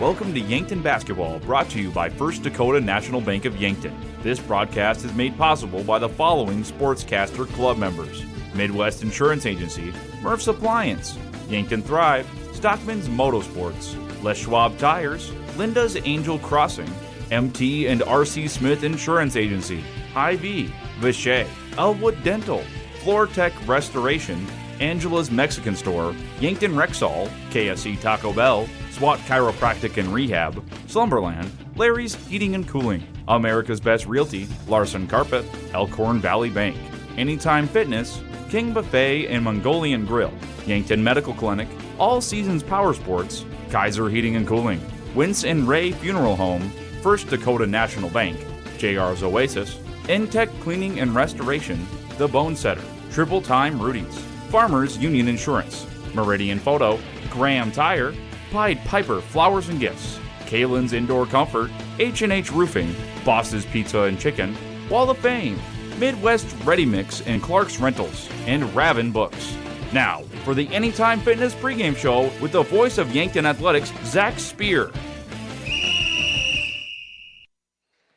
Welcome to Yankton Basketball, brought to you by First Dakota National Bank of Yankton. This broadcast is made possible by the following Sportscaster Club members: Midwest Insurance Agency, Murph's Appliance, Yankton Thrive, Stockman's Motorsports, Les Schwab Tires, Linda's Angel Crossing, MT and RC Smith Insurance Agency, Hy-Vee, Vichy, Elwood Dental, Floortech Restoration, Angela's Mexican Store, Yankton Rexall, KSC Taco Bell, SWAT Chiropractic and Rehab, Slumberland, Larry's Heating and Cooling, America's Best Realty, Larson Carpet, Elkhorn Valley Bank, Anytime Fitness, King Buffet and Mongolian Grill, Yankton Medical Clinic, All Seasons Power Sports, Kaiser Heating and Cooling, Wince and Ray Funeral Home, First Dakota National Bank, JR's Oasis, Intech Cleaning and Restoration, The Bone Setter, Triple Time Rudy's, Farmers Union Insurance, Meridian Photo, Graham Tire, Pied Piper Flowers and Gifts, Kalen's Indoor Comfort, H&H Roofing, Boss's Pizza and Chicken, Wall of Fame, Midwest Ready Mix and Clark's Rentals, and Raven Books. Now, for the Anytime Fitness pregame show with the voice of Yankton Athletics, Zach Spear.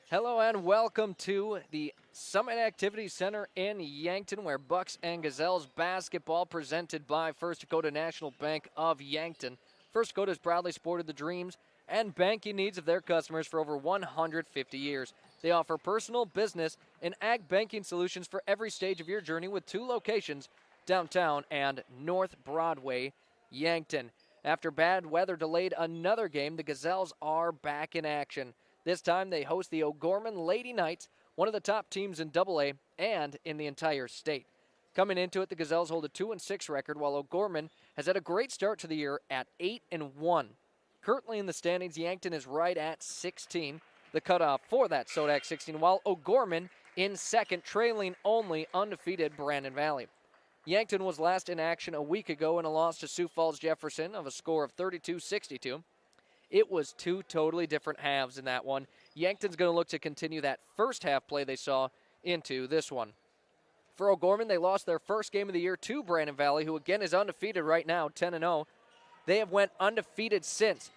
Hello and welcome to the Summit Activity Center in Yankton, where Bucks and Gazelles basketball presented by First Dakota National Bank of Yankton. First Dakota has proudly supported the dreams and banking needs of their customers for over 150 years. They offer personal, business, and ag banking solutions for every stage of your journey with 2 locations, downtown and North Broadway, Yankton. After bad weather delayed another game, the Gazelles are back in action. This time they host the O'Gorman Lady Knights, one of the top teams in AA and in the entire state. Coming into it, the Gazelles hold a 2-6 record, while O'Gorman has had a great start to the year at 8-1. Currently in the standings, Yankton is right at 16, the cutoff for that Sodak 16, while O'Gorman in second, trailing only undefeated Brandon Valley. Yankton was last in action a week ago in a loss to Sioux Falls Jefferson of a score of 32-62. It was 2 totally different halves in that one. Yankton's going to look to continue that first half play they saw into this one. For O'Gorman, they lost their first game of the year to Brandon Valley, who again is undefeated right now, 10-0. They have went undefeated since.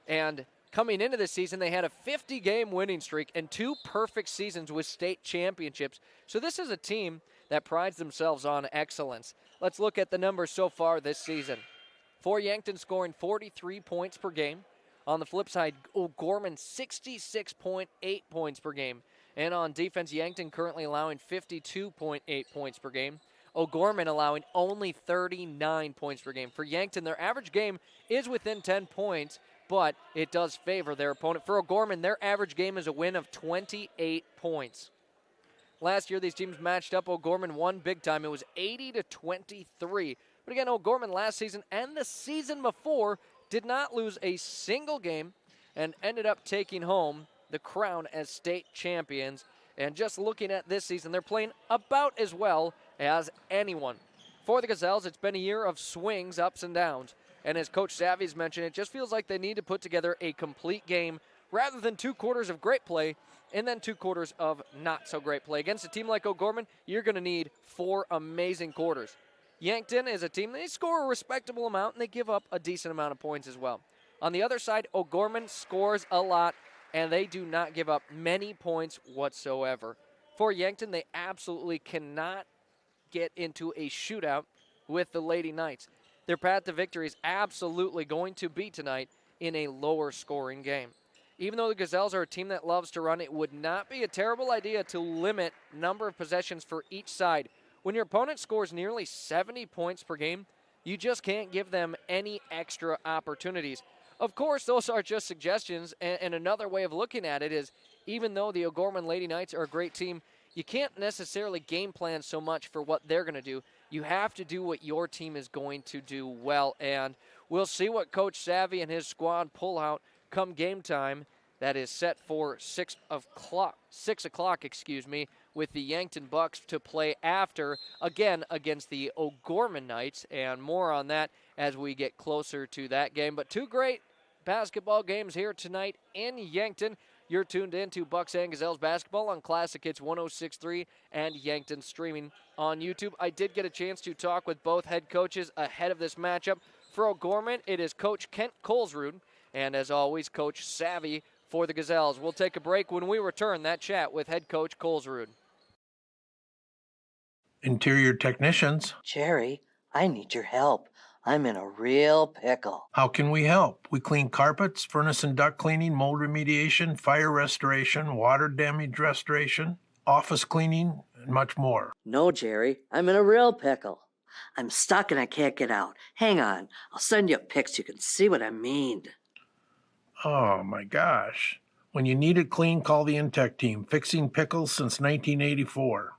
And coming into this season, they had a 50-game winning streak and 2 perfect seasons with state championships. So this is a team that prides themselves on excellence. Let's look at the numbers so far this season. For Yankton, scoring 43 points per game. On the flip side, O'Gorman 66.8 points per game. And on defense, Yankton currently allowing 52.8 points per game. O'Gorman allowing only 39 points per game. For Yankton, their average game is within 10 points, but it does favor their opponent. For O'Gorman, their average game is a win of 28 points. Last year, these teams matched up. O'Gorman won big time. It was 80-23. But again, O'Gorman last season and the season before did not lose a single game and ended up taking home the crown as state champions. And just looking at this season, they're playing about as well as anyone. For the Gazelles, it's been a year of swings, ups and downs. And as Coach Savvy's mentioned, it just feels like they need to put together a complete game rather than 2 quarters of great play and then 2 quarters of not so great play. Against a team like O'Gorman, you're going to need 4 amazing quarters. Yankton is a team, they score a respectable amount and they give up a decent amount of points as well. On the other side, O'Gorman scores a lot and they do not give up many points whatsoever. For Yankton, they absolutely cannot get into a shootout with the Lady Knights. Their path to victory is absolutely going to be tonight in a lower scoring game. Even though the Gazelles are a team that loves to run, it would not be a terrible idea to limit number of possessions for each side. When your opponent scores nearly 70 points per game, you just can't give them any extra opportunities. Of course, those are just suggestions, and another way of looking at it is, even though the O'Gorman Lady Knights are a great team, you can't necessarily game plan so much for what they're going to do. You have to do what your team is going to do well, and we'll see what Coach Savvy and his squad pull out come game time. That is set for 6 o'clock, with the Yankton Bucks to play after, again, against the O'Gorman Knights, and more on that as we get closer to that game. But 2 great basketball games here tonight in Yankton. You're tuned in to Bucks and Gazelles basketball on Classic Hits 106.3 and Yankton streaming on YouTube. I did get a chance to talk with both head coaches ahead of this matchup. For O'Gorman, it is Coach Kent Colesrud, and as always, Coach Savvy for the Gazelles. We'll take a break. When we return, that chat with head coach Colesrud. Interior technicians. Jerry, I need your help. I'm in a real pickle. How can we help? We clean carpets, furnace and duct cleaning, mold remediation, fire restoration, water damage restoration, office cleaning, and much more. No, Jerry, I'm in a real pickle. I'm stuck and I can't get out. Hang on, I'll send you a pic so you can see what I mean. Oh my gosh. When you need it clean, call the Intech team. Fixing pickles since 1984.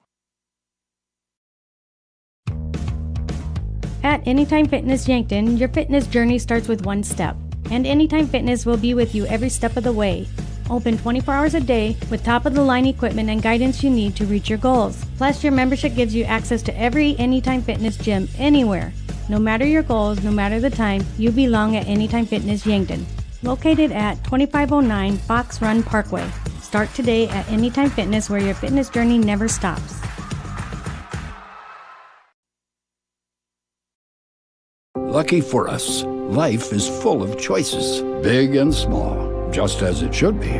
At Anytime Fitness Yankton, your fitness journey starts with one step, and Anytime Fitness will be with you every step of the way. Open 24 hours a day with top-of-the-line equipment and guidance you need to reach your goals. Plus, your membership gives you access to every Anytime Fitness gym anywhere. No matter your goals, no matter the time, you belong at Anytime Fitness Yankton. Located at 2509 Fox Run Parkway. Start today at Anytime Fitness, where your fitness journey never stops. Lucky for us, life is full of choices, big and small, just as it should be.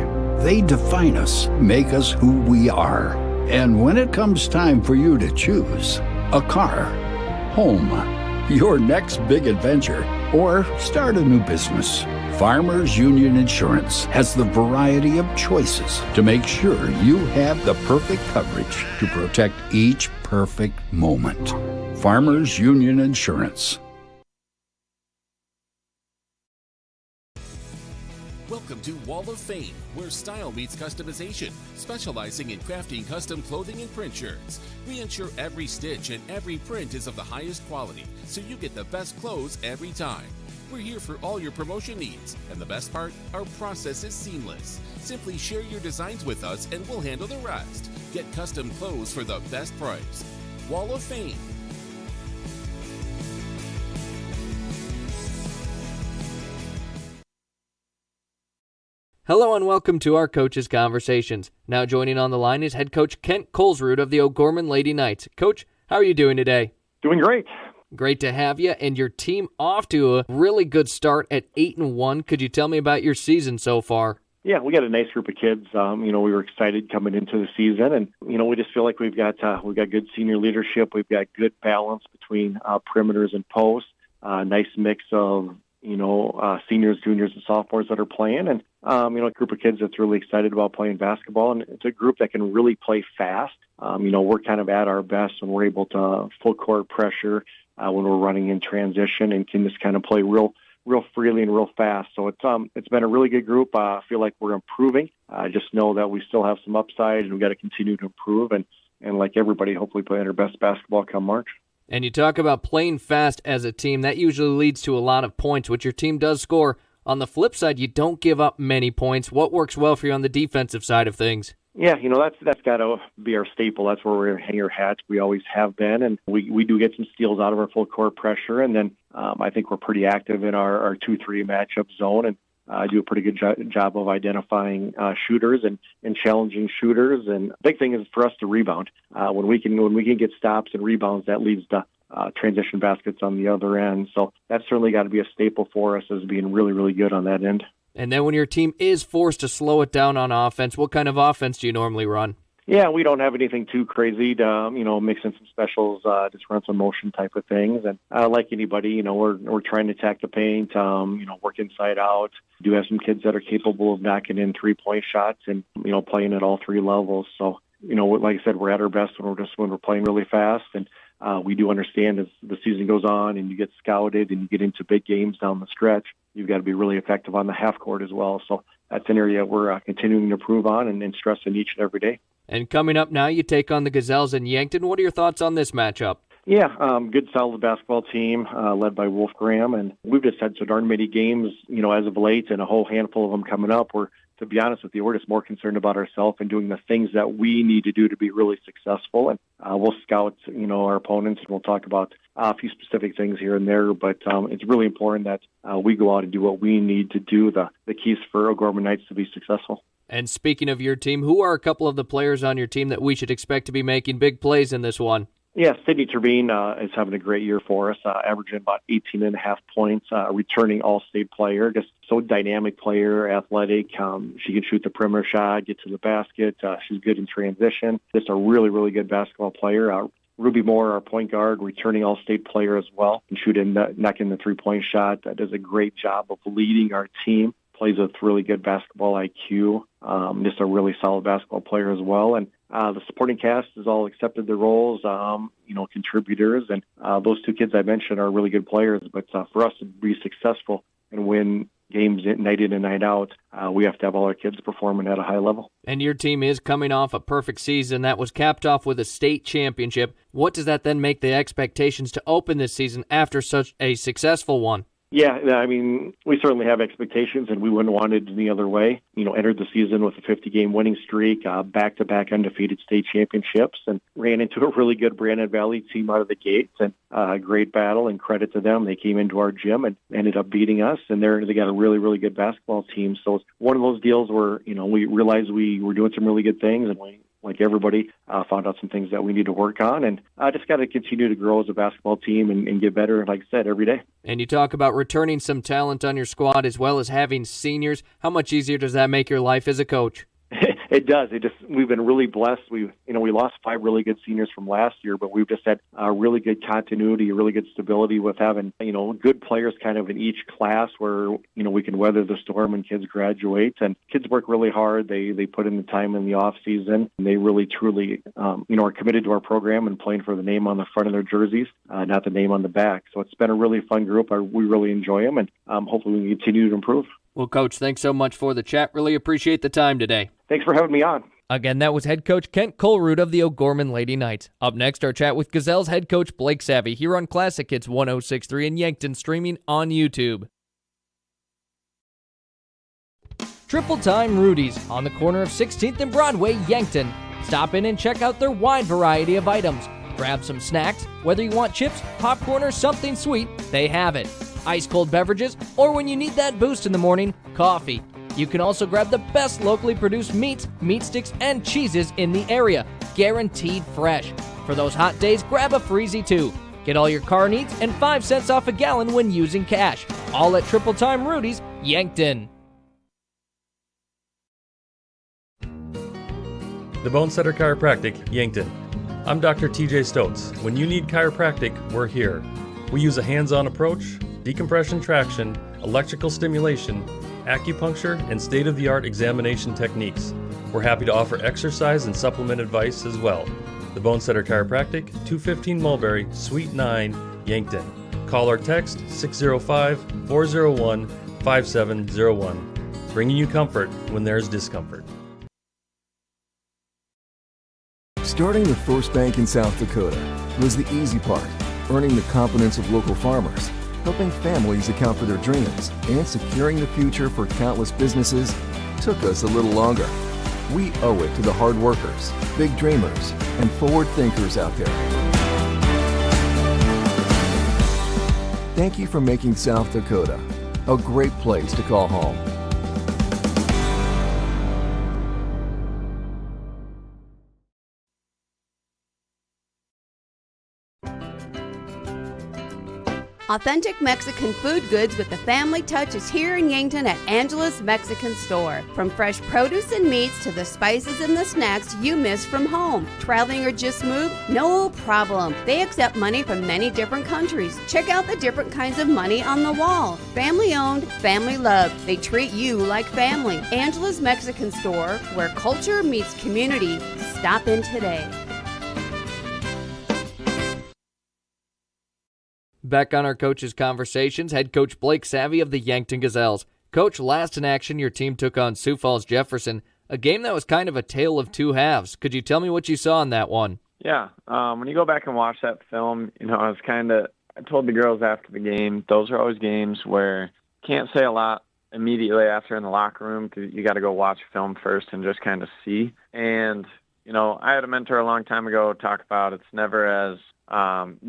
They define us, make us who we are. And when it comes time for you to choose, a car, home, your next big adventure, or start a new business, Farmers Union Insurance has the variety of choices to make sure you have the perfect coverage to protect each perfect moment. Farmers Union Insurance. Welcome to Wall of Fame, where style meets customization, specializing in crafting custom clothing and print shirts. We ensure every stitch and every print is of the highest quality, so you get the best clothes every time. We're here for all your promotion needs, and the best part, our process is seamless. Simply share your designs with us and we'll handle the rest. Get custom clothes for the best price. Wall of Fame. Hello and welcome to our Coaches Conversations. Now joining on the line is head coach Kent Colesrud of the O'Gorman Lady Knights. Coach, how are you doing today? Doing great. Great to have you, and your team off to a really good start at 8-1. Could you tell me about your season so far? Yeah, we got a nice group of kids. We were excited coming into the season, and we just feel like we've got good senior leadership. We've got good balance between perimeters and posts. Nice mix of seniors, juniors, and sophomores that are playing, and a group of kids that's really excited about playing basketball. And it's a group that can really play fast. We're kind of at our best when we're able to full court pressure when we're running in transition and can just kind of play real freely and real fast. So it's been a really good group. I feel like we're improving. I just know that we still have some upside and we've got to continue to improve and like everybody, hopefully play our best basketball come March. And you talk about playing fast as a team. That usually leads to a lot of points, which your team does score. On the flip side, you don't give up many points. What works well for you on the defensive side of things? Yeah, that's got to be our staple. That's where we're hanging our hats. We always have been, and we do get some steals out of our full court pressure. And then I think we're pretty active in our 2-3 matchup zone, and do a pretty good job of identifying shooters and challenging shooters. And the big thing is for us to rebound. When we can get stops and rebounds, that leads to transition baskets on the other end. So that's certainly got to be a staple for us as being really, really good on that end. And then when your team is forced to slow it down on offense, what kind of offense do you normally run? Yeah, we don't have anything too crazy to, mix in some specials, just run some motion type of things. And like anybody, we're trying to attack the paint, work inside out. We do have some kids that are capable of knocking in 3-point shots and, playing at all three levels. So, like I said, we're at our best when we're playing really fast. And we do understand as the season goes on and you get scouted and you get into big games down the stretch, you've got to be really effective on the half court as well. So that's an area we're continuing to improve on and stressing each and every day. And coming up now, you take on the Gazelles in Yankton. What are your thoughts on this matchup? Yeah, good, solid basketball team led by Wolf Graham. And we've just had so darn many games, as of late, and a whole handful of them coming up. To be honest with you, we're just more concerned about ourselves and doing the things that we need to do to be really successful. And we'll scout, our opponents, and we'll talk about a few specific things here and there. But it's really important that we go out and do what we need to do, the keys for O'Gorman Knights to be successful. And speaking of your team, who are a couple of the players on your team that we should expect to be making big plays in this one? Yeah, Sydney Turbine is having a great year for us, averaging about 18.5 points, returning all-state player, just so dynamic player, athletic. She can shoot the perimeter shot, get to the basket. She's good in transition. Just a really, really good basketball player. Ruby Moore, our point guard, returning all-state player as well, and shooting, knocking the three-point shot. Does a great job of leading our team. Plays with really good basketball IQ. Just a really solid basketball player as well. And the supporting cast has all accepted their roles, contributors. And those two kids I mentioned are really good players. But for us to be successful and win games night in and night out, we have to have all our kids performing at a high level. And your team is coming off a perfect season that was capped off with a state championship. What does that then make the expectations to open this season after such a successful one? Yeah, I mean, we certainly have expectations, and we wouldn't want it any other way. Entered the season with a 50-game winning streak, back-to-back undefeated state championships, and ran into a really good Brandon Valley team out of the gates, and a great battle, and credit to them. They came into our gym and ended up beating us, and they got a really, really good basketball team. So it's one of those deals where, we realized we were doing some really good things, and we, like everybody, found out some things that we need to work on, and just got to continue to grow as a basketball team and get better, like I said, every day. And you talk about returning some talent on your squad as well as having seniors. How much easier does that make your life as a coach? It does. We've been really blessed. We lost 5 really good seniors from last year, but we've just had really good continuity, really good stability with having, good players kind of in each class where, we can weather the storm and kids graduate. And kids work really hard. They put in the time in the off season, and they really truly, are committed to our program and playing for the name on the front of their jerseys, not the name on the back. So it's been a really fun group. We really enjoy them, and hopefully we can continue to improve. Well, Coach, thanks so much for the chat. Really appreciate the time today. Thanks for having me on. Again, that was head coach Kent Colruyt of the O'Gorman Lady Knights. Up next, our chat with Gazelles head coach Blake Savvy here on Classic Hits 106.3 in Yankton, streaming on YouTube. Triple Time Rudy's on the corner of 16th and Broadway, Yankton. Stop in and check out their wide variety of items. Grab some snacks. Whether you want chips, popcorn, or something sweet, they have it. Ice-cold beverages, or when you need that boost in the morning, coffee. You can also grab the best locally produced meats, meat sticks, and cheeses in the area. Guaranteed fresh. For those hot days, grab a freezy too. Get all your car needs and 5 cents off a gallon when using cash. All at Triple Time Rudy's, Yankton. The Bonesetter Chiropractic, Yankton. I'm Dr. TJ Stotz. When you need chiropractic, we're here. We use a hands-on approach, decompression traction, electrical stimulation, acupuncture, and state-of-the-art examination techniques. We're happy to offer exercise and supplement advice as well. The Bonesetter Chiropractic, 215 Mulberry, Suite 9, Yankton. Call or text 605-401-5701. Bringing you comfort when there's discomfort. Starting the first bank in South Dakota was the easy part. Earning the confidence of local farmers, helping families account for their dreams, and securing the future for countless businesses took us a little longer. We owe it to the hard workers, big dreamers, and forward thinkers out there. Thank you for making South Dakota a great place to call home. Authentic Mexican food goods with the family touch is here in Yankton at Angela's Mexican Store. From fresh produce and meats to the spices and the snacks you miss from home. Traveling or just moved? No problem. They accept money from many different countries. Check out the different kinds of money on the wall. Family owned, family loved. They treat you like family. Angela's Mexican Store, where culture meets community. Stop in today. Back on our coaches' conversations, head coach Blake Savvy of the Yankton Gazelles. Coach, last in action, your team took on Sioux Falls Jefferson, a game that was kind of a tale of two halves. Could you tell me what you saw in that one? Yeah, when you go back and watch that film, I told the girls after the game, those are always games where you can't say a lot immediately after in the locker room because you got to go watch film first and just kind of see. And, I had a mentor a long time ago talk about it's never as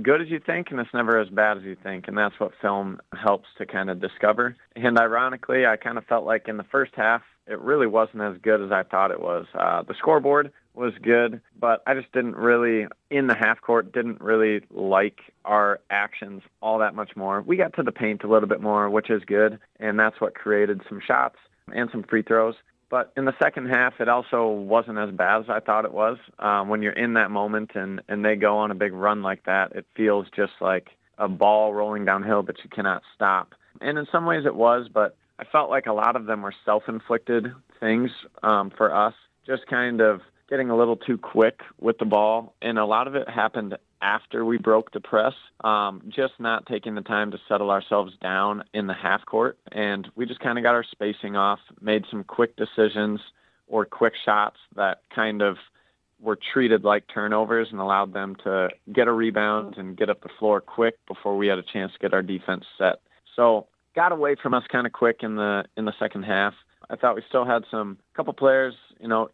good as you think, and it's never as bad as you think, and that's what film helps to kind of discover. And ironically, I kind of felt like in the first half, it really wasn't as good as I thought it was. The scoreboard was good, but I just didn't really, in the half court, didn't really like our actions all that much more. We got to the paint a little bit more, which is good, and that's what created some shots and some free throws. But in the second half, it also wasn't as bad as I thought it was. When you're in that moment and they go on a big run like that, it feels just like a ball rolling downhill that you cannot stop. And in some ways it was, but I felt like a lot of them were self-inflicted things for us, just kind of getting a little too quick with the ball. And a lot of it happened after we broke the press, just not taking the time to settle ourselves down in the half court. And we just kind of got our spacing off, made some quick decisions or quick shots that kind of were treated like turnovers and allowed them to get a rebound and get up the floor quick before we had a chance to get our defense set. So got away from us kind of quick in the second half. I thought we still had some couple players,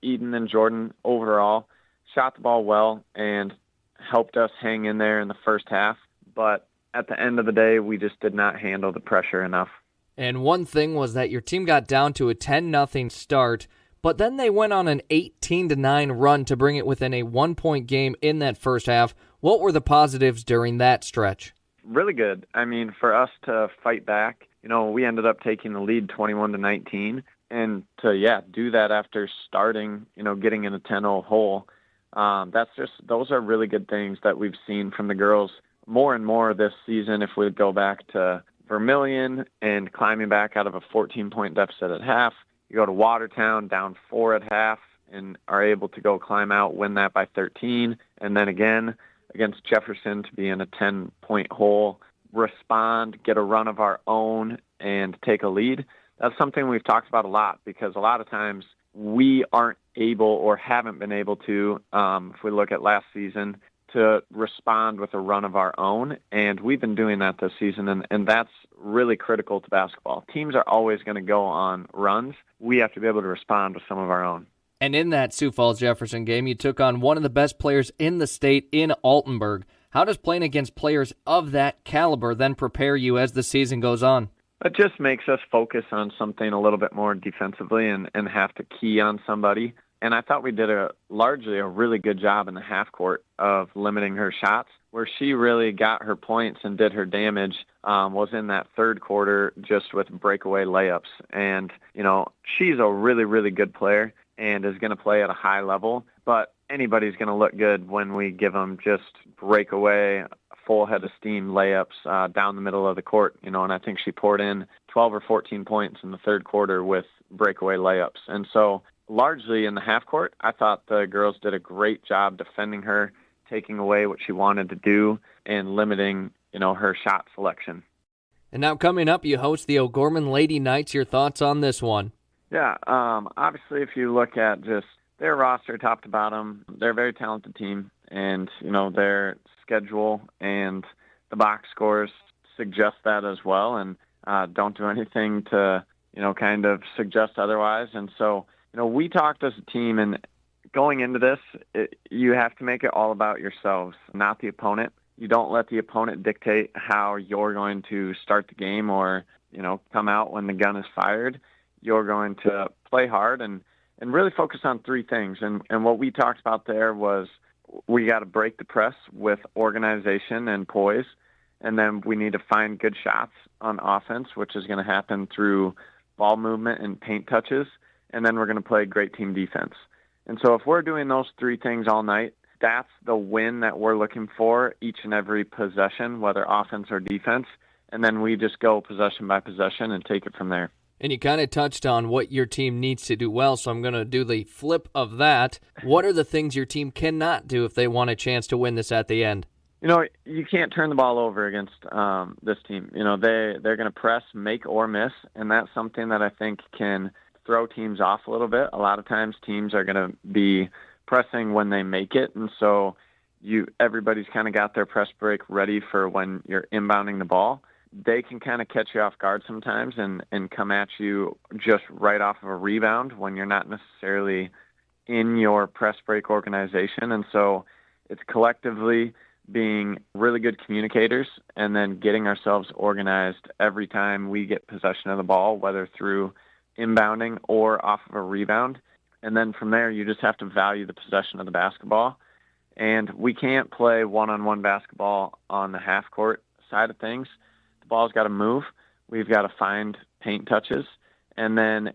Eden and Jordan overall, shot the ball well and helped us hang in there in the first half. But at the end of the day, we just did not handle the pressure enough. And one thing was that your team got down to a 10-0 start, but then they went on an 18-9 run to bring it within a 1-point game in that first half. What were the positives during that stretch? Really good. I mean, for us to fight back, we ended up taking the lead 21-19, and to do that after starting, getting in a 10-0 hole. Those are really good things that we've seen from the girls more and more this season. If we go back to Vermilion and climbing back out of a 14-point deficit at half, you go to Watertown down 4 at half and are able to go climb out, win that by 13, and then again against Jefferson to be in a 10-point hole, respond, get a run of our own, and take a lead. That's something we've talked about a lot because a lot of times we aren't able or haven't been able to, if we look at last season, to respond with a run of our own. And we've been doing that this season, and that's really critical to basketball. Teams are always going to go on runs. We have to be able to respond with some of our own. And in that Sioux Falls-Jefferson game, you took on one of the best players in the state in Altenburg. How does playing against players of that caliber then prepare you as the season goes on? It just makes us focus on something a little bit more defensively and have to key on somebody. And I thought we did largely a really good job in the half court of limiting her shots. Where she really got her points and did her damage was in that third quarter just with breakaway layups. And, she's a really, really good player and is going to play at a high level. But anybody's going to look good when we give them just breakaway, full head of steam layups down the middle of the court, and I think she poured in 12 or 14 points in the third quarter with breakaway layups. And so largely in the half court, I thought the girls did a great job defending her, taking away what she wanted to do and limiting, her shot selection. And now coming up, you host the O'Gorman Lady Knights. Your thoughts on this one? Yeah, obviously if you look at just their roster top to bottom, they're a very talented team. And, their schedule and the box scores suggest that as well, and don't do anything to, kind of suggest otherwise. And so, we talked as a team, and going into this, you have to make it all about yourselves, not the opponent. You don't let the opponent dictate how you're going to start the game or, come out when the gun is fired. You're going to play hard and really focus on three things. And what we talked about there was we got to break the press with organization and poise, and then we need to find good shots on offense, which is going to happen through ball movement and paint touches, and then we're going to play great team defense. And so if we're doing those three things all night, that's the win that we're looking for each and every possession, whether offense or defense, and then we just go possession by possession and take it from there. And you kind of touched on what your team needs to do well, so I'm going to do the flip of that. What are the things your team cannot do if they want a chance to win this at the end? You can't turn the ball over against this team. They're going to press, make or miss, and that's something that I think can throw teams off a little bit. A lot of times teams are going to be pressing when they make it, and so everybody's kind of got their press break ready for when you're inbounding the ball. They can kind of catch you off guard sometimes and come at you just right off of a rebound when you're not necessarily in your press break organization. And so it's collectively being really good communicators and then getting ourselves organized every time we get possession of the ball, whether through inbounding or off of a rebound. And then from there, you just have to value the possession of the basketball. And we can't play one-on-one basketball on the half-court side of things. The ball's got to move. We've got to find paint touches. And then,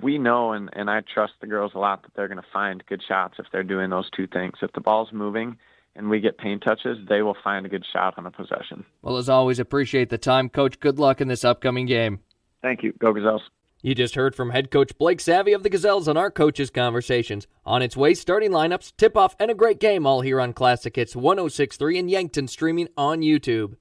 we know, and I trust the girls a lot, that they're going to find good shots if they're doing those two things. If the ball's moving and we get paint touches, they will find a good shot on a possession. Well, as always, appreciate the time. Coach, good luck in this upcoming game. Thank you. Go Gazelles. You just heard from head coach Blake Savvy of the Gazelles on our Coaches Conversations. On its way, starting lineups, tip-off, and a great game all here on Classic Hits 106.3 in Yankton, streaming on YouTube.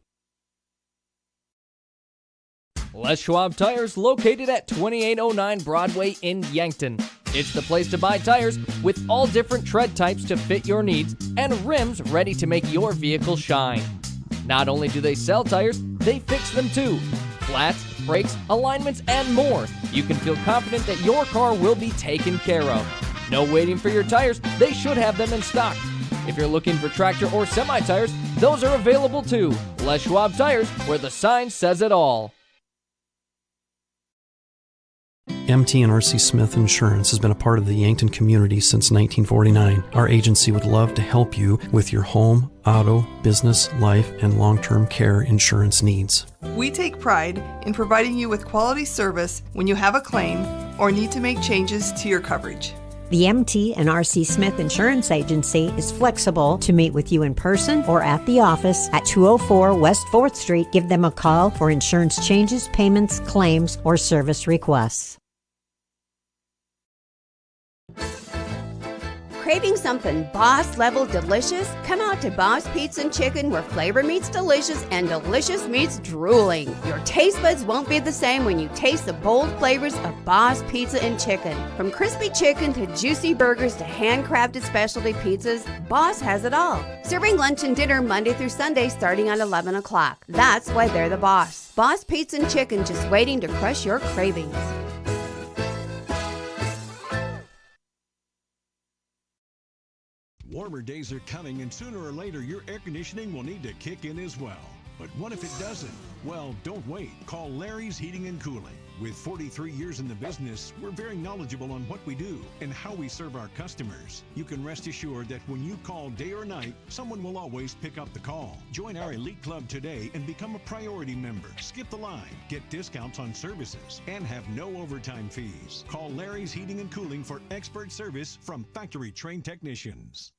Les Schwab Tires, located at 2809 Broadway in Yankton. It's the place to buy tires with all different tread types to fit your needs and rims ready to make your vehicle shine. Not only do they sell tires, they fix them too. Flats, brakes, alignments, and more. You can feel confident that your car will be taken care of. No waiting for your tires, they should have them in stock. If you're looking for tractor or semi-tires, those are available too. Les Schwab Tires, where the sign says it all. MT and RC Smith Insurance has been a part of the Yankton community since 1949. Our agency would love to help you with your home, auto, business, life, and long-term care insurance needs. We take pride in providing you with quality service when you have a claim or need to make changes to your coverage. The MT and RC Smith Insurance Agency is flexible to meet with you in person or at the office at 204 West 4th Street. Give them a call for insurance changes, payments, claims, or service requests. Craving something boss-level delicious? Come out to Boss Pizza and Chicken, where flavor meets delicious and delicious meets drooling. Your taste buds won't be the same when you taste the bold flavors of Boss Pizza and Chicken. From crispy chicken to juicy burgers to handcrafted specialty pizzas, Boss has it all. Serving lunch and dinner Monday through Sunday starting at 11 o'clock. That's why they're the boss. Boss Pizza and Chicken, just waiting to crush your cravings. Warmer days are coming, and sooner or later your air conditioning will need to kick in as well. But what if it doesn't? Well, don't wait. Call Larry's Heating and Cooling. With 43 years in the business, we're very knowledgeable on what we do and how we serve our customers. You can rest assured that when you call day or night, someone will always pick up the call. Join our elite club today and become a priority member. Skip the line, get discounts on services, and have no overtime fees. Call Larry's Heating and Cooling for expert service from factory-trained technicians.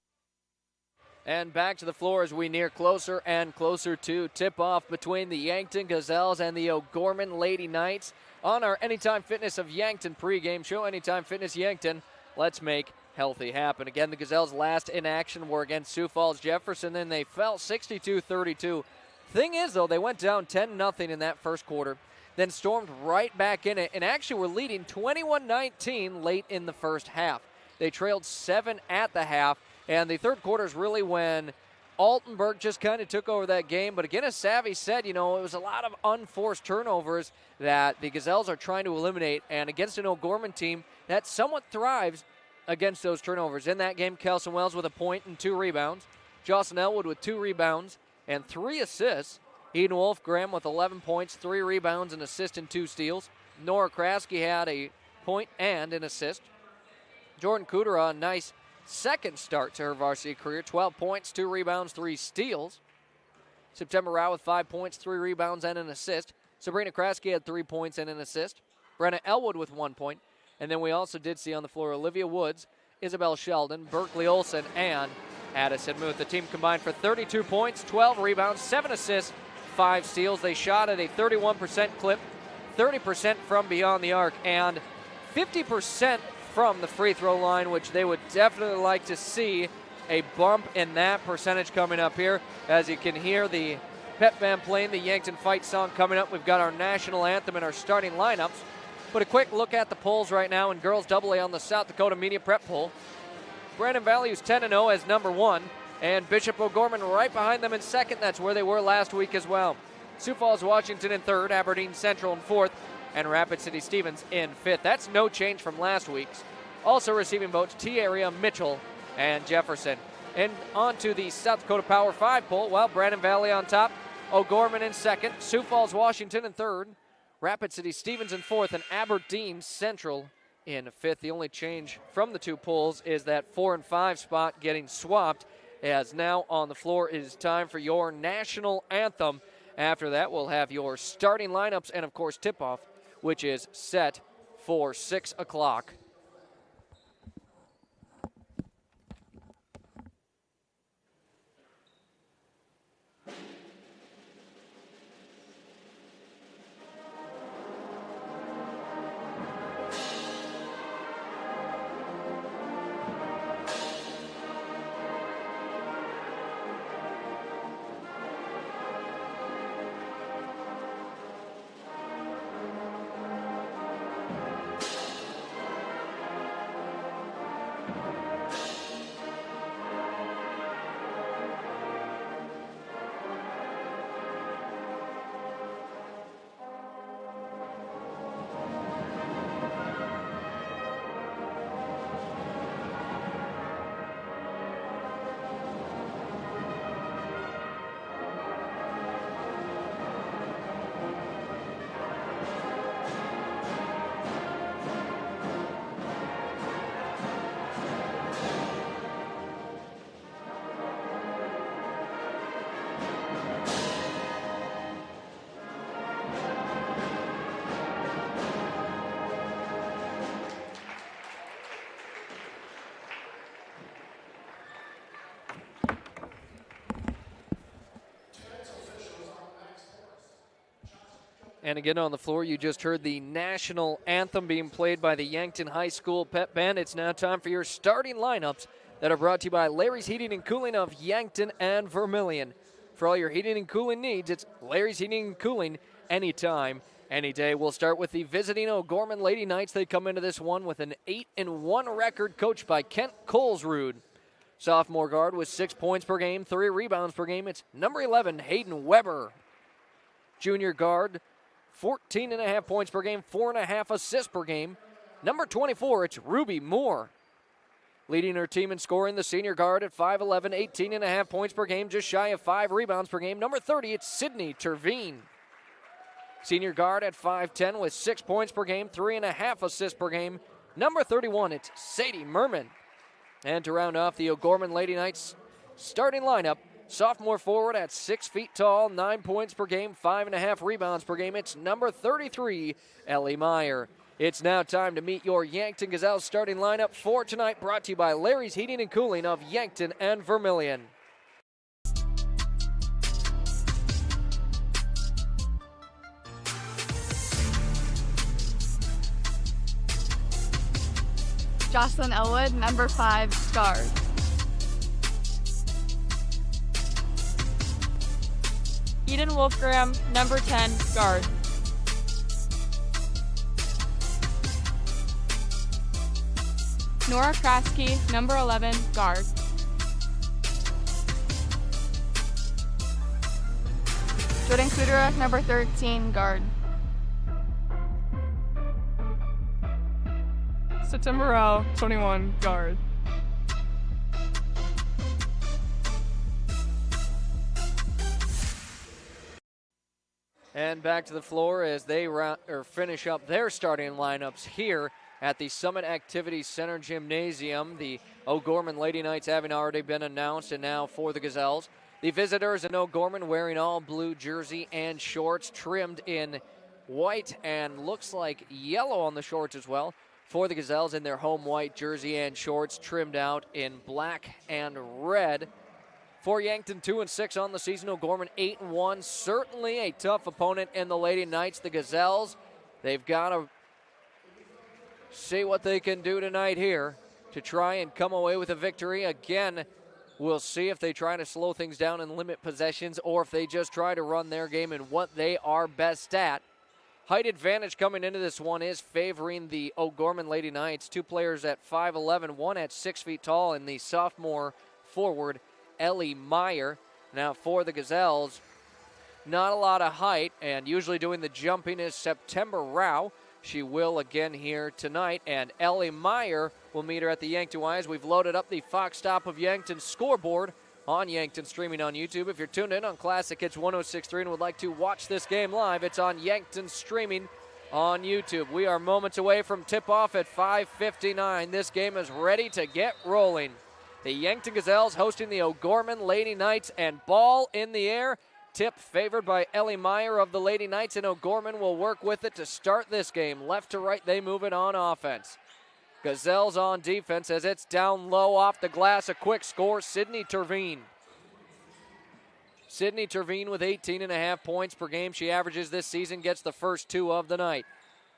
And back to the floor as we near closer and closer to tip-off between the Yankton Gazelles and the O'Gorman Lady Knights on our Anytime Fitness of Yankton pregame show. Anytime Fitness Yankton, let's make healthy happen. Again, the Gazelles' last in action were against Sioux Falls Jefferson, then they fell 62-32. Thing is, though, they went down 10-0 in that first quarter, then stormed right back in it, and actually were leading 21-19 late in the first half. They trailed 7 at the half. And the third quarter is really when Altenburg just kind of took over that game. But again, as Savvy said, it was a lot of unforced turnovers that the Gazelles are trying to eliminate. And against an O'Gorman team that somewhat thrives against those turnovers. In that game, Kelson Wells with a point and 2 rebounds. Jocelyn Elwood with 2 rebounds and 3 assists. Eden Wolfgram with 11 points, 3 rebounds, an assist, and 2 steals. Nora Krasky had a point and an assist. Jordan Kudera, a nice second start to her varsity career, 12 points, 2 rebounds, 3 steals. September Rao with 5 points, 3 rebounds, and an assist. Sabrina Krasky had 3 points and an assist. Brenna Elwood with 1 point. And then we also did see on the floor Olivia Woods, Isabel Sheldon, Berkeley Olson, and Addison Muth. The team combined for 32 points, 12 rebounds, 7 assists, 5 steals. They shot at a 31% clip, 30% from beyond the arc, and 50% from the free throw line, which they would definitely like to see a bump in that percentage coming up here. As you can hear the pep band playing the Yankton Fight song coming up. We've got our national anthem and our starting lineups. But a quick look at the polls right now in girls AA on the South Dakota Media Prep poll. Brandon Valley is 10-0 as number 1, and Bishop O'Gorman right behind them in second. That's where they were last week as well. Sioux Falls Washington in third, Aberdeen Central in fourth, and Rapid City Stevens in 5th. That's no change from last week's. Also receiving votes, T-Area, Mitchell, and Jefferson. And on to the South Dakota Power 5 poll. Well, Brandon Valley on top, O'Gorman in second, Sioux Falls, Washington in third, Rapid City Stevens in fourth, and Aberdeen Central in fifth. The only change from the two pools is that 4 and 5 spot getting swapped, as now on the floor it is time for your national anthem. After that, we'll have your starting lineups and, of course, tip-off, which is set for 6 o'clock. And again on the floor, you just heard the national anthem being played by the Yankton High School Pep Band. It's now time for your starting lineups that are brought to you by Larry's Heating and Cooling of Yankton and Vermilion. For all your heating and cooling needs, it's Larry's Heating and Cooling anytime, any day. We'll start with the visiting O'Gorman Lady Knights. They come into this one with an 8-1 record, coached by Kent Colesrud. Sophomore guard with 6 points per game, 3 rebounds per game. It's number 11, Hayden Weber. Junior guard, 14.5 points per game, 4.5 assists per game. Number 24, it's Ruby Moore. Leading her team in scoring, the senior guard at 5'11", 18.5 points per game, just shy of 5 rebounds per game. Number 30, it's Sydney Terveen. Senior guard at 5'10", with 6 points per game, 3.5 assists per game. Number 31, it's Sadie Merman. And to round off the O'Gorman Lady Knights starting lineup, sophomore forward at 6 feet tall, 9 points per game, 5.5 rebounds per game. It's number 33, Ellie Meyer. It's now time to meet your Yankton Gazelles starting lineup for tonight, brought to you by Larry's Heating and Cooling of Yankton and Vermilion. Jocelyn Elwood, number 5, guard. Eden Wolfgram, number 10, guard. Nora Krasky, number 11, guard. Jordan Kudera, number 13, guard. September Rao, 21, guard. And back to the floor as they finish up their starting lineups here at the Summit Activities Center Gymnasium. The O'Gorman Lady Knights having already been announced, and now for the Gazelles. The visitors in O'Gorman wearing all blue jersey and shorts trimmed in white and looks like yellow on the shorts as well. For the Gazelles in their home white jersey and shorts trimmed out in black and red. For Yankton, 2-6 on the season. O'Gorman 8-1. Certainly a tough opponent in the Lady Knights. The Gazelles, they've got to see what they can do tonight here to try and come away with a victory. Again, we'll see if they try to slow things down and limit possessions, or if they just try to run their game and what they are best at. Height advantage coming into this one is favoring the O'Gorman Lady Knights. 2 players at 5'11", 1 at 6 feet tall, and the sophomore forward, Ellie Meyer. Now for the Gazelles, not a lot of height, and usually doing the jumping is September Rao. She will again here tonight, and Ellie Meyer will meet her at the Yankton Y. We've loaded up the Fox Stop of Yankton scoreboard on Yankton, streaming on YouTube. If you're tuned in on Classic Hits 106.3 and would like to watch this game live, it's on Yankton, streaming on YouTube. We are moments away from tip-off at 5:59. This game is ready to get rolling. The Yankton Gazelles hosting the O'Gorman Lady Knights, and ball in the air. Tip favored by Ellie Meyer of the Lady Knights, and O'Gorman will work with it to start this game. Left to right, they move it on offense. Gazelles on defense as it's down low off the glass. A quick score, Sydney Terveen. Sydney Terveen with 18.5 points per game she averages this season, gets the first 2 of the night.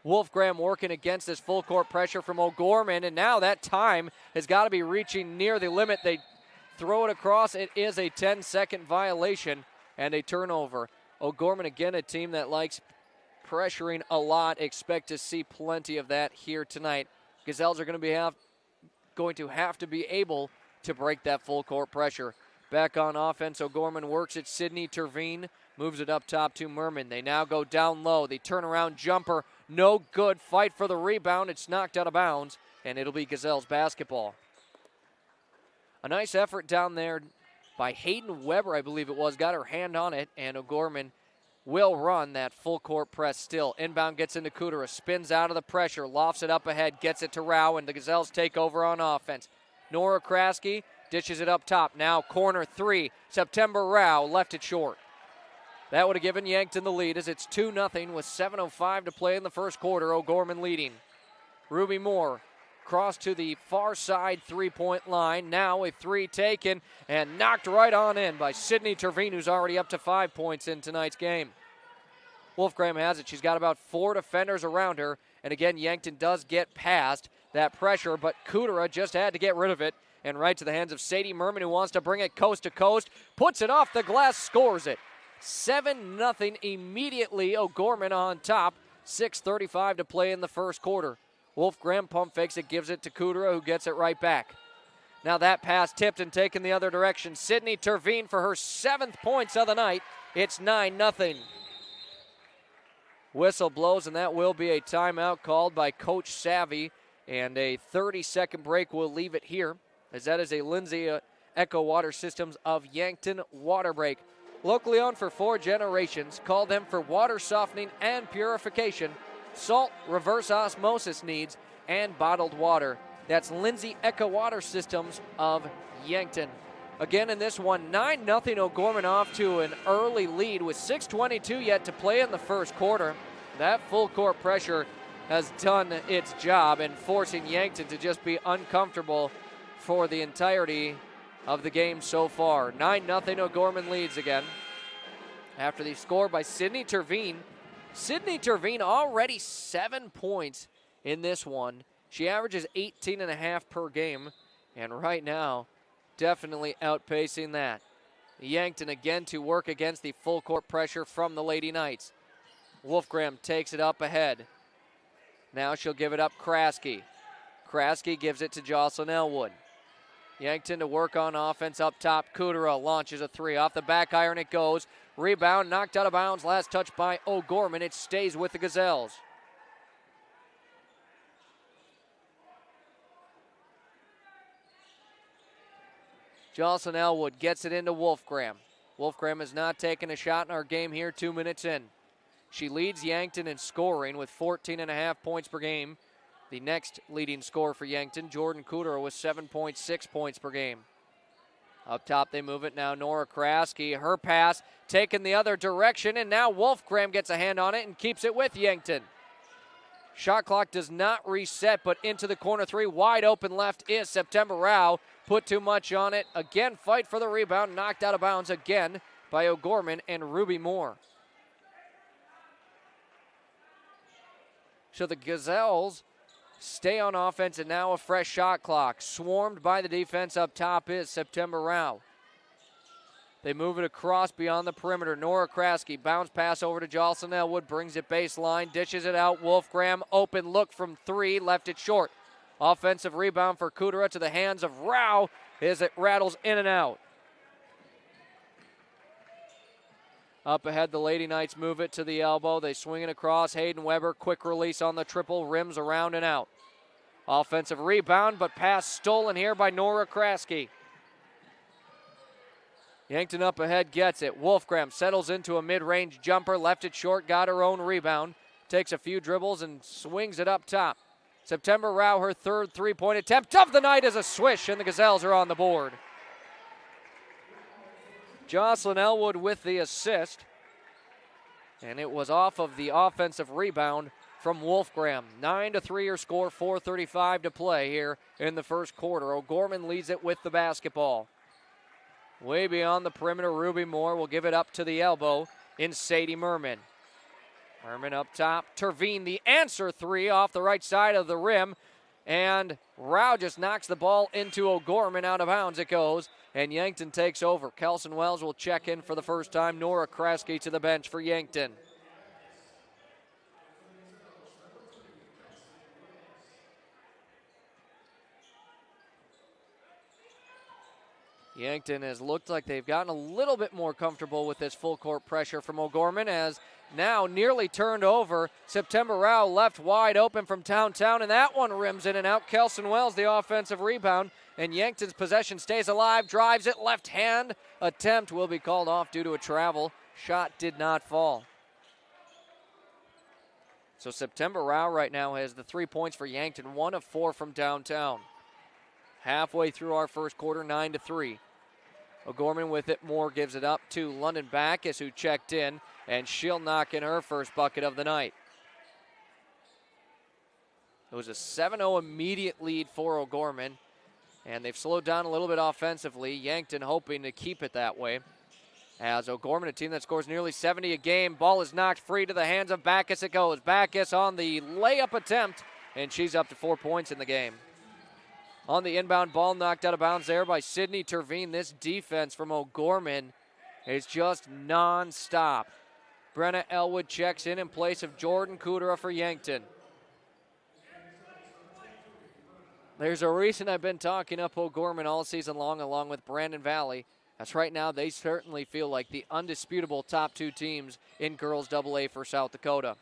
Wolfgram working against this full court pressure from O'Gorman, and now that time has got to be reaching near the limit. They throw it across. It is a 10-second violation and a turnover. O'Gorman, again, a team that likes pressuring a lot. Expect to see plenty of that here tonight. Gazelles are going to have to be able to break that full court pressure. Back on offense, O'Gorman works it. Sydney Terveen moves it up top to Merman. They now go down low. The turnaround jumper, no good. Fight for the rebound. It's knocked out of bounds, and it'll be Gazelles basketball. A nice effort down there by Hayden Weber, I believe it was. Got her hand on it, and O'Gorman will run that full court press still. Inbound gets into Kudera, spins out of the pressure, lofts it up ahead, gets it to Rao, and the Gazelles take over on offense. Nora Kraske dishes it up top. Now corner 3. September Rao left it short. That would have given Yankton the lead as it's 2-0 with 7:05 to play in the first quarter. O'Gorman leading. Ruby Moore crossed to the far side three-point line. Now a 3 taken and knocked right on in by Sydney Terveen, who's already up to 5 points in tonight's game. Wolfgram has it. She's got about 4 defenders around her. And again, Yankton does get past that pressure, but Kudera just had to get rid of it. And right to the hands of Sadie Merman, who wants to bring it coast to coast. Puts it off the glass, scores it. 7-0 immediately. O'Gorman on top. 6:35 to play in the first quarter. Wolfgram pump fakes it, gives it to Kudera, who gets it right back. Now that pass tipped and taken the other direction. Sydney Terveen for her 7th points of the night. It's 9-0. Whistle blows, and that will be a timeout called by Coach Savvy. And a 30-second break will leave it here, as that is a Lindsay Echo Water Systems of Yankton water break. Locally owned for 4 generations, call them for water softening and purification, salt, reverse osmosis needs, and bottled water. That's Lindsay Echo Water Systems of Yankton. Again in this one, 9-0 O'Gorman off to an early lead with 6:22 yet to play in the first quarter. That full court pressure has done its job and forcing Yankton to just be uncomfortable for the entirety of the game so far. 9-0 O'Gorman leads again after the score by Sydney Terveen. Sydney Terveen already 7 points in this one. She averages 18.5 per game, and right now definitely outpacing that. Yankton again to work against the full court pressure from the Lady Knights. Wolfgram takes it up ahead. Now she'll give it up Kraske. Kraske gives it to Jocelyn Elwood. Yankton to work on offense up top. Kudera launches a 3. Off the back iron it goes. Rebound knocked out of bounds. Last touch by O'Gorman. It stays with the Gazelles. Jocelyn Elwood gets it into Wolfgram. Wolfgram has not taken a shot in our game here 2 minutes in. She leads Yankton in scoring with 14.5 points per game. The next leading scorer for Yankton, Jordan Kudera, with 7.6 points per game. Up top they move it now. Nora Kraske, her pass taken the other direction, and now Wolfgram gets a hand on it and keeps it with Yankton. Shot clock does not reset, but into the corner 3. Wide open left is September Rao. Put too much on it. Again, fight for the rebound. Knocked out of bounds again by O'Gorman and Ruby Moore. So the Gazelles stay on offense, and now a fresh shot clock. Swarmed by the defense up top is September Rao. They move it across beyond the perimeter. Nora Kraske, bounce pass over to Jocelyn Elwood, brings it baseline, dishes it out. Wolfgram, open look from 3, left it short. Offensive rebound for Kudera to the hands of Rao as it rattles in and out. Up ahead, the Lady Knights move it to the elbow. They swing it across. Hayden Weber, quick release on the triple, rims around and out. Offensive rebound, but pass stolen here by Nora Kraske. Yankton up ahead, gets it. Wolfgram settles into a mid-range jumper, left it short, got her own rebound. Takes a few dribbles and swings it up top. September Rao, her third three-point attempt of the night is a swish, and the Gazelles are on the board. Jocelyn Elwood with the assist. And it was off of the offensive rebound from Wolfgram. 9-3 your score, 4:35 to play here in the first quarter. O'Gorman leads it with the basketball. Way beyond the perimeter, Ruby Moore will give it up to the elbow in Sadie Merman. Merman up top. Terveen, the answer three off the right side of the rim. And Rao just knocks the ball into O'Gorman. Out of bounds it goes. And Yankton takes over. Kelson Wells will check in for the first time. Nora Kraske to the bench for Yankton. Yankton has looked like they've gotten a little bit more comfortable with this full court pressure from O'Gorman, as now nearly turned over. September Rao left wide open from downtown, and that one rims in and out. Kelson Wells, the offensive rebound, and Yankton's possession stays alive, drives it, left hand attempt will be called off due to a travel. Shot did not fall. So September Rao right now has the 3 points for Yankton, 1 of 4 from downtown. Halfway through our first quarter, 9-3. O'Gorman with it. Moore gives it up to London Backus, who checked in, and she'll knock in her first bucket of the night. It was a 7-0 immediate lead for O'Gorman, and they've slowed down a little bit offensively. Yankton hoping to keep it that way. As O'Gorman, a team that scores nearly 70 a game, ball is knocked free to the hands of Backus. It goes. Backus on the layup attempt, and she's up to 4 points in the game. On the inbound ball, knocked out of bounds there by Sydney Terveen. This defense from O'Gorman is just non-stop. Brenna Elwood checks in place of Jordan Kudera for Yankton. There's a reason I've been talking up O'Gorman all season long, along with Brandon Valley. That's right now, they certainly feel like the undisputable top two teams in girls AA for South Dakota.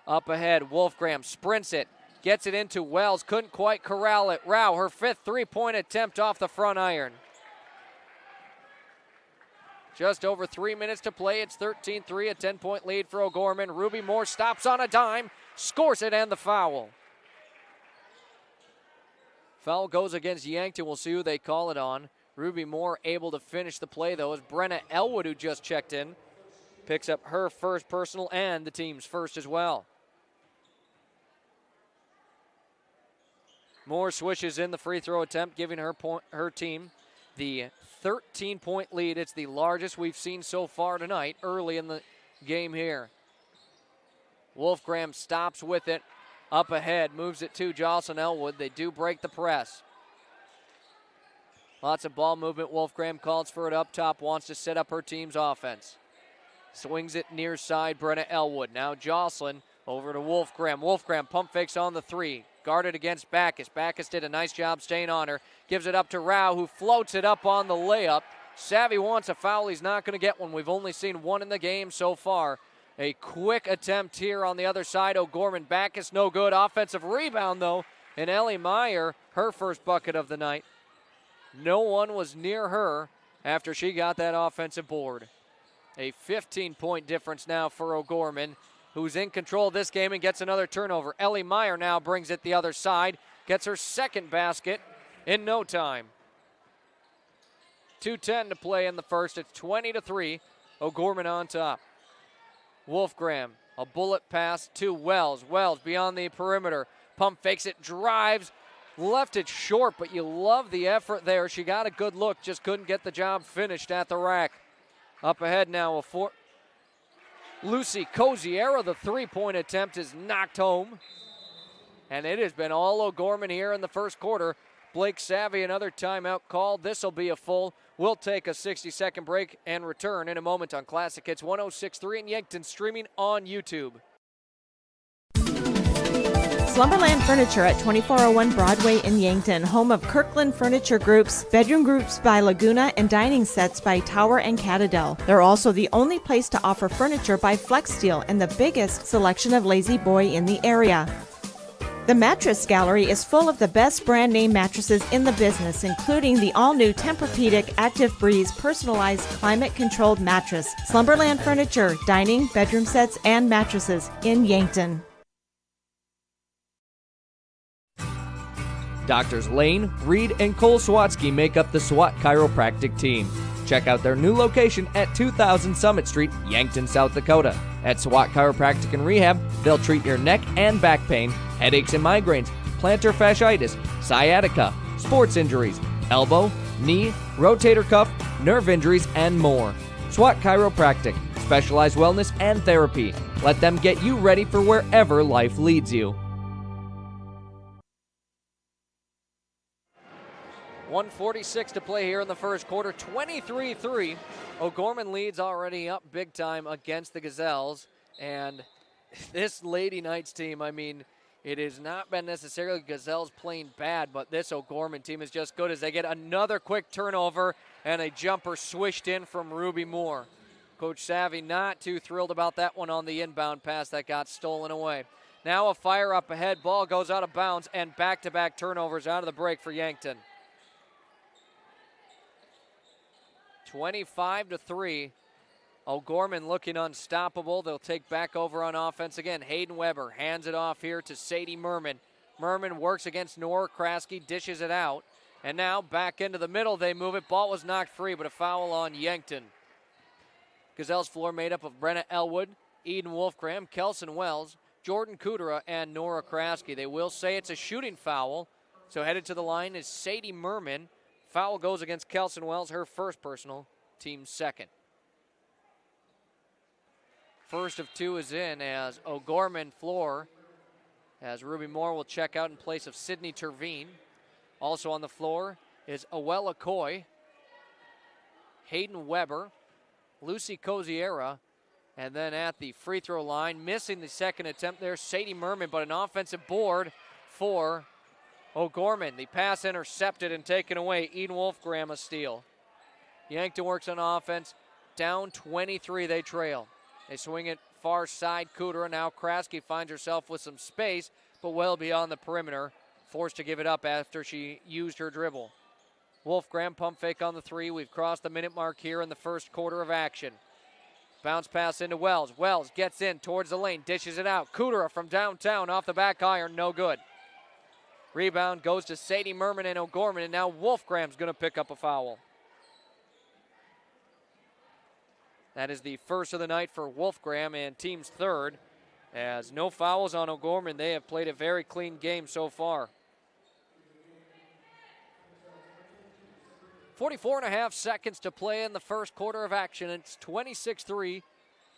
Up ahead, Wolfgram sprints it. Gets it into Wells, couldn't quite corral it. Rao, her fifth three-point attempt off the front iron. Just over 3 minutes to play. It's 13-3, a 10-point lead for O'Gorman. Ruby Moore stops on a dime, scores it, and the foul. Foul goes against Yankton. We'll see who they call it on. Ruby Moore able to finish the play, though, as Brenna Elwood, who just checked in, picks up her first personal and the team's first as well. Moore swishes in the free throw attempt, giving her team the 13-point lead. It's the largest we've seen so far tonight, early in the game here. Wolfgram stops with it, up ahead, moves it to Jocelyn Elwood. They do break the press. Lots of ball movement. Wolfgram calls for it up top, wants to set up her team's offense. Swings it near side, Brenna Elwood. Now Jocelyn over to Wolfgram. Wolfgram pump fakes on the three. Guarded against Backus. Backus did a nice job staying on her. Gives it up to Rao, who floats it up on the layup. Savvy wants a foul. He's not going to get one. We've only seen one in the game so far. A quick attempt here on the other side. O'Gorman. Backus no good. Offensive rebound, though. And Ellie Meyer, her first bucket of the night. No one was near her after she got that offensive board. A 15-point difference now for O'Gorman, who's in control of this game and gets another turnover. Ellie Meyer now brings it the other side, gets her second basket in no time. 2:10 to play in the first. It's 20-3. O'Gorman on top. Wolfgram, a bullet pass to Wells. Wells beyond the perimeter. Pump fakes it, drives, left it short, but you love the effort there. She got a good look, just couldn't get the job finished at the rack. Up ahead now, Lucy Coziera, the three-point attempt is knocked home. And it has been all O'Gorman here in the first quarter. Blake Savvy, another timeout called. This will be a full. We'll take a 60-second break and return in a moment on Classic Hits 106.3 in Yankton, streaming on YouTube. Slumberland Furniture at 2401 Broadway in Yankton, home of Kirkland Furniture Group's bedroom groups by Laguna and dining sets by Tower and Catadel. They're also the only place to offer furniture by Flex Steel and the biggest selection of Lazy Boy in the area. The Mattress Gallery is full of the best brand name mattresses in the business, including the all-new Tempur-Pedic Active Breeze personalized climate-controlled mattress. Slumberland Furniture, dining, bedroom sets, and mattresses in Yankton. Doctors Lane, Reed, and Cole Swatsky make up the SWAT Chiropractic team. Check out their new location at 2000 Summit Street, Yankton, South Dakota. At SWAT Chiropractic and Rehab, they'll treat your neck and back pain, headaches and migraines, plantar fasciitis, sciatica, sports injuries, elbow, knee, rotator cuff, nerve injuries, and more. SWAT Chiropractic, specialized wellness and therapy. Let them get you ready for wherever life leads you. 1:46 to play here in the first quarter, 23-3. O'Gorman leads already up big time against the Gazelles. And this Lady Knights team, I mean, it has not been necessarily Gazelles playing bad, but this O'Gorman team is just good as they get another quick turnover and a jumper swished in from Ruby Moore. Coach Savvy not too thrilled about that one on the inbound pass that got stolen away. Now a fire up ahead, ball goes out of bounds, and back-to-back turnovers out of the break for Yankton. 25-3. O'Gorman looking unstoppable. They'll take back over on offense again. Hayden Weber hands it off here to Sadie Merman. Merman works against Nora Kraske, dishes it out. And now back into the middle they move it. Ball was knocked free, but a foul on Yankton. Gazelles floor made up of Brenna Elwood, Eden Wolfgram, Kelson Wells, Jordan Kudera, and Nora Kraske. They will say it's a shooting foul. So headed to the line is Sadie Merman. Foul goes against Kelson Wells, her first personal, team's second. First of two is in as O'Gorman floor, as Ruby Moore will check out in place of Sydney Terveen. Also on the floor is Awella Coy, Hayden Weber, Lucy Coziera, and then at the free throw line, missing the second attempt there, Sadie Merman, but an offensive board for O'Gorman. The pass intercepted and taken away. Eden Wolfgram a steal. Yankton works on offense. Down 23, they trail. They swing it far side. Kudera. Now Kraske finds herself with some space, but well beyond the perimeter. Forced to give it up after she used her dribble. Wolfgram pump fake on the three. We've crossed the minute mark here in the first quarter of action. Bounce pass into Wells. Wells gets in towards the lane, dishes it out. Kudera from downtown off the back iron, no good. Rebound goes to Sadie Merman and O'Gorman, and now Wolfgram's going to pick up a foul. That is the first of the night for Wolfgram and team's third. As no fouls on O'Gorman, they have played a very clean game so far. 44.5 seconds to play in the first quarter of action. It's 26-3.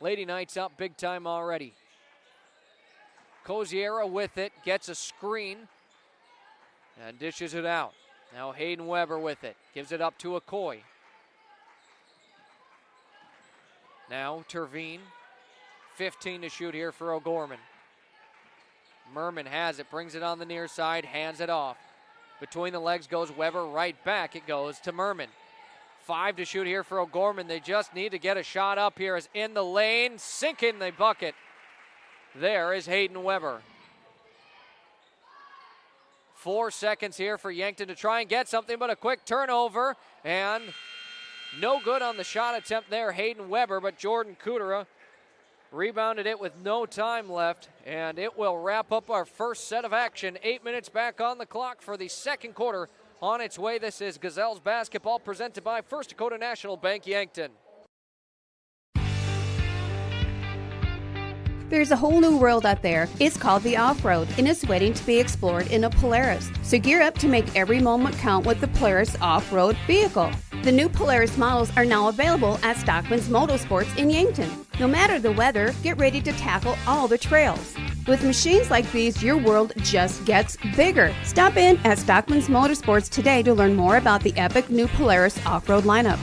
Lady Knights up big time already. Coziera with it, gets a screen, and dishes it out. Now Hayden Weber with it. Gives it up to Okoye. Now Terveen. 15 to shoot here for O'Gorman. Merman has it. Brings it on the near side. Hands it off. Between the legs goes Weber. Right back it goes to Merman. 5 to shoot here for O'Gorman. They just need to get a shot up here. As in the lane. Sinking the bucket. There is Hayden Weber. 4 seconds here for Yankton to try and get something, but a quick turnover, and no good on the shot attempt there, Hayden Weber, but Jordan Kudera rebounded it with no time left, and it will wrap up our first set of action. 8 minutes back on the clock for the second quarter on its way. This is Gazelles basketball presented by First Dakota National Bank Yankton. There's a whole new world out there. It's called the off-road, and it's waiting to be explored in a Polaris. So gear up to make every moment count with the Polaris off-road vehicle. The new Polaris models are now available at Stockman's Motorsports in Yankton. No matter the weather, get ready to tackle all the trails. With machines like these, your world just gets bigger. Stop in at Stockman's Motorsports today to learn more about the epic new Polaris off-road lineup.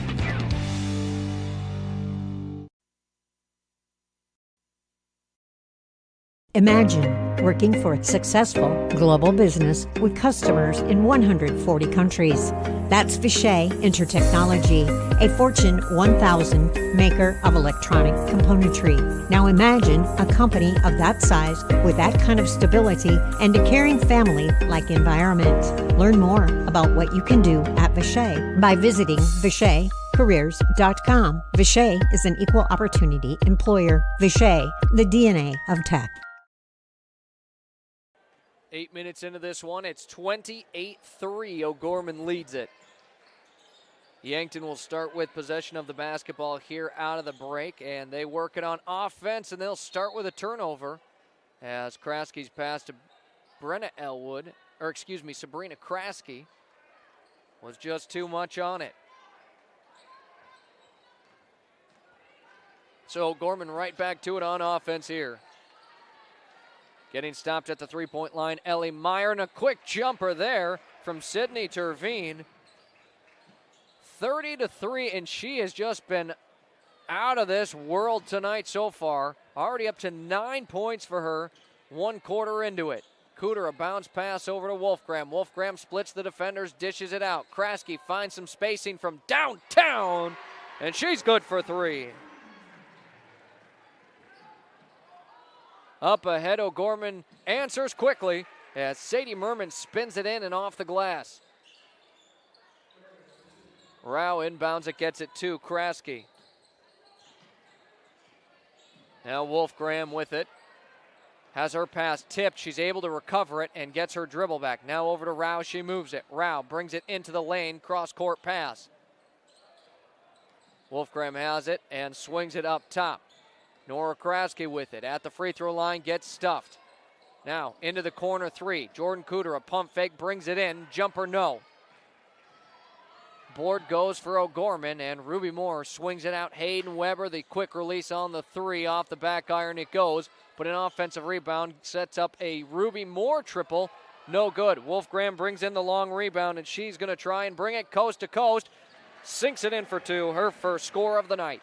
Imagine working for a successful global business with customers in 140 countries. That's Vishay Intertechnology, a Fortune 1000 maker of electronic componentry. Now imagine a company of that size with that kind of stability and a caring family-like environment. Learn more about what you can do at Vishay by visiting VishayCareers.com. Vishay is an equal opportunity employer. Vishay, the DNA of tech. 8 minutes into this one, it's 28-3. O'Gorman leads it. Yankton will start with possession of the basketball here out of the break, and they work it on offense, and they'll start with a turnover as Kraski's pass to Sabrina Kraski was just too much on it. So O'Gorman right back to it on offense here. Getting stopped at the three-point line, Ellie Meyer, and a quick jumper there from Sydney Terveen. 30-3, and she has just been out of this world tonight so far. Already up to 9 points for her, 1 quarter into it. Cooter, a bounce pass over to Wolfgram. Wolfgram splits the defenders, dishes it out. Kraski finds some spacing from downtown, and she's good for 3. Up ahead, O'Gorman answers quickly as Sadie Merman spins it in and off the glass. Rao inbounds it, gets it to Kraski. Now Wolfgram with it. Has her pass tipped. She's able to recover it and gets her dribble back. Now over to Rao. She moves it. Rao brings it into the lane. Cross-court pass. Wolfgram has it and swings it up top. Nora Kraski with it. At the free throw line, gets stuffed. Now into the corner 3. Jordan Cooter, a pump fake, brings it in. Jumper no. Board goes for O'Gorman, and Ruby Moore swings it out. Hayden Weber, the quick release on the 3. Off the back iron it goes, but an offensive rebound sets up a Ruby Moore triple. No good. Wolfgram brings in the long rebound, and she's going to try and bring it coast to coast. Sinks it in for 2, her first score of the night.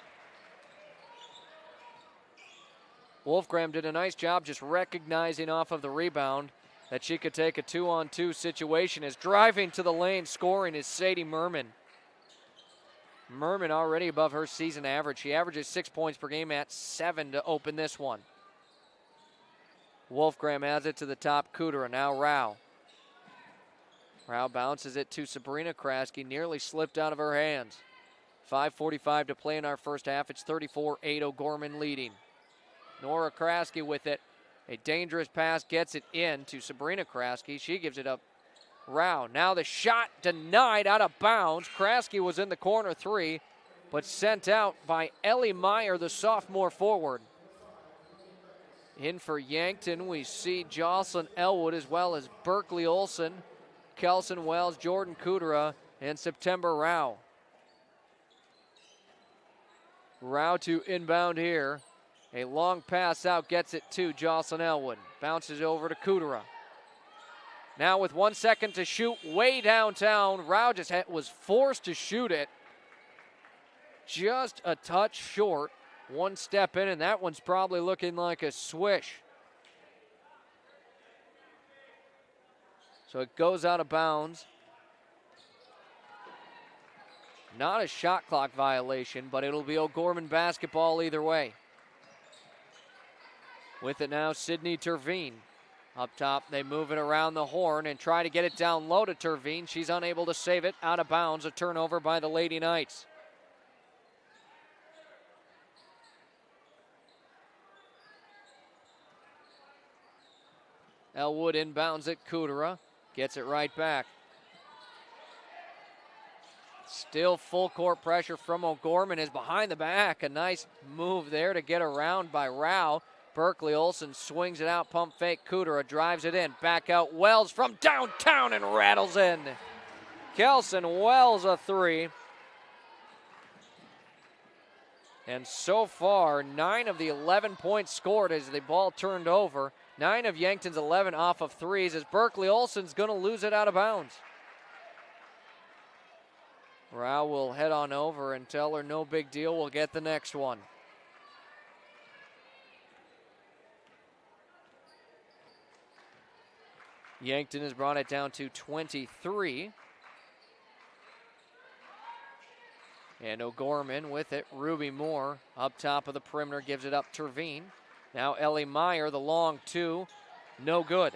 Wolfgram did a nice job just recognizing off of the rebound that she could take a 2-on-2 situation. As driving to the lane, scoring is Sadie Merman. Merman already above her season average. She averages 6 points per game at 7 to open this one. Wolfgram has it to the top. Cooter, now Rao. Rao bounces it to Sabrina Kraski, nearly slipped out of her hands. 5:45 to play in our first half. It's 34-8, O'Gorman leading. Nora Kraski with it. A dangerous pass, gets it in to Sabrina Kraski. She gives it up. Rao. Now the shot denied, out of bounds. Kraski was in the corner 3, but sent out by Ellie Meyer, the sophomore forward. In for Yankton, we see Jocelyn Elwood as well as Berkeley Olson, Kelson Wells, Jordan Kudera, and September Rao. Rao to inbound here. A long pass out, gets it to Jocelyn Elwood. Bounces over to Kudera. Now with 1 second to shoot, way downtown. Rao just was forced to shoot it. Just a touch short. 1 step in, and that one's probably looking like a swish. So it goes out of bounds. Not a shot clock violation, but it'll be O'Gorman basketball either way. With it now, Sydney Terveen. Up top, they move it around the horn and try to get it down low to Terveen. She's unable to save it. Out of bounds, a turnover by the Lady Knights. Elwood inbounds it. Kudera gets it right back. Still full court pressure from O'Gorman is behind the back. A nice move there to get around by Rao. Berkeley Olson swings it out, pump fake. Kudera drives it in. Back out Wells from downtown and rattles in. Kelson Wells a 3. And so far, 9 of the 11 points scored as the ball turned over. 9 of Yankton's 11 off of 3s as Berkeley Olson's going to lose it out of bounds. Rao will head on over and tell her no big deal, we'll get the next one. Yankton has brought it down to 23. And O'Gorman with it. Ruby Moore up top of the perimeter gives it up Terveen. Now Ellie Meyer, the long two, no good.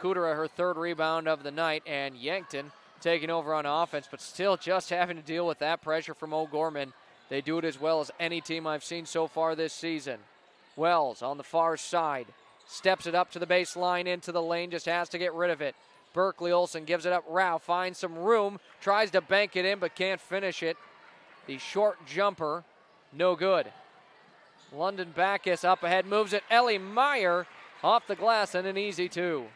Kudera, her third rebound of the night, and Yankton taking over on offense, but still just having to deal with that pressure from O'Gorman. They do it as well as any team I've seen so far this season. Wells on the far side. Steps it up to the baseline, into the lane, just has to get rid of it. Berkeley Olsen gives it up. Rao finds some room, tries to bank it in, but can't finish it. The short jumper, no good. London Backus up ahead, moves it. Ellie Meyer off the glass, and an easy two.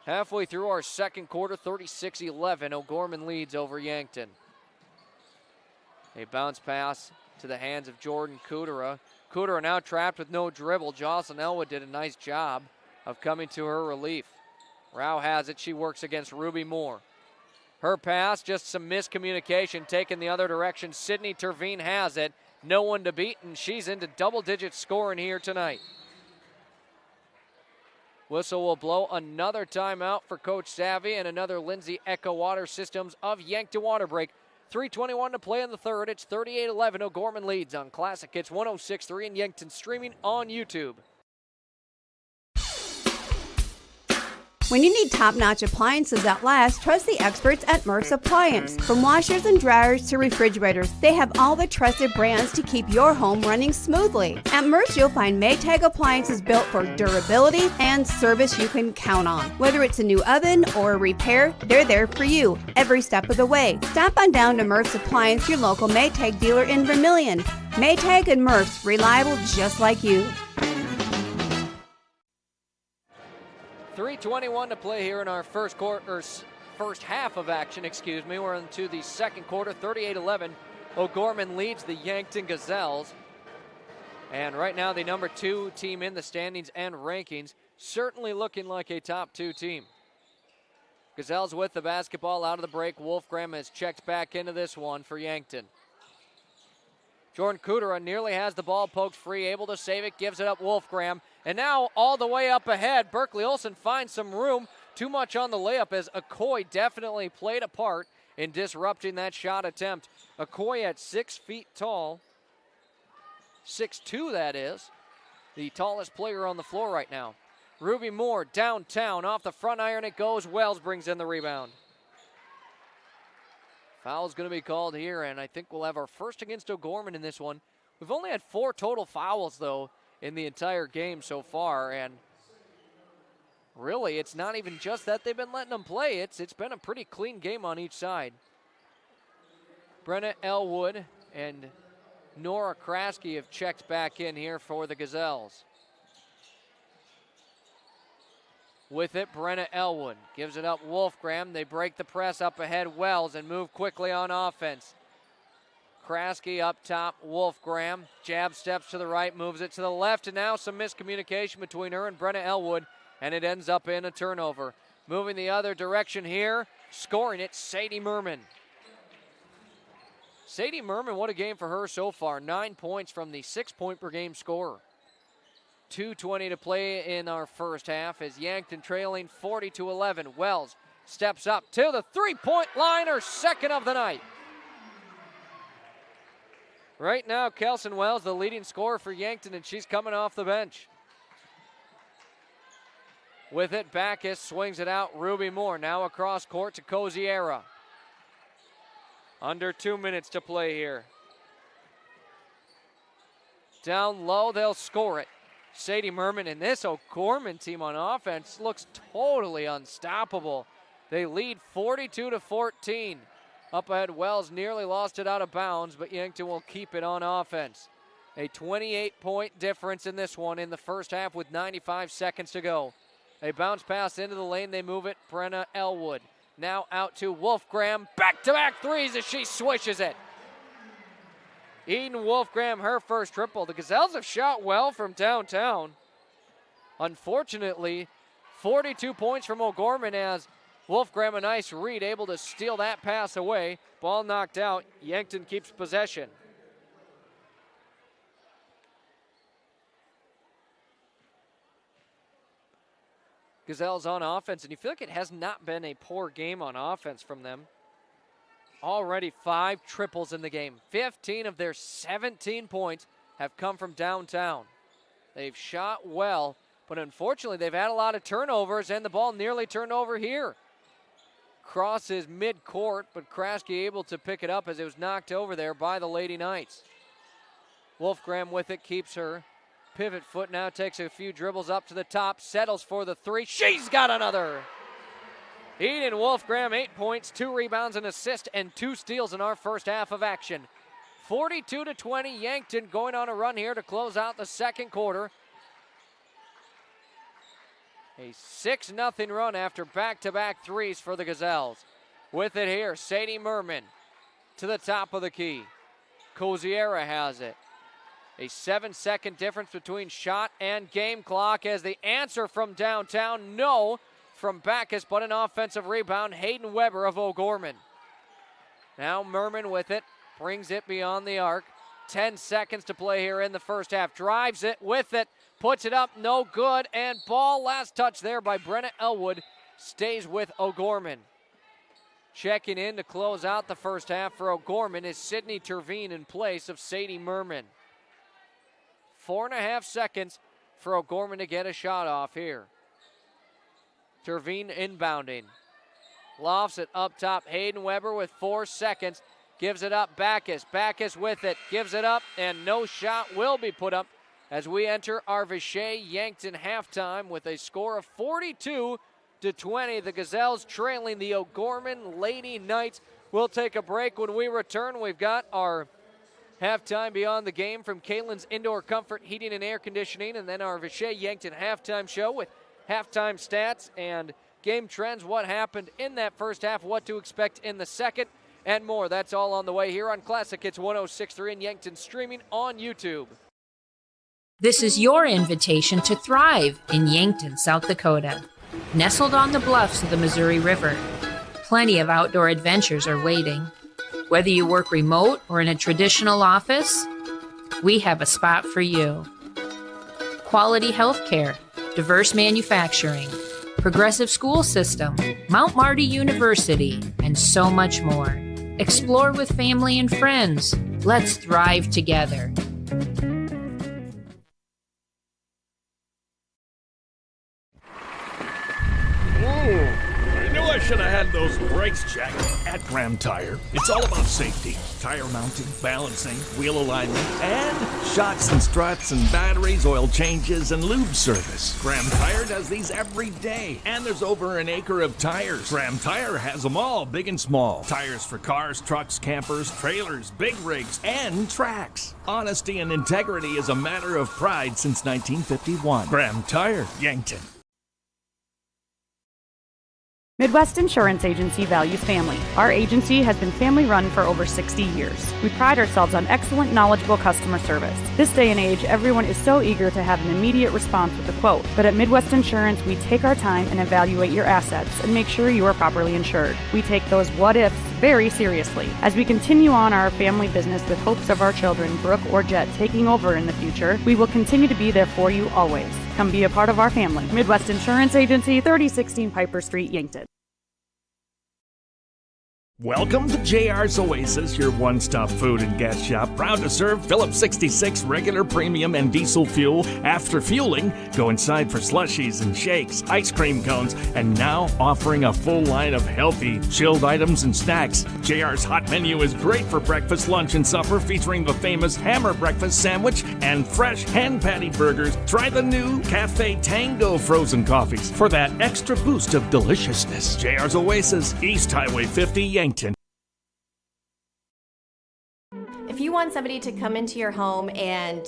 Halfway through our second quarter, 36-11. O'Gorman leads over Yankton. A bounce pass to the hands of Jordan Kudera. Kudera now trapped with no dribble. Jocelyn Elwood did a nice job of coming to her relief. Rao has it. She works against Ruby Moore. Her pass, just some miscommunication taken the other direction. Sydney Terveen has it. No one to beat, and she's into double-digit scoring here tonight. Whistle will blow. Another timeout for Coach Savvy and another Lindsay Echo Water Systems of Yankton Water Break. 3:21 to play in the third. It's 38-11. O'Gorman leads on Classic Hits 106.3 and Yankton, streaming on YouTube. When you need top-notch appliances that last, trust the experts at Murph's Appliance. From washers and dryers to refrigerators, they have all the trusted brands to keep your home running smoothly. At Murph's, you'll find Maytag appliances built for durability and service you can count on. Whether it's a new oven or a repair, they're there for you every step of the way. Stop on down to Murph's Appliance, your local Maytag dealer in Vermilion. Maytag and Murph's, reliable just like you. 3:21 to play here in our first half of action, We're into the second quarter, 38-11. O'Gorman leads the Yankton Gazelles. And right now, the number 2 team in the standings and rankings, certainly looking like a top 2 team. Gazelles with the basketball out of the break. Wolfgram has checked back into this one for Yankton. Jordan Kudera nearly has the ball, poked free, able to save it, gives it up Wolfgram. And now all the way up ahead, Berkeley Olsen finds some room. Too much on the layup as Okoye definitely played a part in disrupting that shot attempt. Okoye at 6 feet tall, 6'2" that is, the tallest player on the floor right now. Ruby Moore downtown, off the front iron it goes. Wells brings in the rebound. Foul's going to be called here, and I think we'll have our first against O'Gorman in this one. We've only had 4 total fouls, though, in the entire game so far, and really, it's not even just that they've been letting them play. It's been a pretty clean game on each side. Brenna Elwood and Nora Kraske have checked back in here for the Gazelles. With it, Brenna Elwood gives it up Wolfgram. They break the press up ahead, Wells, and move quickly on offense. Kraske up top, Wolfgram. Jab steps to the right, moves it to the left, and now some miscommunication between her and Brenna Elwood, and it ends up in a turnover. Moving the other direction here, scoring it, Sadie Merman. Sadie Merman, what a game for her so far. 9 points from the 6-point-per-game scorer. 2:20 to play in our first half as Yankton trailing 40-11. Wells steps up to the three-point line, her second of the night. Right now, Kelson Wells, the leading scorer for Yankton, and she's coming off the bench. With it, Backus swings it out. Ruby Moore now across court to Coziera. Under 2 minutes to play here. Down low, they'll score it. Sadie Merman and this O'Gorman team on offense looks totally unstoppable. They lead 42-14. Up ahead, Wells nearly lost it out of bounds, but Yankton will keep it on offense. A 28-point difference in this one in the first half with 95 seconds to go. A bounce pass into the lane, they move it. Brenna Elwood now out to Wolfgram. Back-to-back threes as she swishes it. Eden Wolfgram, her first triple. The Gazelles have shot well from downtown. Unfortunately, 42 points from O'Gorman as Wolfgram, a nice read, able to steal that pass away. Ball knocked out. Yankton keeps possession. Gazelles on offense, and you feel like it has not been a poor game on offense from them. Already 5 triples in the game. 15 of their 17 points have come from downtown. They've shot well, but unfortunately they've had a lot of turnovers, and the ball nearly turned over here. Crosses mid-court, but Kraske able to pick it up as it was knocked over there by the Lady Knights. Wolfgram with it, keeps her pivot foot now, takes a few dribbles up to the top, settles for the 3. She's got another! Eden Wolfgram, 8 points, 2 rebounds, an assist, and 2 steals in our first half of action. 42-20, Yankton going on a run here to close out the second quarter. A 6-0 run after back-to-back threes for the Gazelles. With it here, Sadie Merman to the top of the key. Coziera has it. A 7-second difference between shot and game clock as the answer from downtown, no from Backus, but an offensive rebound, Hayden Weber of O'Gorman. Now Merman with it, brings it beyond the arc. 10 seconds to play here in the first half. Drives it with it, puts it up, no good, and ball last touch there by Brenna Elwood stays with O'Gorman. Checking in to close out the first half for O'Gorman is Sydney Terveen in place of Sadie Merman. 4.5 seconds for O'Gorman to get a shot off here. Terveen inbounding. Lofts it up top. Hayden Weber with 4 seconds. Gives it up. Backus. Backus with it. Gives it up. And no shot will be put up as we enter our Vichy-Yankton halftime with a score of 42-20. The Gazelles trailing the O'Gorman Lady Knights. We'll take a break. When we return, we've got our halftime beyond the game from Kalen's Indoor Comfort Heating and Air Conditioning, and then our Vichy-Yankton halftime show with halftime stats and game trends, what happened in that first half, what to expect in the second, and more. That's all on the way here on Classic Hits 106.3 in Yankton, streaming on YouTube. This is your invitation to thrive in Yankton, South Dakota. Nestled on the bluffs of the Missouri River, plenty of outdoor adventures are waiting. Whether you work remote or in a traditional office, we have a spot for you. Quality health care, diverse manufacturing, progressive school system, Mount Marty University, and so much more. Explore with family and friends. Let's thrive together. I should have had those brakes checked at Graham Tire. It's all about safety. Tire mounting, balancing, wheel alignment, and shocks and struts and batteries, oil changes, and lube service. Graham Tire does these every day. And there's over an acre of tires. Graham Tire has them all, big and small. Tires for cars, trucks, campers, trailers, big rigs, and tracks. Honesty and integrity is a matter of pride since 1951. Graham Tire, Yankton. Midwest Insurance Agency values family. Our agency has been family-run for over 60 years. We pride ourselves on excellent, knowledgeable customer service. This day and age, everyone is so eager to have an immediate response with a quote. But at Midwest Insurance, we take our time and evaluate your assets and make sure you are properly insured. We take those what-ifs very seriously. As we continue on our family business with hopes of our children, Brooke or Jet, taking over in the future, we will continue to be there for you always. Come be a part of our family. Midwest Insurance Agency, 3016 Piper Street, Yankton. Welcome to JR's Oasis, your one-stop food and gas shop. Proud to serve Phillips 66 regular, premium, and diesel fuel. After fueling, go inside for slushies and shakes, ice cream cones, and now offering a full line of healthy, chilled items and snacks. JR's hot menu is great for breakfast, lunch, and supper, featuring the famous Hammer Breakfast Sandwich and fresh hand patty burgers. Try the new Cafe Tango frozen coffees for that extra boost of deliciousness. JR's Oasis, East Highway 50, Yankton. If you want somebody to come into your home and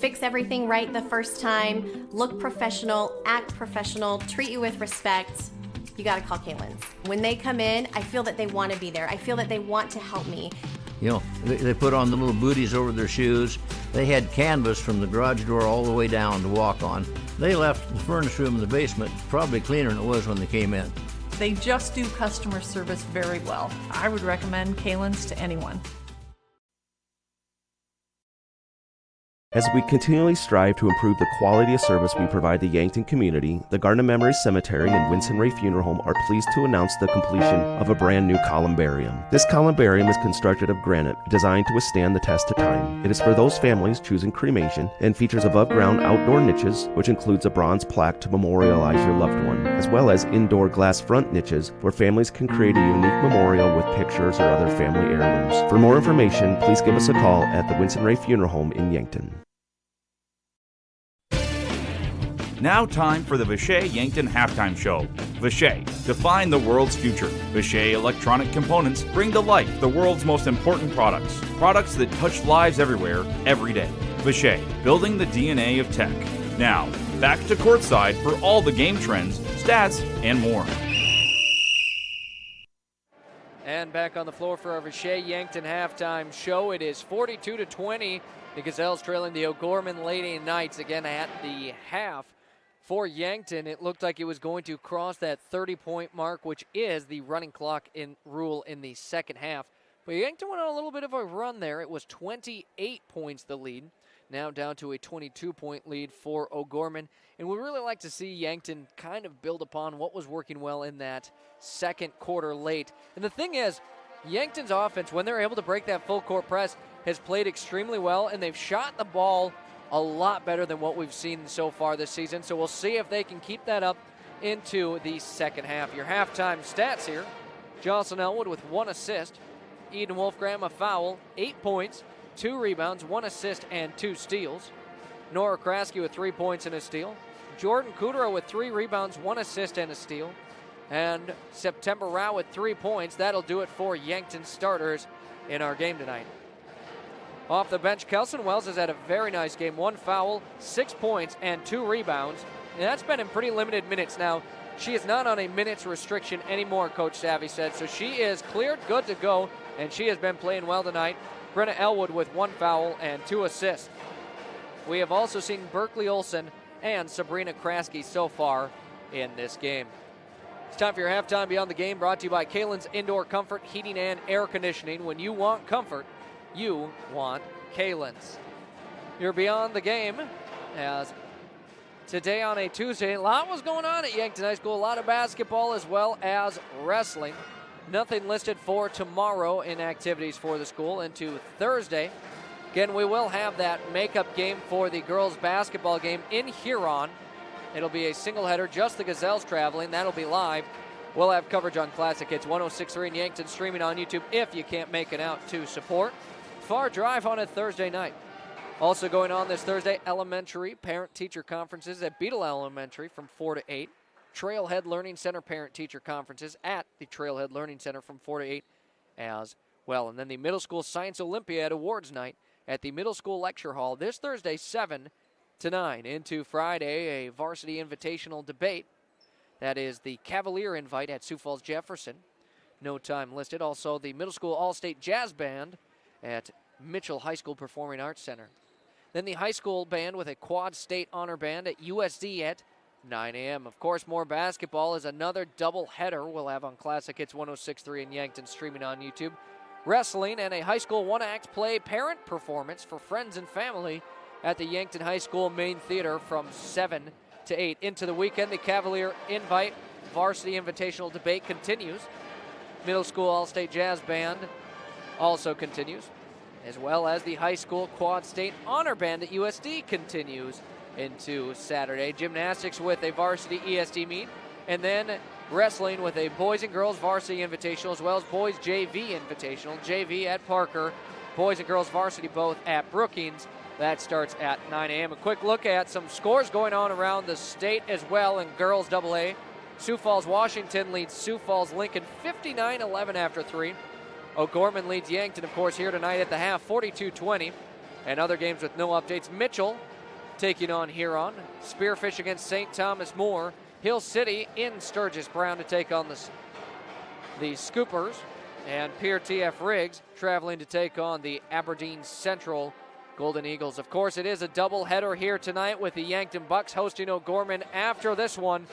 fix everything right the first time, look professional, act professional, treat you with respect, you gotta call Kalen's. When they come in, I feel that they want to be there. I feel that they want to help me. You know, they put on the little booties over their shoes. They had canvas from the garage door all the way down to walk on. They left the furnace room in the basement probably cleaner than it was when they came in. They just do customer service very well. I would recommend Kalen's to anyone. As we continually strive to improve the quality of service we provide the Yankton community, the Garden of Memories Cemetery and Winston Ray Funeral Home are pleased to announce the completion of a brand new columbarium. This columbarium is constructed of granite, designed to withstand the test of time. It is for those families choosing cremation and features above-ground outdoor niches, which includes a bronze plaque to memorialize your loved one, as well as indoor glass front niches where families can create a unique memorial with pictures or other family heirlooms. For more information, please give us a call at the Winston Ray Funeral Home in Yankton. Now time for the Vishay Yankton Halftime Show. Vishay, define the world's future. Vishay electronic components bring to life the world's most important products. Products that touch lives everywhere, every day. Vishay, building the DNA of tech. Now, back to courtside for all the game trends, stats, and more. And back on the floor for our Vishay Yankton halftime show. It is 42-20. The Gazelles trailing the O'Gorman Lady Knights again at the half. For Yankton, it looked like it was going to cross that 30-point mark, which is the running clock rule in the second half. But Yankton went on a little bit of a run there. It was 28 points the lead, now down to a 22-point lead for O'Gorman. And we really like to see Yankton kind of build upon what was working well in that second quarter late. And the thing is, Yankton's offense, when they're able to break that full court press, has played extremely well, and they've shot the ball a lot better than what we've seen so far this season. So we'll see if they can keep that up into the second half. Your halftime stats here. Jocelyn Elwood with 1 assist. Eden Wolfgram a foul, 8 points, 2 rebounds, 1 assist, and 2 steals. Nora Kraske with 3 points and a steal. Jordan Kudrow with 3 rebounds, 1 assist, and a steal. And September Rao with 3 points. That'll do it for Yankton starters in our game tonight. Off the bench, Kelson Wells has had a very nice game. 1 foul, 6 points, and 2 rebounds. And that's been in pretty limited minutes now. She is not on a minutes restriction anymore, Coach Savvy said. So she is cleared, good to go, and she has been playing well tonight. Brenna Elwood with 1 foul and 2 assists. We have also seen Berkeley Olson and Sabrina Kraske so far in this game. It's time for your halftime Beyond the Game, brought to you by Kalen's Indoor Comfort Heating and Air Conditioning. When you want comfort, you want Kalen's. You're Beyond the Game as today on a Tuesday, a lot was going on at Yankton High School. A lot of basketball as well as wrestling. Nothing listed for tomorrow in activities for the school. Into Thursday, again, we will have that makeup game for the girls basketball game in Huron. It'll be a single header, just the Gazelles traveling. That'll be live. We'll have coverage on Classic Hits 106.3 in Yankton, streaming on YouTube if you can't make it out to support. Far Drive on a Thursday night. Also going on this Thursday, elementary parent-teacher conferences at Beetle Elementary from 4 to 8. Trailhead Learning Center parent-teacher conferences at the Trailhead Learning Center from 4 to 8 as well. And then the Middle School Science Olympiad Awards Night at the Middle School Lecture Hall this Thursday, 7 to 9. Into Friday, a varsity invitational debate. That is the Cavalier invite at Sioux Falls Jefferson. No time listed. Also, the Middle School All-State Jazz Band at Mitchell High School Performing Arts Center. Then the high school band with a Quad State Honor Band at USD at 9 a.m. Of course, more basketball is another doubleheader we'll have on Classic Hits 106.3 in Yankton, streaming on YouTube. Wrestling and a high school one-act play parent performance for friends and family at the Yankton High School Main Theater from 7 to 8. Into the weekend, the Cavalier Invite Varsity Invitational Debate continues. Middle School All-State Jazz Band also continues, as well as the high school Quad State Honor Band at USD continues into Saturday. Gymnastics with a varsity ESD meet, and then wrestling with a boys and girls varsity invitational, as well as boys JV invitational. JV at Parker, boys and girls varsity both at Brookings. That starts at 9 a.m. A quick look at some scores going on around the state as well in girls AA. Sioux Falls, Washington leads Sioux Falls Lincoln 59-11 after 3. O'Gorman leads Yankton, of course, here tonight at the half, 42-20. And other games with no updates. Mitchell taking on Huron. Spearfish against St. Thomas More. Hill City in Sturgis Brown to take on the Scoopers. And Pierre T.F. Riggs traveling to take on the Aberdeen Central Golden Eagles. Of course, it is a doubleheader here tonight with the Yankton Bucks hosting O'Gorman after this one.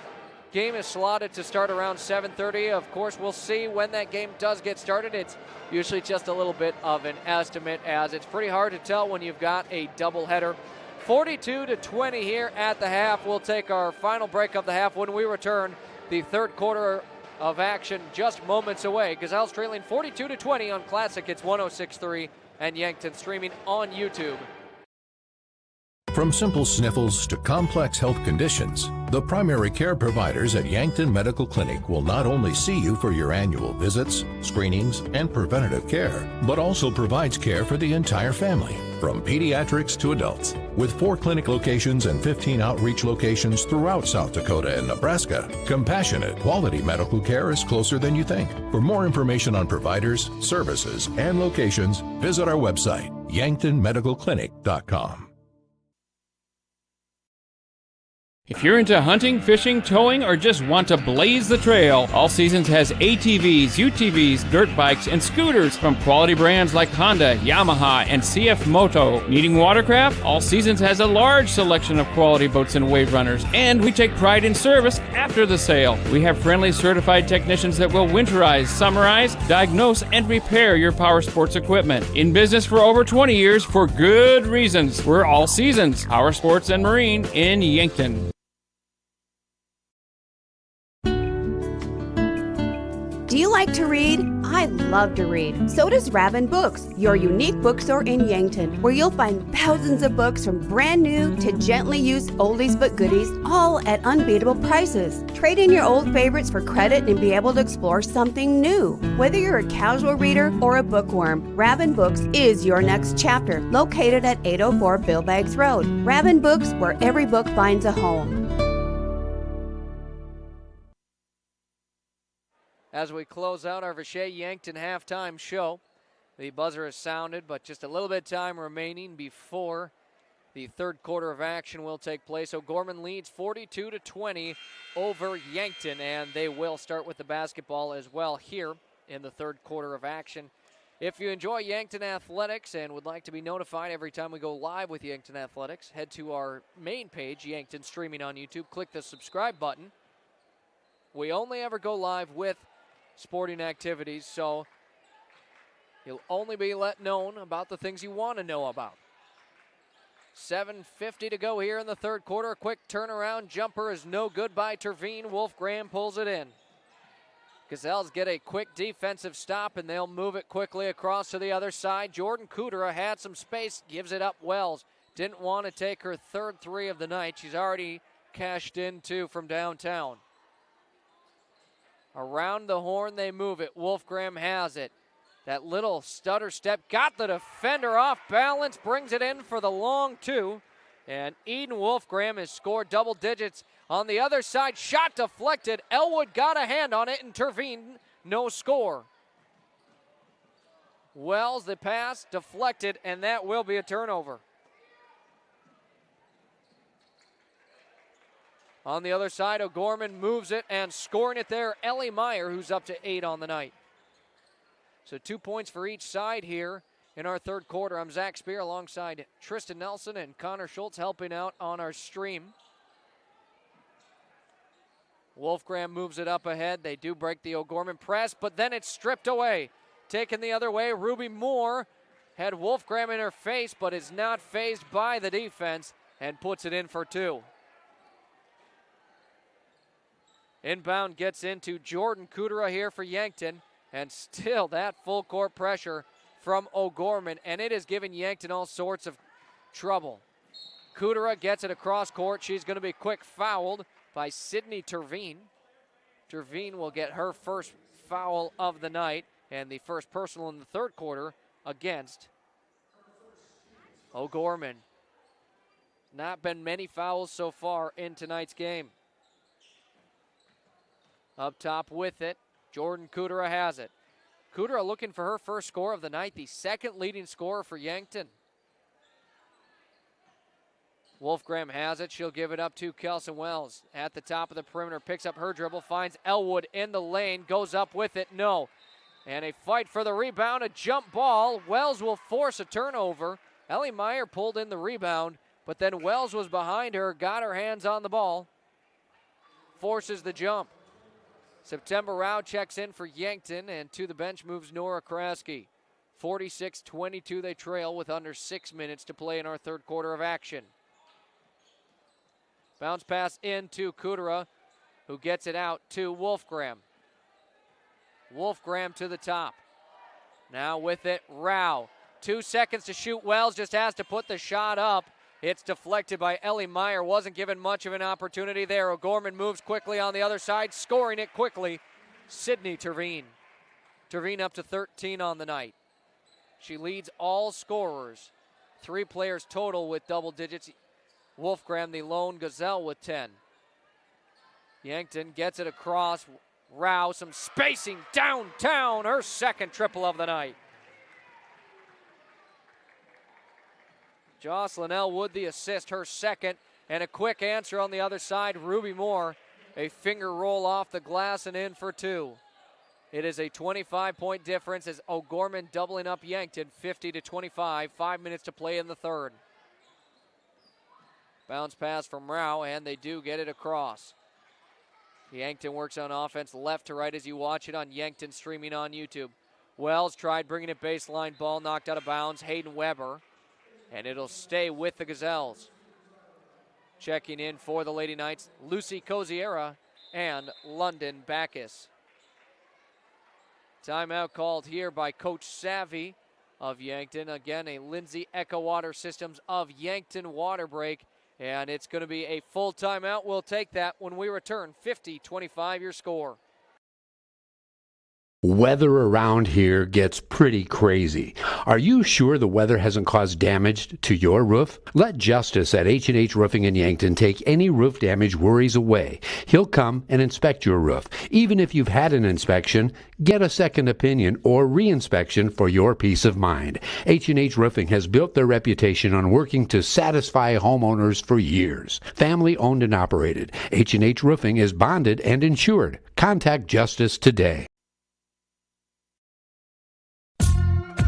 game is slotted to start around 7:30. Of course, we'll see when that game does get started. It's usually just a little bit of an estimate, as it's pretty hard to tell when you've got a doubleheader. 42-20 here at the half. We'll take our final break of the half. When we return, the third quarter of action just moments away. Gazelles trailing 42-20 on Classic. It's 106.3 and Yankton, streaming on YouTube. From simple sniffles to complex health conditions, the primary care providers at Yankton Medical Clinic will not only see you for your annual visits, screenings, and preventative care, but also provides care for the entire family, from pediatrics to adults. With 4 clinic locations and 15 outreach locations throughout South Dakota and Nebraska, compassionate, quality medical care is closer than you think. For more information on providers, services, and locations, visit our website, yanktonmedicalclinic.com. If you're into hunting, fishing, towing, or just want to blaze the trail, All Seasons has ATVs, UTVs, dirt bikes, and scooters from quality brands like Honda, Yamaha, and CF Moto. Needing watercraft? All Seasons has a large selection of quality boats and wave runners, and we take pride in service after the sale. We have friendly certified technicians that will winterize, summarize, diagnose, and repair your power sports equipment. In business for over 20 years for good reasons. We're All Seasons, Power Sports and Marine in Yankton. Do you like to read? I love to read. So does Rabin Books, your unique bookstore in Yankton, where you'll find thousands of books from brand new to gently used oldies but goodies, all at unbeatable prices. Trade in your old favorites for credit and be able to explore something new. Whether you're a casual reader or a bookworm, Rabin Books is your next chapter, located at 804 Bill Baggs Road. Rabin Books, where every book finds a home. As we close out our Vichay Yankton halftime show, the buzzer has sounded, but just a little bit of time remaining before the third quarter of action will take place. O'Gorman leads 42-20 over Yankton, and they will start with the basketball as well here in the third quarter of action. If you enjoy Yankton Athletics and would like to be notified every time we go live with Yankton Athletics, head to our main page, Yankton Streaming on YouTube. Click the subscribe button. We only ever go live with sporting activities, so you'll only be let known about the things you want to know about. 7:50 to go here in the third quarter. A quick turnaround jumper is no good by Terveen. Wolfgram pulls it in. Gazelles get a quick defensive stop, and they'll move it quickly across to the other side. Jordan Kudera had some space, gives it up. Wells didn't want to take her third three of the night. She's already cashed in two from downtown. Around the horn they move it. Wolfgram has it. That little stutter step got the defender off balance, brings it in for the long two. And Eden Wolfgram has scored double digits on the other side. Shot deflected. Elwood got a hand on it, and Terveen, no score. Wells, the pass deflected, and that will be a turnover. On the other side, O'Gorman moves it and scoring it there, Ellie Meyer, who's up to 8 on the night. So 2 points for each side here in our third quarter. I'm Zach Spear alongside Tristan Nelson and Connor Schultz helping out on our stream. Wolfgram moves it up ahead. They do break the O'Gorman press, but then it's stripped away. Taken the other way, Ruby Moore had Wolfgram in her face, but is not fazed by the defense and puts it in for two. Inbound gets into Jordan Kudera here for Yankton, and still that full court pressure from O'Gorman, and it has given Yankton all sorts of trouble. Kudera gets it across court. She's going to be quick fouled by Sydney Terveen. Terveen will get her first foul of the night, and the first personal in the third quarter against O'Gorman. Not been many fouls so far in tonight's game. Up top with it, Jordan Kudera has it. Kudera looking for her first score of the night, the second leading scorer for Yankton. Wolfgram has it. She'll give it up to Kelson Wells at the top of the perimeter. Picks up her dribble, finds Elwood in the lane, goes up with it, no. And a fight for the rebound, a jump ball. Wells will force a turnover. Ellie Meyer pulled in the rebound, but then Wells was behind her, got her hands on the ball. forces the jump. September Rao checks in for Yankton, and to the bench moves Nora Kraske. 46-22 they trail with under 6 minutes to play in our third quarter of action. Bounce pass into Kudera, who gets it out to Wolfgram. Wolfgram to the top. Now with it, Rao. 2 seconds to shoot. Wells just has to put the shot up. It's deflected by Ellie Meyer. Wasn't given much of an opportunity there. O'Gorman moves quickly on the other side, scoring it quickly. Sydney Terveen. Terveen up to 13 on the night. She leads all scorers. 3 players total with double digits. Wolfgram, the lone Gazelle, with 10. Yankton gets it across. Rao, some spacing downtown. Her second triple of the night. Jocelyn Elwood the assist, her second, and a quick answer on the other side. Ruby Moore, a finger roll off the glass and in for 2. It is a 25-point difference as O'Gorman doubling up Yankton, 50-25, 5 minutes to play in the third. Bounce pass from Rao, and they do get it across. Yankton works on offense left to right as you watch it on Yankton streaming on YouTube. Wells tried bringing it baseline, ball knocked out of bounds. Hayden Weber. And it'll stay with the Gazelles. Checking in for the Lady Knights, Lucy Coziera and London Backus. Timeout called here by Coach Savvy of Yankton. Again, a Lindsay Echo Water Systems of Yankton water break. And it's going to be a full timeout. We'll take that when we return. 50-25 your score. Weather around here gets pretty crazy. Are you sure the weather hasn't caused damage to your roof? Let Justice at H&H Roofing in Yankton take any roof damage worries away. He'll come and inspect your roof. Even if you've had an inspection, get a second opinion or re-inspection for your peace of mind. H&H Roofing has built their reputation on working to satisfy homeowners for years. Family owned and operated. H&H Roofing is bonded and insured. Contact Justice today.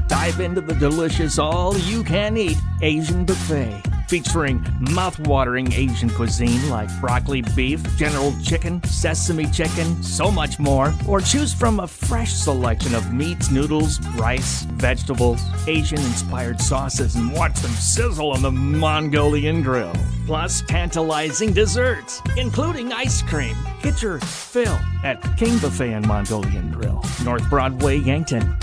Dive into the delicious all-you-can-eat Asian buffet, featuring mouth-watering Asian cuisine like broccoli beef, General Chicken, sesame chicken, so much more. Or choose from a fresh selection of meats, noodles, rice, vegetables, Asian-inspired sauces, and watch them sizzle on the Mongolian grill. Plus tantalizing desserts, including ice cream. Get your fill at King Buffet and Mongolian Grill, North Broadway, Yankton.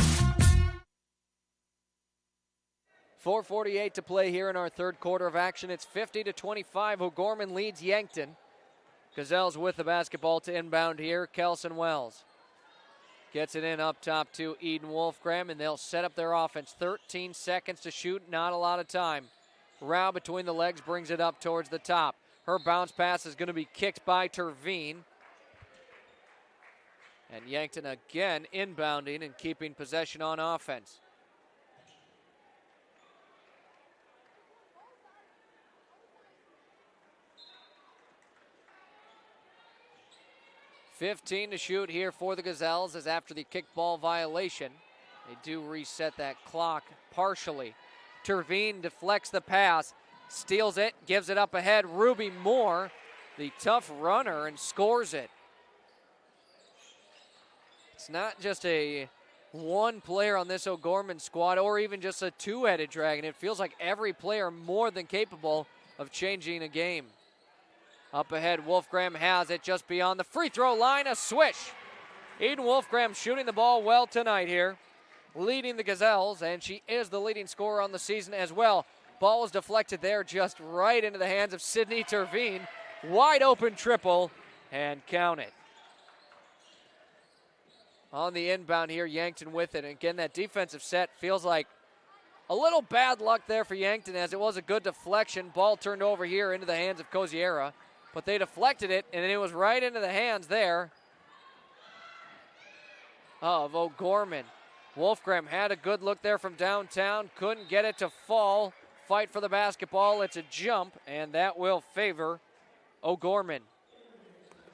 4:48 to play here in our third quarter of action. It's 50-25. O'Gorman leads Yankton. Gazelles with the basketball to inbound here. Kelson Wells gets it in up top to Eden Wolfgram, and they'll set up their offense. 13 seconds to shoot, not a lot of time. Rao between the legs brings it up towards the top. Her bounce pass is going to be kicked by Terveen. And Yankton again inbounding and keeping possession on offense. .15 to shoot here for the Gazelles as after the kickball violation. They do reset that clock partially. Terveen deflects the pass, steals it, gives it up ahead. Ruby Moore, the tough runner, and scores it. It's not just a one player on this O'Gorman squad or even just a two-headed dragon. It feels like every player more than capable of changing a game. Up ahead, Wolfgram has it just beyond the free throw line, a swish. Eden Wolfgram shooting the ball well tonight here, leading the Gazelles, and she is the leading scorer on the season as well. Ball was deflected there just right into the hands of Sydney Terveen. Wide open triple, and count it. On the inbound here, Yankton with it. And again, that defensive set feels like a little bad luck there for Yankton as it was a good deflection. Ball turned over here into the hands of Coziera. But they deflected it, and it was right into the hands there of O'Gorman. Wolfgram had a good look there from downtown, couldn't get it to fall. Fight for the basketball, it's a jump, and that will favor O'Gorman.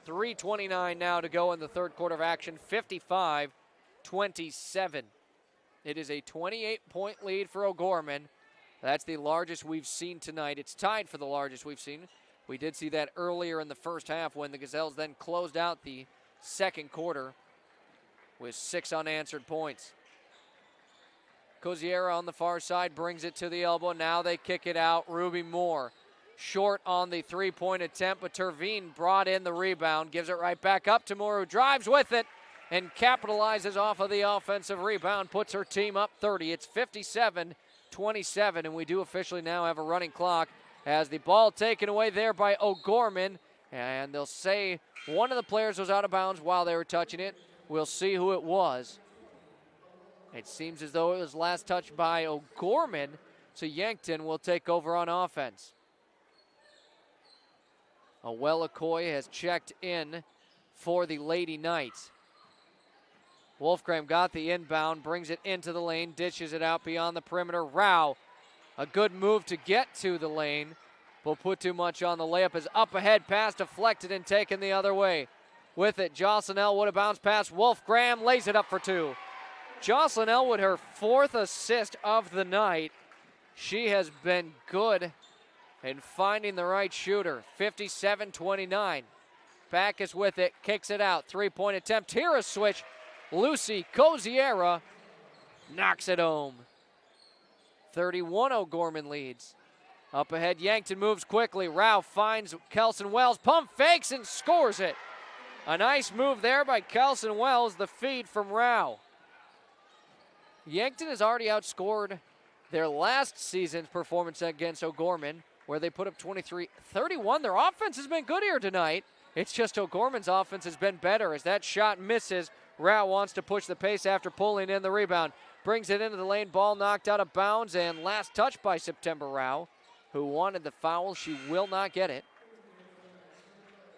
3:29 now to go in the third quarter of action, 55-27. It is a 28-point lead for O'Gorman. That's the largest we've seen tonight. It's tied for the largest we've seen We did see that earlier in the first half when the Gazelles then closed out the second quarter with 6 unanswered points. Coziera on the far side brings it to the elbow. Now they kick it out. Ruby Moore short on the three-point attempt, but Terveen brought in the rebound, gives it right back up to Moore, who drives with it and capitalizes off of the offensive rebound, puts her team up 30. It's 57-27, and we do officially now have a running clock as the ball taken away there by O'Gorman, and they'll say one of the players was out of bounds while they were touching it. We'll see who it was. It seems as though it was last touched by O'Gorman, so Yankton will take over on offense. Awelakoy has checked in for the Lady Knights. Wolfgram got the inbound, brings it into the lane, dishes it out beyond the perimeter. Rao, a good move to get to the lane, but put too much on the layup as up ahead, pass deflected and taken the other way. With it, Jocelyn Elwood, a bounce pass. Wolfgram lays it up for 2. Jocelyn Elwood, her 4th assist of the night. She has been good in finding the right shooter. 57-29. Backus with it, kicks it out. 3-point attempt. Here a switch. Lucy Coziera knocks it home. 31 O'Gorman leads. Up ahead, Yankton moves quickly. Rao finds Kelson Wells. Pump fakes and scores it. A nice move there by Kelson Wells. The feed from Rao. Yankton has already outscored their last season's performance against O'Gorman, where they put up 23-31. Their offense has been good here tonight. It's just O'Gorman's offense has been better as that shot misses. Rao wants to push the pace after pulling in the rebound. Brings it into the lane, ball knocked out of bounds, and last touch by September Rao, who wanted the foul. She will not get it.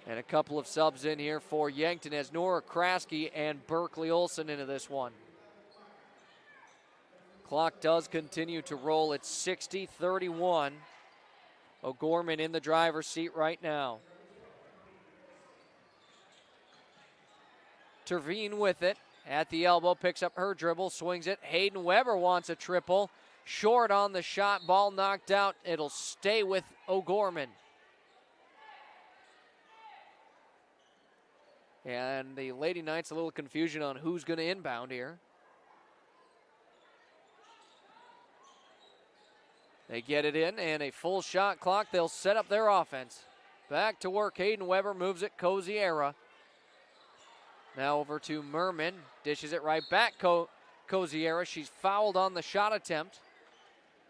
And a couple of subs in here for Yankton as Nora Kraske and Berkeley Olson into this one. Clock does continue to roll. It's 60-31. O'Gorman in the driver's seat right now. Terveen with it at the elbow, picks up her dribble, swings it. Hayden Weber wants a triple. Short on the shot, ball knocked out. It'll stay with O'Gorman. And the Lady Knights, a little confusion on who's going to inbound here. They get it in, and a full shot clock. They'll set up their offense. Back to work. Hayden Weber moves it. Coziera. Now over to Merman. Dishes it right back. Coziera. She's fouled on the shot attempt.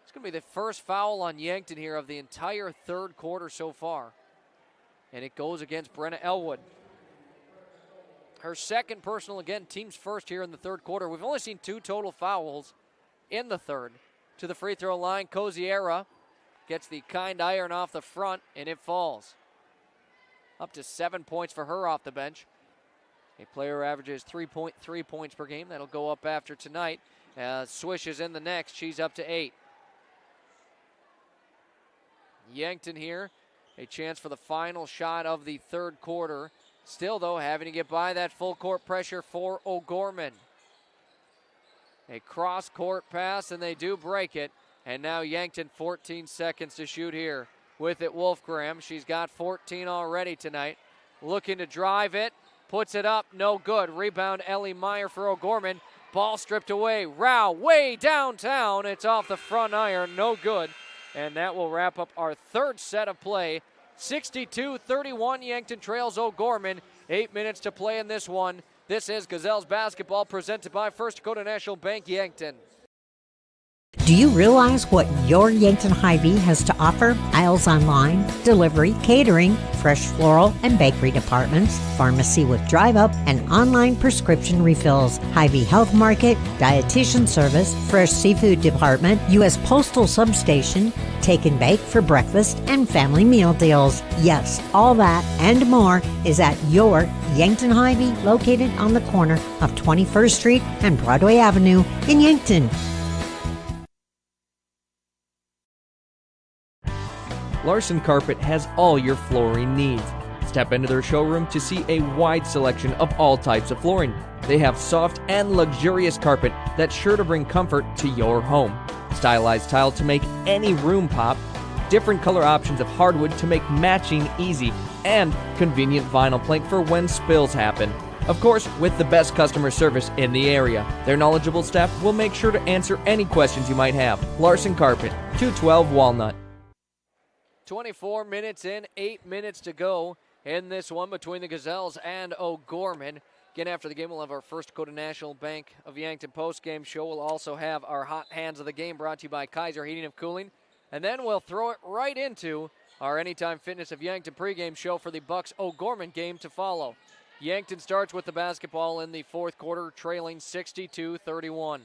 It's going to be the first foul on Yankton here of the entire third quarter so far. And it goes against Brenna Elwood. Her second personal, again, team's first here in the third quarter. We've only seen 2 total fouls in the third. To the free throw line, Coziera gets the kind iron off the front, and it falls. Up to 7 points for her off the bench. A player averages 3.3 points per game. That'll go up after tonight. Swish is in the next. She's up to 8. Yankton here, a chance for the final shot of the third quarter. Still, though, having to get by that full court pressure for O'Gorman. A cross-court pass, and they do break it. And now Yankton, 14 seconds to shoot here. With it, Wolfgram. She's got 14 already tonight. Looking to drive it. Puts it up. No good. Rebound, Ellie Meyer for O'Gorman. Ball stripped away. Rao way downtown. It's off the front iron. No good. And that will wrap up our third set of play. 62-31. Yankton trails O'Gorman. 8 minutes to play in this one. This is Gazelles basketball presented by First Dakota National Bank Yankton. Do you realize what your Yankton Hy-Vee has to offer? Aisles online, delivery, catering, fresh floral and bakery departments, pharmacy with drive-up and online prescription refills, Hy-Vee Health Market, dietitian service, fresh seafood department, U.S. Postal Substation, take and bake for breakfast, and family meal deals. Yes, all that and more is at your Yankton Hy-Vee, located on the corner of 21st Street and Broadway Avenue in Yankton. Larson Carpet has all your flooring needs. Step into their showroom to see a wide selection of all types of flooring. They have soft and luxurious carpet that's sure to bring comfort to your home. Stylized tile to make any room pop. different color options of hardwood to make matching easy, and convenient vinyl plank for when spills happen. Of course, with the best customer service in the area. Their knowledgeable staff will make sure to answer any questions you might have. Larson Carpet, 212 Walnut. 24 minutes in, 8 minutes to go in this one between the Gazelles and O'Gorman. Again, after the game, we'll have our First Dakota National Bank of Yankton post-game show. We'll also have our Hot Hands of the Game brought to you by Kaiser Heating and Cooling. And then we'll throw it right into our Anytime Fitness of Yankton pregame show for the Bucks O'Gorman game to follow. Yankton starts with the basketball in the fourth quarter, trailing 62-31.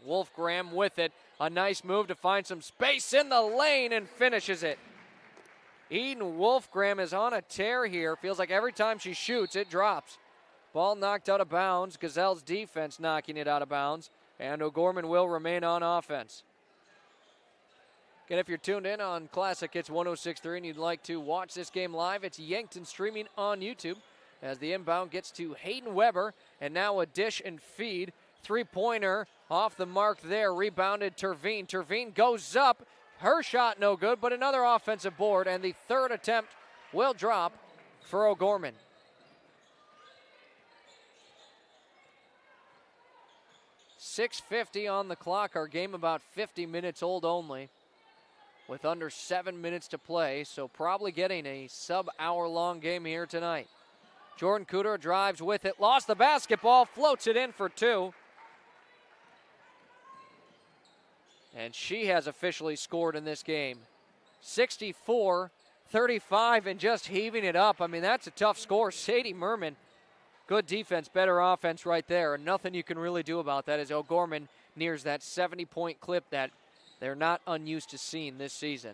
Wolfgram with it. A nice move to find some space in the lane and finishes it. Eden Wolfgram is on a tear here. Feels like every time she shoots, it drops. Ball knocked out of bounds. Gazelles defense knocking it out of bounds. And O'Gorman will remain on offense. Again, if you're tuned in on Classic Hits 106.3 and you'd like to watch this game live, it's Yankton streaming on YouTube as the inbound gets to Hayden Weber, and now a dish and feed. Three-pointer off the mark there, rebounded Terveen. Terveen goes up, her shot no good, but another offensive board, and the third attempt will drop for O'Gorman. .650 on the clock, our game about 50 minutes old only, with under 7 minutes to play, so probably getting a sub-hour-long game here tonight. Jordan Cooter drives with it, lost the basketball, floats it in for two. And she has officially scored in this game. 64-35 and just heaving it up. I mean, that's a tough score. Sadie Merman, good defense, better offense right there. And nothing you can really do about that as O'Gorman nears that 70-point clip that they're not unused to seeing this season.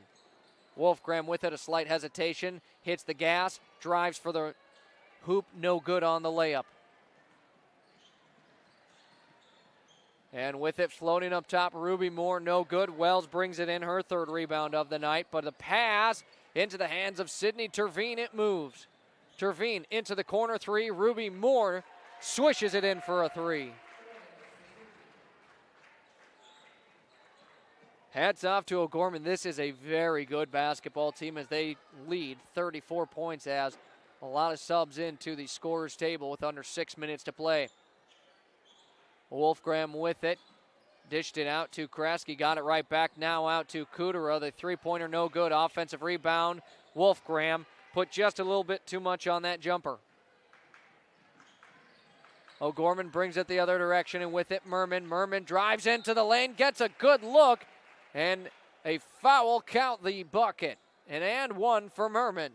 Wolfgram with it, a slight hesitation, hits the gas, drives for the hoop, no good on the layup. And with it floating up top, Ruby Moore, no good. Wells brings it in, her third rebound of the night, but the pass into the hands of Sydney Terveen, it moves. Terveen into the corner three, Ruby Moore swishes it in for a three. Hats off to O'Gorman. This is a very good basketball team as they lead 34 points as a lot of subs into the scorer's table with under 6 minutes to play. Wolfgram with it. Dished it out to Kraski. Got it right back now out to Kudera. The three-pointer no good. Offensive rebound. Wolfgram put just a little bit too much on that jumper. O'Gorman brings it the other direction, and with it Merman. Merman drives into the lane, gets a good look, and a foul, count the bucket. And one for Merman.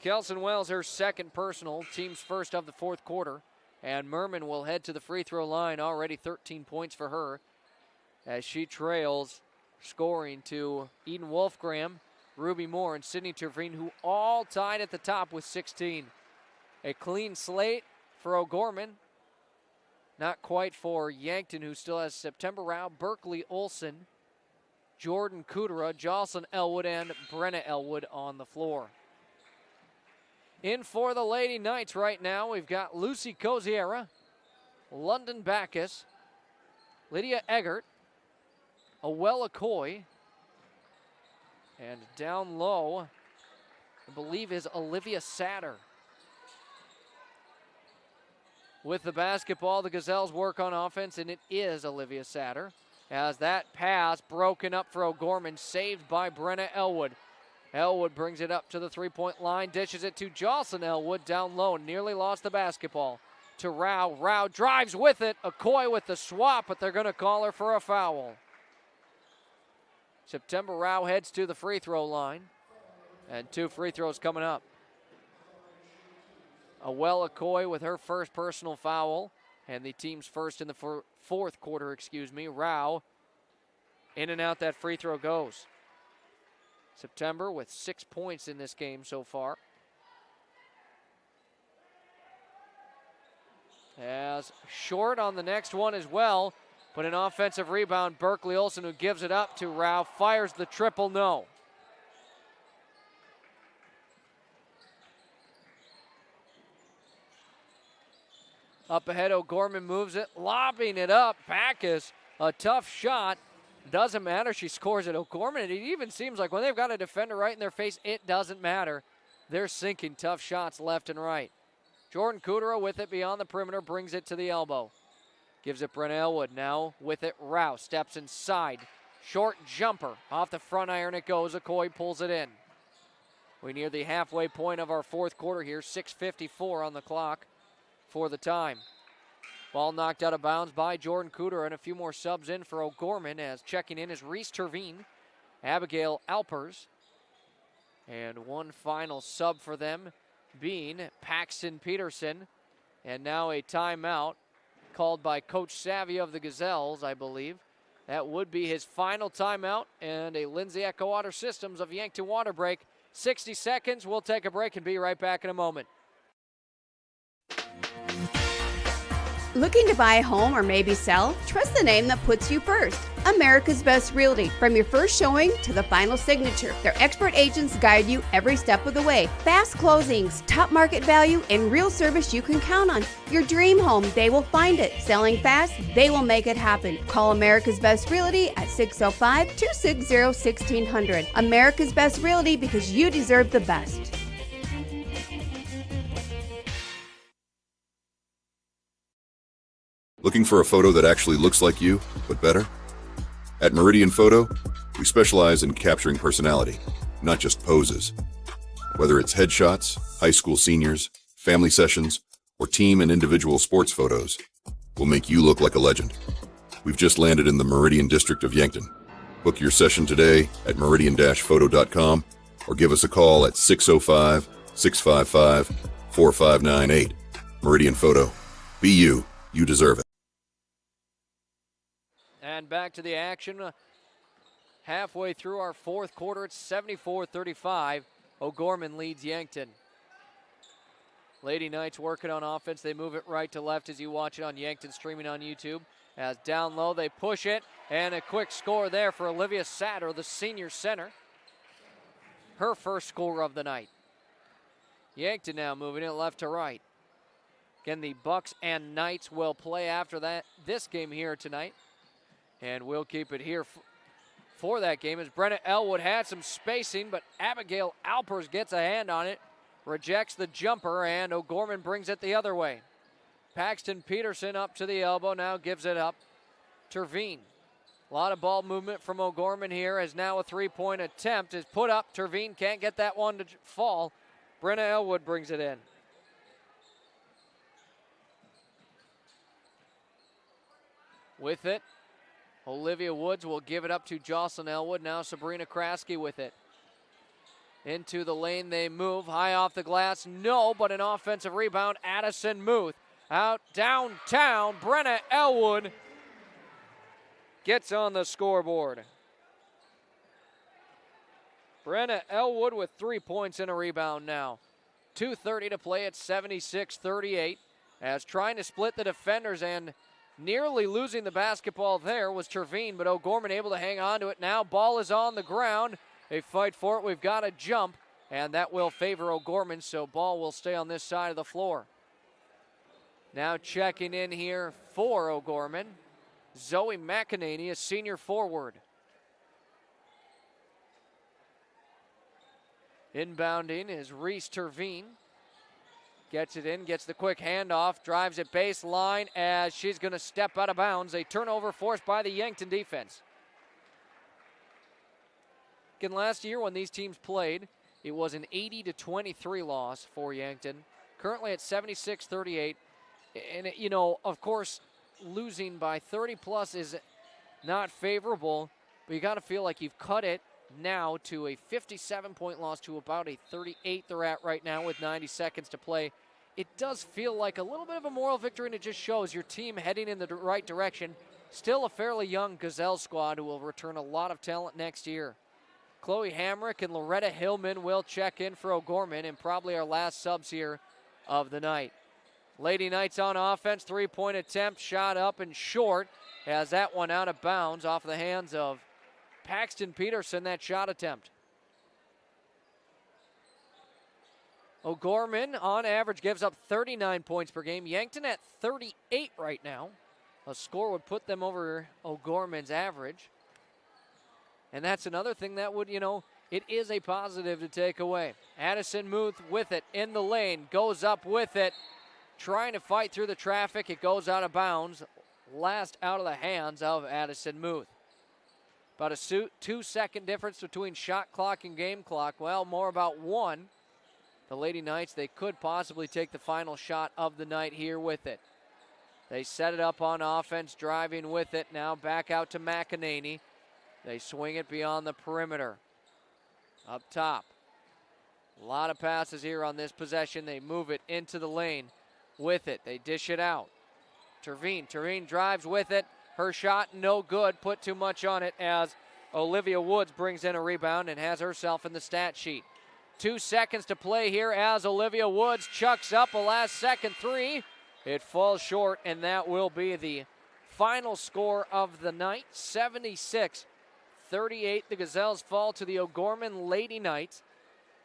Kelson Wells, her second personal, team's first of the fourth quarter. And Merman will head to the free throw line, already 13 points for her, as she trails, scoring to Eden Wolfgram, Ruby Moore, and Sydney Terveen, who all tied at the top with 16. A clean slate for O'Gorman. Not quite for Yankton, who still has September Rao, Berkeley Olson, Jordan Kudera, Jocelyn Elwood, and Brenna Elwood on the floor. In for the Lady Knights right now, we've got Lucy Coziera, London Backus, Lydia Eggert, Awella Coy, and down low, I believe, is Olivia Satter. With the basketball, the Gazelles work on offense, and it is Olivia Satter. As that pass broken up for O'Gorman, saved by Brenna Elwood. Elwood brings it up to the three-point line, dishes it to Jocelyn Elwood down low, nearly lost the basketball. To Rao. Rao drives with it. Okoye with the swap, but they're going to call her for a foul. September Rao heads to the free throw line, and two free throws coming up. Awella Okoye with her first personal foul, and the team's first in the fourth quarter, Rao in and out that free throw goes. September with 6 points in this game so far. As short on the next one as well, but an offensive rebound, Berkeley Olson, who gives it up to Rao, fires the triple, no. Up ahead, O'Gorman moves it, lobbing it up. Backus a tough shot. Doesn't matter. She scores it. O'Gorman, it even seems like when they've got a defender right in their face, it doesn't matter. They're sinking tough shots left and right. Jordan Kudera with it beyond the perimeter, brings it to the elbow. Gives it Brenna Elwood. Now with it, Rouse steps inside. Short jumper. Off the front iron it goes. Okoye pulls it in. We near the halfway point of our fourth quarter here. 6:54 on the clock for the time. Ball knocked out of bounds by Jordan Kudera, and a few more subs in for O'Gorman, as checking in is Reese Terveen, Abigail Alpers, and one final sub for them being Paxton Peterson. And now a timeout called by Coach Savvy of the Gazelles, I believe. That would be his final timeout, and a Lindsay Echo Water Systems of Yankton water break. 60 seconds. We'll take a break and be right back in a moment. Looking to buy a home or maybe sell? Trust the name that puts you first. America's Best Realty. From your first showing to the final signature, their expert agents guide you every step of the way. Fast closings, top market value, and real service you can count on. Your dream home, they will find it. Selling fast, they will make it happen. Call America's Best Realty at 605-260-1600. America's Best Realty, because you deserve the best. Looking for a photo that actually looks like you, but better? At Meridian Photo, we specialize in capturing personality, not just poses. Whether it's headshots, high school seniors, family sessions, or team and individual sports photos, we'll make you look like a legend. We've just landed in the Meridian district of Yankton. Book your session today at meridian-photo.com or give us a call at 605-655-4598. Meridian Photo. Be you. You deserve it. And back to the action. Halfway through our fourth quarter, it's 74-35. O'Gorman leads Yankton. Lady Knights working on offense. They move it right to left as you watch it on Yankton streaming on YouTube. As down low, they push it, and a quick score there for Olivia Satter, the senior center. Her first score of the night. Yankton now moving it left to right. Again, the Bucks and Knights will play after this game here tonight. And we'll keep it here for that game as Brenna Elwood had some spacing, but Abigail Alpers gets a hand on it, rejects the jumper, and O'Gorman brings it the other way. Paxton Peterson up to the elbow, now gives it up. Terveen. A lot of ball movement from O'Gorman here as now a three-point attempt is put up. Terveen can't get that one to fall. Brenna Elwood brings it in. With it, Olivia Woods will give it up to Jocelyn Elwood. Now Sabrina Kraske with it. Into the lane they move. High off the glass, no, but an offensive rebound. Addison Muth out downtown. Brenna Elwood gets on the scoreboard. Brenna Elwood with 3 points and a rebound now. 2:30 to play at 76-38. As trying to split the defenders and nearly losing the basketball there was Terveen, but O'Gorman able to hang on to it. Now ball is on the ground. They fight for it. We've got a jump, and that will favor O'Gorman, so ball will stay on this side of the floor. Now checking in here for O'Gorman, Zoe McEnany, a senior forward. Inbounding is Reese Terveen. Gets it in, gets the quick handoff, drives it baseline as she's going to step out of bounds. A turnover forced by the Yankton defense. Again, last year when these teams played, it was an 80-23 loss for Yankton. Currently at 76-38. And, you know, of course, losing by 30-plus is not favorable, but you got to feel like you've cut it now to a 57-point loss to about a 38 they're at right now with 90 seconds to play. It does feel like a little bit of a moral victory, and it just shows your team heading in the right direction. Still a fairly young Gazelle squad who will return a lot of talent next year. Chloe Hamrick and Loretta Hillman will check in for O'Gorman, and probably our last subs here of the night. Lady Knights on offense, three-point attempt, shot up and short as that one out of bounds off the hands of Paxton Peterson, that shot attempt. O'Gorman, on average, gives up 39 points per game. Yankton at 38 right now. A score would put them over O'Gorman's average. And that's another thing that would, it is a positive to take away. Addison Muth with it in the lane, goes up with it, trying to fight through the traffic. It goes out of bounds, last out of the hands of Addison Muth. About a 2-second difference between shot clock and game clock. Well, more about one. The Lady Knights, they could possibly take the final shot of the night here with it. They set it up on offense, driving with it. Now back out to McEnany. They swing it beyond the perimeter. Up top. A lot of passes here on this possession. They move it into the lane with it. They dish it out. Terveen drives with it. Her shot no good. Put too much on it as Olivia Woods brings in a rebound and has herself in the stat sheet. 2 seconds to play here as Olivia Woods chucks up a last-second three. It falls short, and that will be the final score of the night. 76-38. The Gazelles fall to the O'Gorman Lady Knights.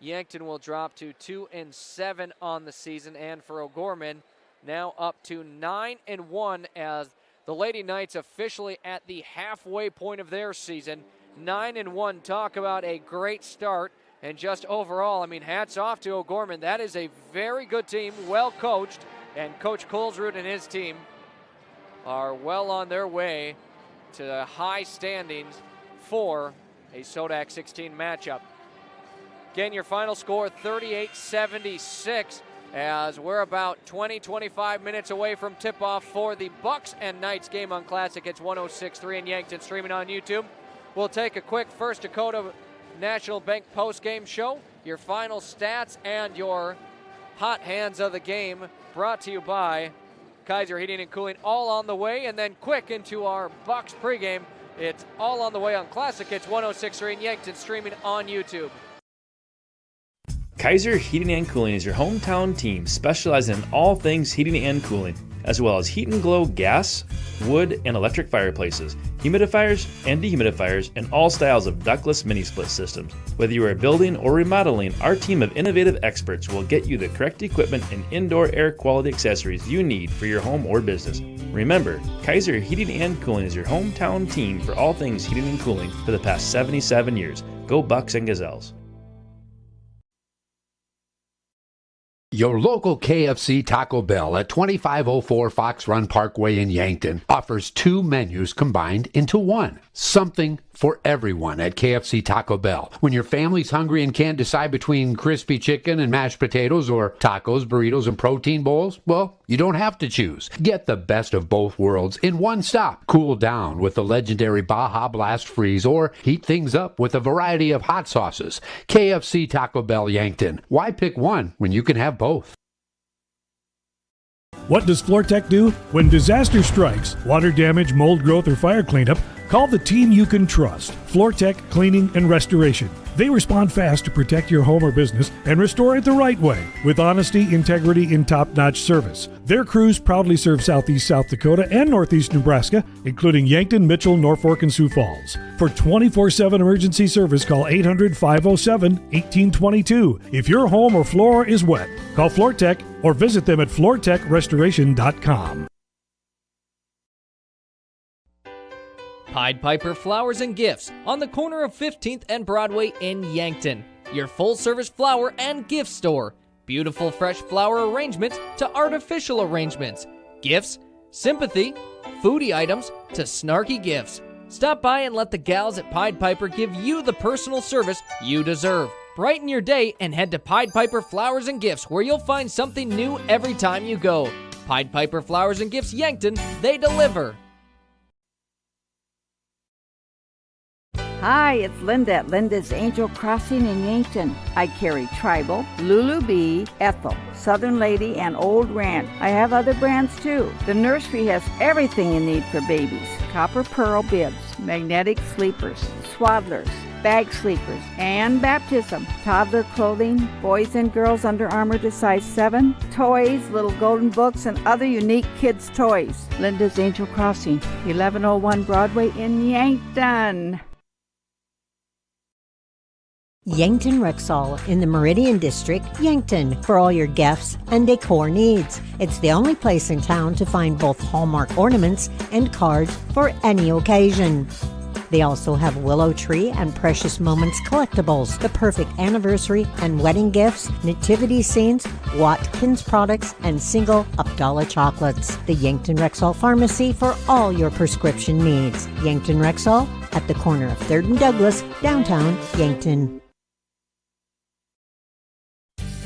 Yankton will drop to 2-7 on the season, and for O'Gorman, now up to 9-1 as the Lady Knights officially at the halfway point of their season. 9-1. Talk about a great start. And just overall, hats off to O'Gorman. That is a very good team, well coached. And Coach Colesrud and his team are well on their way to the high standings for a Sodak 16 matchup. Again, your final score, 38-76. As we're about 20-25 minutes away from tip-off for the Bucks and Knights game on Classic. It's 106.3 in Yankton, streaming on YouTube. We'll take a quick First Dakota National Bank post-game show. Your final stats and your hot hands of the game brought to you by Kaiser Heating and Cooling, all on the way. And then quick into our Bucks pregame. It's all on the way on Classic. It's 106.3 in Yankton, streaming on YouTube. Kaiser Heating and Cooling is your hometown team specializing in all things heating and cooling, as well as heat and glow gas, wood, and electric fireplaces, humidifiers and dehumidifiers, and all styles of ductless mini-split systems. Whether you are building or remodeling, our team of innovative experts will get you the correct equipment and indoor air quality accessories you need for your home or business. Remember, Kaiser Heating and Cooling is your hometown team for all things heating and cooling for the past 77 years. Go Bucks and Gazelles. Your local KFC Taco Bell at 2504 Fox Run Parkway in Yankton offers 2 menus combined into one. Something for everyone at KFC Taco Bell. When your family's hungry and can't decide between crispy chicken and mashed potatoes or tacos, burritos, and protein bowls, well, you don't have to choose. Get the best of both worlds in one stop. Cool down with the legendary Baja Blast Freeze or heat things up with a variety of hot sauces. KFC Taco Bell Yankton. Why pick one when you can have both? What does FloorTech do? When disaster strikes, water damage, mold growth, or fire cleanup, call the team you can trust. FloorTech Cleaning and Restoration. They respond fast to protect your home or business and restore it the right way with honesty, integrity, and top-notch service. Their crews proudly serve Southeast South Dakota and Northeast Nebraska, including Yankton, Mitchell, Norfolk, and Sioux Falls. For 24/7 emergency service, call 800-507-1822. If your home or floor is wet, call FloorTech or visit them at floortechrestoration.com. Pied Piper Flowers and Gifts on the corner of 15th and Broadway in Yankton. Your full-service flower and gift store. Beautiful fresh flower arrangements to artificial arrangements. Gifts, sympathy, foodie items to snarky gifts. Stop by and let the gals at Pied Piper give you the personal service you deserve. Brighten your day and head to Pied Piper Flowers and Gifts, where you'll find something new every time you go. Pied Piper Flowers and Gifts Yankton, they deliver. Hi, it's Linda at Linda's Angel Crossing in Yankton. I carry Tribal, Lulu Bee, Ethel, Southern Lady, and Old Ranch. I have other brands too. The nursery has everything you need for babies. Copper pearl bibs, magnetic sleepers, swaddlers, bag sleepers, and baptism. Toddler clothing, boys and girls Under Armour to size 7, toys, little golden books, and other unique kids' toys. Linda's Angel Crossing, 1101 Broadway in Yankton. Yankton Rexall in the Meridian District, Yankton, for all your gifts and decor needs. It's the only place in town to find both Hallmark ornaments and cards for any occasion. They also have Willow Tree and Precious Moments collectibles, the perfect anniversary and wedding gifts, nativity scenes, Watkins products, and single Abdallah chocolates. The Yankton Rexall Pharmacy for all your prescription needs. Yankton Rexall at the corner of 3rd and Douglas, downtown Yankton.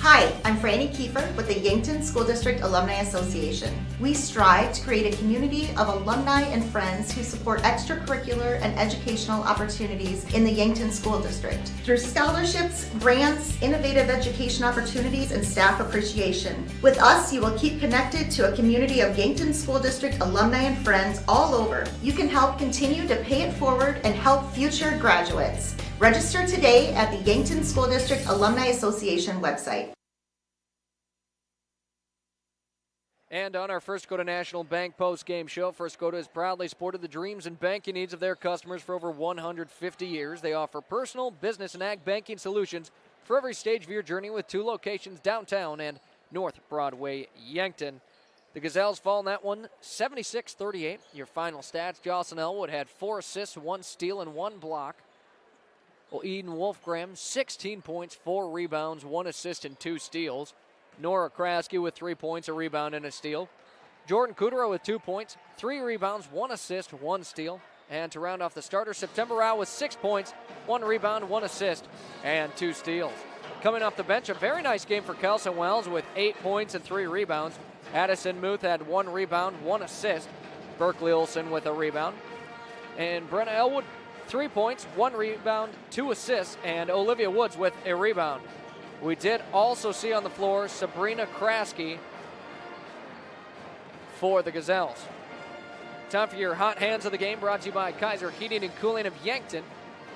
Hi, I'm Franny Kiefer with the Yankton School District Alumni Association. We strive to create a community of alumni and friends who support extracurricular and educational opportunities in the Yankton School District. Through scholarships, grants, innovative education opportunities, and staff appreciation. With us, you will keep connected to a community of Yankton School District alumni and friends all over. You can help continue to pay it forward and help future graduates. Register today at the Yankton School District Alumni Association website. And on our First Dakota National Bank post-game show, First Dakota has proudly supported the dreams and banking needs of their customers for over 150 years. They offer personal, business, and ag banking solutions for every stage of your journey with 2 locations downtown and North Broadway, Yankton. The Gazelles fall in that one 76-38. Your final stats, Jocelyn Elwood had 4 assists, 1 steal, and 1 block. Well, Eden Wolfgram, 16 points, 4 rebounds, 1 assist, and 2 steals. Nora Kraske with 3 points, a rebound, and a steal. Jordan Kudrow with 2 points, 3 rebounds, 1 assist, 1 steal. And to round off the starter, September Rao with 6 points, 1 rebound, 1 assist, and 2 steals. Coming off the bench, a very nice game for Kelson Wells with 8 points and 3 rebounds. Addison Muth had 1 rebound, 1 assist. Berkeley Olson with a rebound. And Brenna Elwood, 3 points, 1 rebound, 2 assists, and Olivia Woods with a rebound. We did also see on the floor Sabrina Kraske for the Gazelles. Time for your hot hands of the game, brought to you by Kaiser Heating and Cooling of Yankton.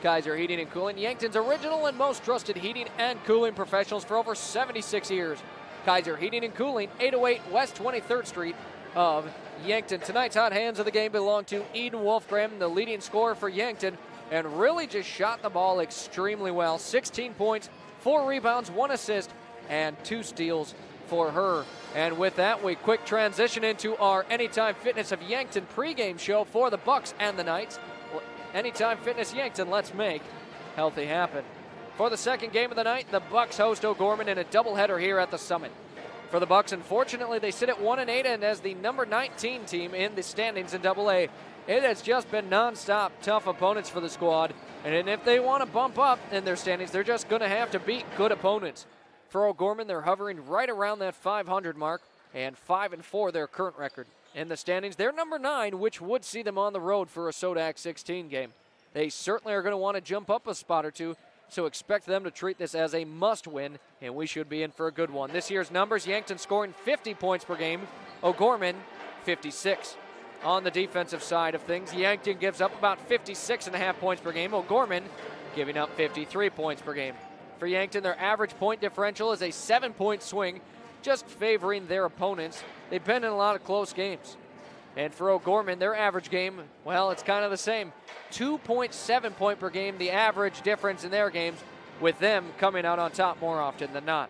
Kaiser Heating and Cooling, Yankton's original and most trusted heating and cooling professionals for over 76 years. Kaiser Heating and Cooling, 808 West 23rd Street of Yankton. Tonight's hot hands of the game belong to Eden Wolfgram, the leading scorer for Yankton, and really just shot the ball extremely well. 16 points, 4 rebounds, 1 assist, and 2 steals for her. And with that, we quick transition into our Anytime Fitness of Yankton pregame show for the Bucks and the Knights. Well, Anytime Fitness Yankton, let's make healthy happen. For the second game of the night, the Bucks host O'Gorman in a doubleheader here at the Summit. For the Bucks, unfortunately, they sit at 1-8, and as the number 19 team in the standings in AA, it has just been nonstop tough opponents for the squad. And if they want to bump up in their standings, they're just going to have to beat good opponents. For O'Gorman, they're hovering right around that 500 mark, and 5-4 their current record. In the standings, they're number 9, which would see them on the road for a Sodak 16 game. They certainly are going to want to jump up a spot or two, so expect them to treat this as a must-win, and we should be in for a good one. This year's numbers, Yankton scoring 50 points per game, O'Gorman 56. On the defensive side of things, Yankton gives up about 56.5 points per game. O'Gorman giving up 53 points per game. For Yankton, their average point differential is a 7-point swing, just favoring their opponents. They've been in a lot of close games. And for O'Gorman, their average game, well, it's kind of the same. 2.7 point per game, the average difference in their games, with them coming out on top more often than not.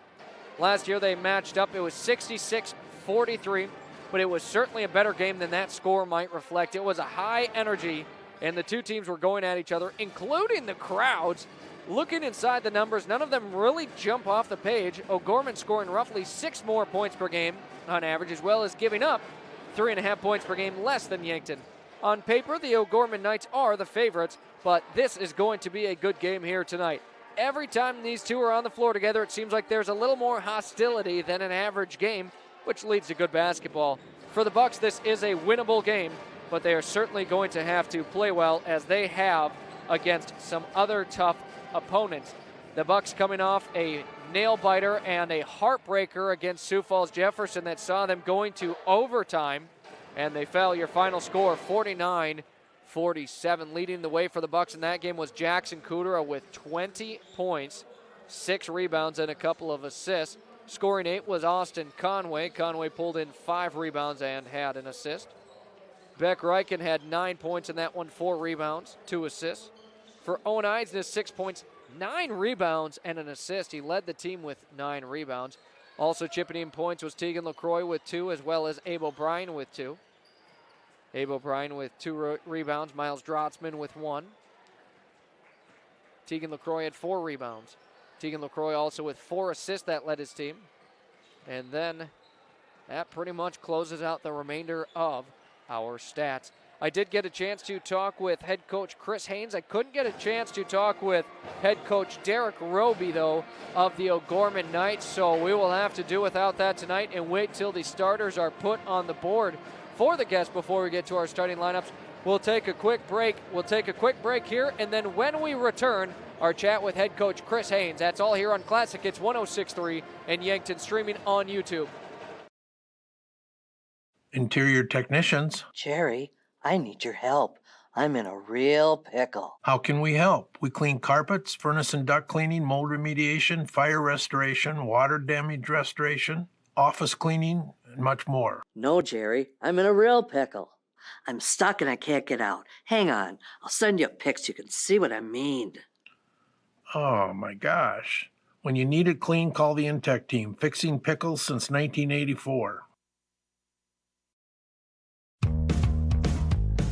Last year they matched up. It was 66-43. But it was certainly a better game than that score might reflect. It was a high energy, and the two teams were going at each other, including the crowds. Looking inside the numbers, none of them really jump off the page. O'Gorman scoring roughly 6 more points per game on average, as well as giving up 3.5 points per game less than Yankton. On paper, the O'Gorman Knights are the favorites, but this is going to be a good game here tonight. Every time these two are on the floor together, it seems like there's a little more hostility than an average game, which leads to good basketball. For the Bucks, this is a winnable game, but they are certainly going to have to play well, as they have against some other tough opponents. The Bucks coming off a nail-biter and a heartbreaker against Sioux Falls Jefferson that saw them going to overtime, and they fell. Your final score, 49-47. Leading the way for the Bucks in that game was Jackson Kudrow with 20 points, 6 rebounds, and a couple of assists. Scoring 8 was Austin Conway. Conway pulled in 5 rebounds and had an assist. Beck Reichen had 9 points in that one, 4 rebounds, 2 assists. for Owen Eidsness, 6 points, 9 rebounds, and an assist. He led the team with 9 rebounds. Also chipping in points was Tegan LaCroix with 2, as well as Abe O'Brien with 2. Abe O'Brien with 2 rebounds, Miles Drotzman with 1. Tegan LaCroix had 4 rebounds. Tegan LaCroix also with 4 assists that led his team. And then that pretty much closes out the remainder of our stats. I did get a chance to talk with head coach Chris Haynes. I couldn't get a chance to talk with head coach Derek Roby, though, of the O'Gorman Knights, so we will have to do without that tonight and wait till the starters are put on the board for the guests before we get to our starting lineups. We'll take a quick break. We'll take a quick break here, and then when we return, our chat with head coach Chris Haynes. That's all here on Classic Hits 106.3 and Yankton, streaming on YouTube. Interior technicians. Jerry, I need your help. I'm in a real pickle. How can we help? We clean carpets, furnace and duct cleaning, mold remediation, fire restoration, water damage restoration, office cleaning, and much more. No, Jerry, I'm in a real pickle. I'm stuck and I can't get out. Hang on, I'll send you a pic so you can see what I mean. Oh my gosh. When you need it clean, call the Intech team, fixing pickles since 1984.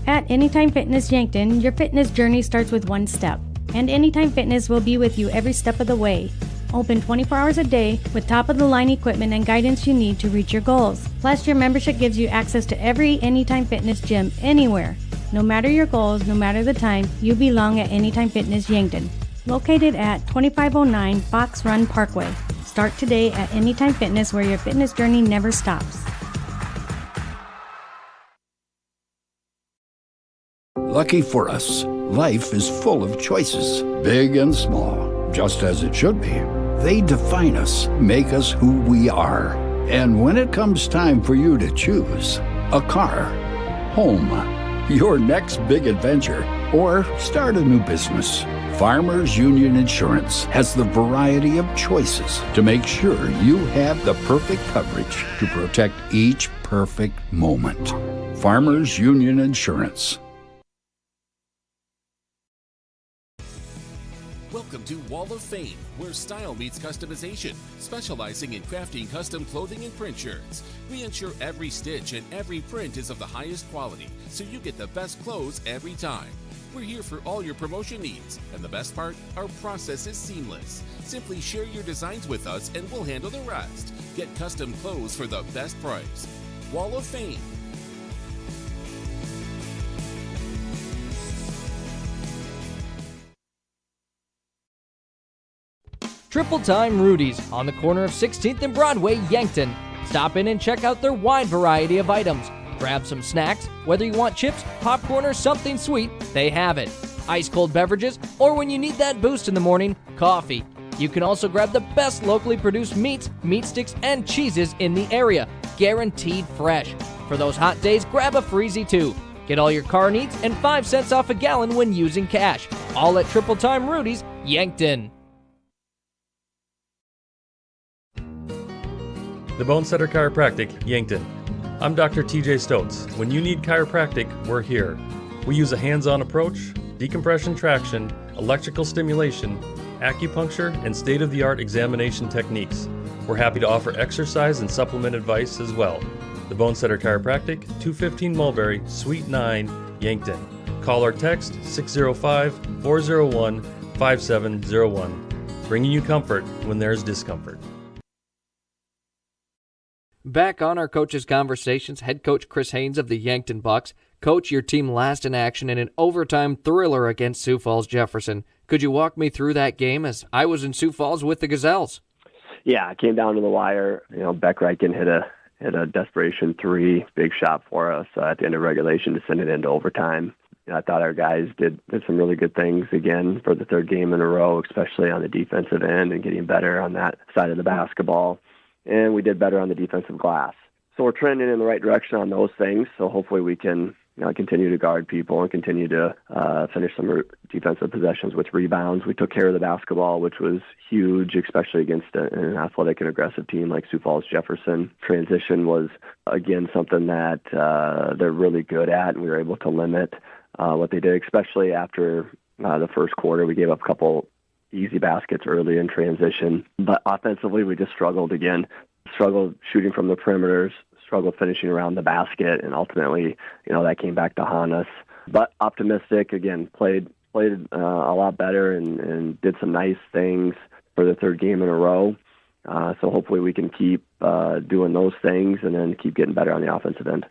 At Anytime Fitness Yankton, your fitness journey starts with one step, and Anytime Fitness will be with you every step of the way. Open 24 hours a day with top-of-the-line equipment and guidance you need to reach your goals. Plus, your membership gives you access to every Anytime Fitness gym anywhere. No matter your goals, no matter the time, you belong at Anytime Fitness Yankton. Located at 2509 Fox Run Parkway. Start today at Anytime Fitness, where your fitness journey never stops. Lucky for us, life is full of choices, big and small, just as it should be. They define us, make us who we are. And when it comes time for you to choose, a car, home, your next big adventure, or start a new business, Farmers Union Insurance has the variety of choices to make sure you have the perfect coverage to protect each perfect moment. Farmers Union Insurance. Welcome to Wall of Fame, where style meets customization, specializing in crafting custom clothing and print shirts. We ensure every stitch and every print is of the highest quality, so you get the best clothes every time. We're here for all your promotion needs, and the best part, our process is seamless. Simply share your designs with us and we'll handle the rest. Get custom clothes for the best price. Wall of Fame. Triple Time Rudy's on the corner of 16th and Broadway, Yankton. Stop in and check out their wide variety of items. Grab some snacks, whether you want chips, popcorn, or something sweet, they have it. Ice cold beverages, or when you need that boost in the morning, coffee. You can also grab the best locally produced meats, meat sticks, and cheeses in the area, guaranteed fresh. For those hot days, grab a freezy too. Get all your car needs and 5 cents off a gallon when using cash. All at Triple Time Rudy's, Yankton. The Bonesetter Chiropractic, Yankton. I'm Dr. TJ Stotes. When you need chiropractic, we're here. We use a hands-on approach, decompression traction, electrical stimulation, acupuncture, and state-of-the-art examination techniques. We're happy to offer exercise and supplement advice as well. The Bonesetter Chiropractic, 215 Mulberry, Suite 9, Yankton. Call or text 605-401-5701. Bringing you comfort when there's discomfort. Back on our coaches' conversations, head coach Chris Haynes of the Yankton Bucks. Coach, your team last in action in an overtime thriller against Sioux Falls Jefferson. Could you walk me through that game, as I was in Sioux Falls with the Gazelles? Yeah, it came down to the wire. Beck Reichen hit a desperation 3, big shot for us at the end of regulation to send it into overtime. I thought our guys did some really good things again for the third game in a row, especially on the defensive end and getting better on that side of the basketball. And we did better on the defensive glass. So we're trending in the right direction on those things. So hopefully we can continue to guard people and continue to finish some defensive possessions with rebounds. We took care of the basketball, which was huge, especially against an athletic and aggressive team like Sioux Falls Jefferson. Transition was, again, something that they're really good at, and we were able to limit what they did, especially after the first quarter. We gave up a couple easy baskets early in transition. But offensively, we just struggled again. Struggled shooting from the perimeters, struggled finishing around the basket, and ultimately, that came back to haunt us. But optimistic, again, played a lot better and did some nice things for the third game in a row. So hopefully we can keep doing those things and then keep getting better on the offensive end.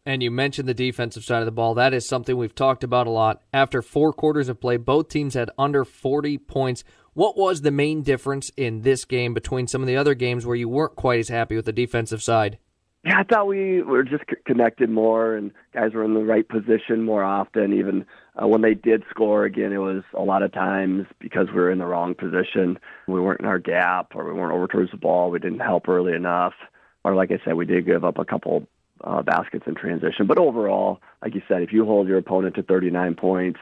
And you mentioned the defensive side of the ball. That is something we've talked about a lot. After 4 quarters of play, both teams had under 40 points. What was the main difference in this game between some of the other games where you weren't quite as happy with the defensive side? Yeah, I thought we were just connected more, and guys were in the right position more often. Even when they did score, again, it was a lot of times because we were in the wrong position. We weren't in our gap, or we weren't over towards the ball. We didn't help early enough. Or like I said, we did give up a couple baskets in transition. But overall, like you said, if you hold your opponent to 39 points,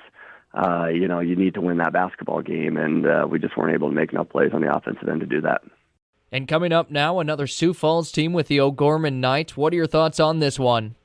you need to win that basketball game, and we just weren't able to make enough plays on the offensive end to do that. And coming up now, another Sioux Falls team with the O'Gorman Knights. What are your thoughts on this one?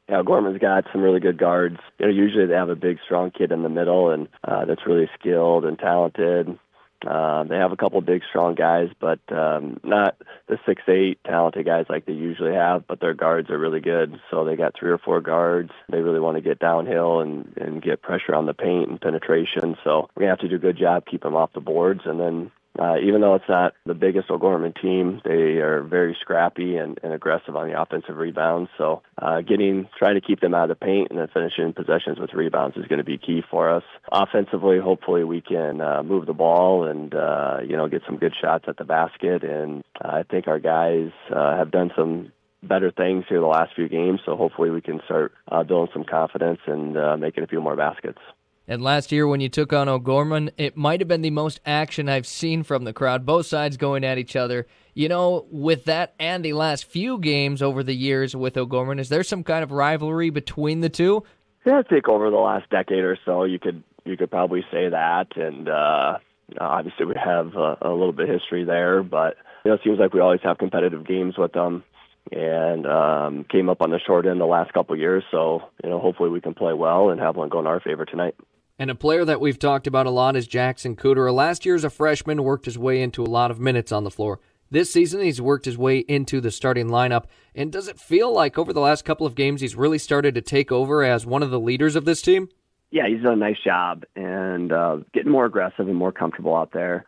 Yeah, O'Gorman's got some really good guards. Usually they have a big, strong kid in the middle, and that's really skilled and talented. They have a couple big, strong guys, but not the 6'8" talented guys like they usually have, but their guards are really good. So they got 3 or 4 guards. They really want to get downhill and get pressure on the paint and penetration. So we're going to have to do a good job keeping them off the boards. And then even though it's not the biggest O'Gorman team, they are very scrappy and aggressive on the offensive rebounds. So trying to keep them out of the paint and then finishing possessions with rebounds is going to be key for us. Offensively, hopefully we can move the ball and get some good shots at the basket. And I think our guys have done some better things here the last few games. So hopefully we can start building some confidence and making a few more baskets. And last year when you took on O'Gorman, it might have been the most action I've seen from the crowd, both sides going at each other. With that and the last few games over the years with O'Gorman, is there some kind of rivalry between the two? Yeah, I think over the last decade or so, you could probably say that. And obviously we have a little bit of history there, but it seems like we always have competitive games with them. And came up on the short end the last couple of years, so hopefully we can play well and have one go in our favor tonight. And a player that we've talked about a lot is Jackson Cooter. Last year as a freshman, worked his way into a lot of minutes on the floor. This season, he's worked his way into the starting lineup. And does it feel like over the last couple of games, he's really started to take over as one of the leaders of this team? Yeah, he's done a nice job and getting more aggressive and more comfortable out there.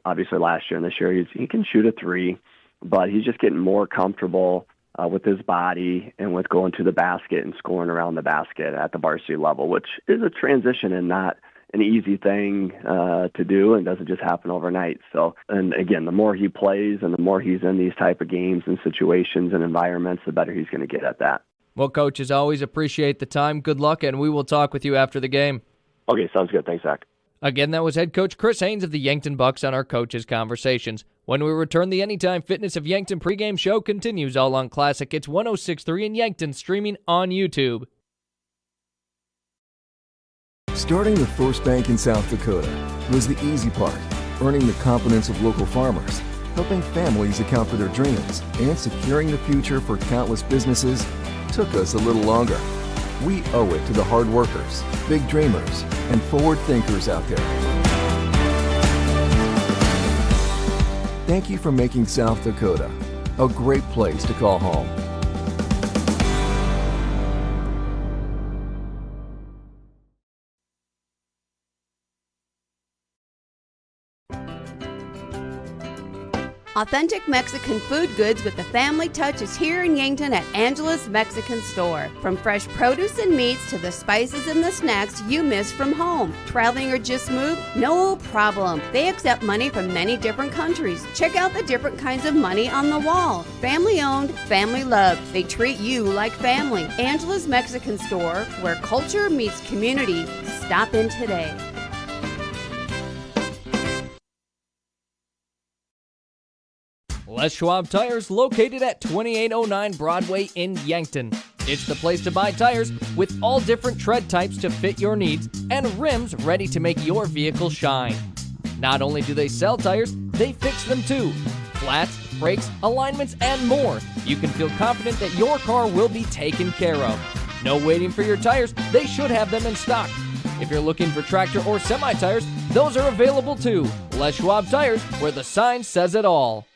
Obviously last year and this year, he can shoot a 3, but he's just getting more comfortable with his body and with going to the basket and scoring around the basket at the varsity level, which is a transition and not an easy thing to do and doesn't just happen overnight. So, and again, the more he plays and the more he's in these type of games and situations and environments, the better he's going to get at that. Well, Coach, as always, appreciate the time. Good luck, and we will talk with you after the game. Okay, sounds good. Thanks, Zach. Again, that was head coach Chris Haynes of the Yankton Bucks on our Coaches Conversations. When we return, the Anytime Fitness of Yankton pregame show continues all on Classic. It's 106.3 in Yankton, streaming on YouTube. Starting the first bank in South Dakota was the easy part, earning the confidence of local farmers, helping families account for their dreams, and securing the future for countless businesses took us a little longer. We owe it to the hard workers, big dreamers, and forward thinkers out there. Thank you for making South Dakota a great place to call home. Authentic Mexican food goods with the family touch is here in Yankton at Angela's Mexican Store. From fresh produce and meats to the spices and the snacks you miss from home. Traveling or just moved? No problem. They accept money from many different countries. Check out the different kinds of money on the wall. Family owned, family loved. They treat you like family. Angela's Mexican Store, where culture meets community. Stop in today. Les Schwab Tires, located at 2809 Broadway in Yankton. It's the place to buy tires with all different tread types to fit your needs and rims ready to make your vehicle shine. Not only do they sell tires, they fix them too. Flats, brakes, alignments, and more. You can feel confident that your car will be taken care of. No waiting for your tires, they should have them in stock. If you're looking for tractor or semi-tires, those are available too. Les Schwab Tires, where the sign says it all.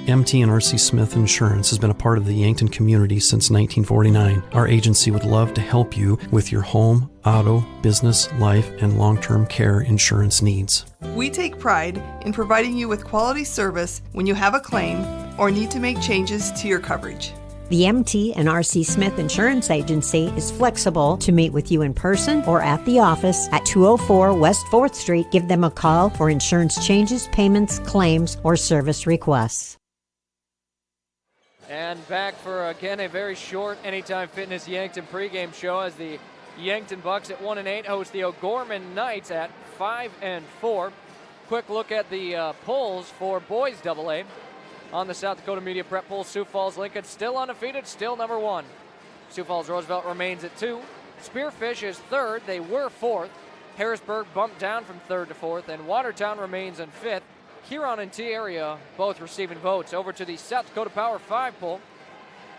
MT and RC Smith Insurance has been a part of the Yankton community since 1949. Our agency would love to help you with your home, auto, business, life, and long-term care insurance needs. We take pride in providing you with quality service when you have a claim or need to make changes to your coverage. The MT and RC Smith Insurance Agency is flexible to meet with you in person or at the office at 204 West 4th Street. Give them a call for insurance changes, payments, claims, or service requests. And back for, again, a very short Anytime Fitness Yankton pregame show as the Yankton Bucks at 1-8 host the O'Gorman Knights at 5-4. Quick look at the polls for boys AA. On the South Dakota Media Prep poll, Sioux Falls Lincoln still undefeated, still number 1. Sioux Falls Roosevelt remains at 2. Spearfish is 3rd. They were 4th. Harrisburg bumped down from 3rd to 4th, and Watertown remains in 5th. Huron and T-Area both receiving votes. Over to the South Dakota Power 5 poll.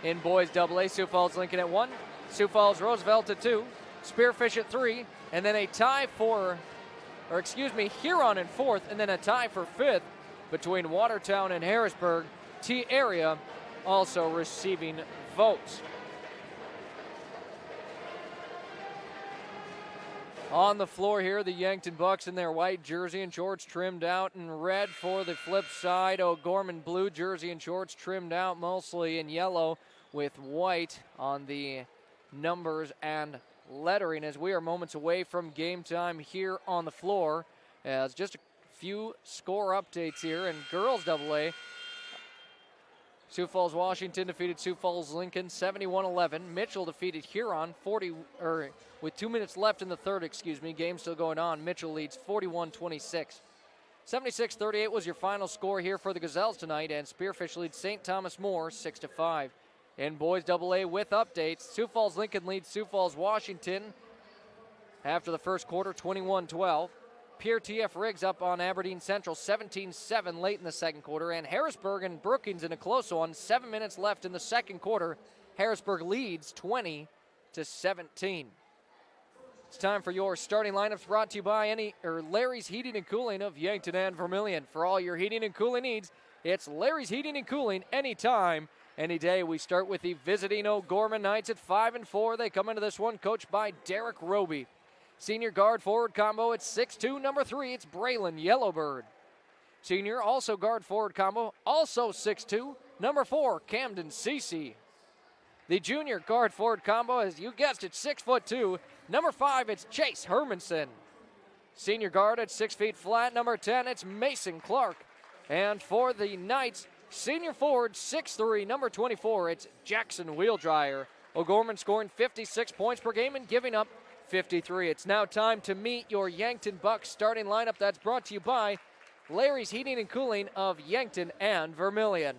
In boys AA, Sioux Falls Lincoln at 1, Sioux Falls Roosevelt at 2, Spearfish at 3, and then a tie for, Huron in 4th, and then a tie for 5th between Watertown and Harrisburg. T-Area also receiving votes. On the floor here, the Yankton Bucks in their white jersey and shorts trimmed out in red. For the flip side, O'Gorman blue jersey and shorts trimmed out mostly in yellow with white on the numbers and lettering, as we are moments away from game time here on the floor. As just a few score updates here in girls AA. Sioux Falls Washington defeated Sioux Falls Lincoln 71-11. Mitchell defeated Huron with 2 minutes left in the third, Game still going on. Mitchell leads 41-26. 76-38 was your final score here for the Gazelles tonight, and Spearfish leads St. Thomas More 6-5. In boys AA with updates, Sioux Falls Lincoln leads Sioux Falls Washington after the first quarter 21-12. Pierre T.F. Riggs up on Aberdeen Central 17-7 late in the second quarter, and Harrisburg and Brookings in a close one. 7 minutes left in the second quarter. Harrisburg leads 20-17. It's time for your starting lineups, brought to you by Larry's Heating and Cooling of Yankton and Vermilion. For all your heating and cooling needs, it's Larry's Heating and Cooling anytime, any day. We start with the visiting O'Gorman Knights at 5-4. They come into this one coached by Derek Roby. Senior guard forward combo at 6'2", number 3, it's Braylon Yellowbird. Senior also guard forward combo, also 6'2", number 4, Camden Cece. The junior guard forward combo, as you guessed it, 6'2", number 5, it's Chase Hermanson. Senior guard at 6 feet flat, number 10, it's Mason Clark. And for the Knights, senior forward, 6'3", number 24, it's Jackson Wheeldryer. O'Gorman scoring 56 points per game and giving up 53. It's now time to meet your Yankton Bucks starting lineup. That's brought to you by Larry's Heating and Cooling of Yankton and Vermilion.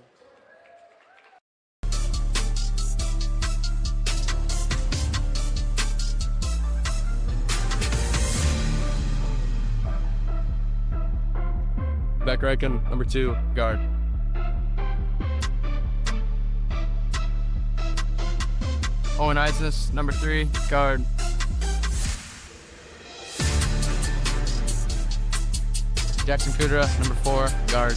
Beck Reichen, number 2, guard. Owen Isis, number 3, guard. Jackson Kudra, number 4, guard.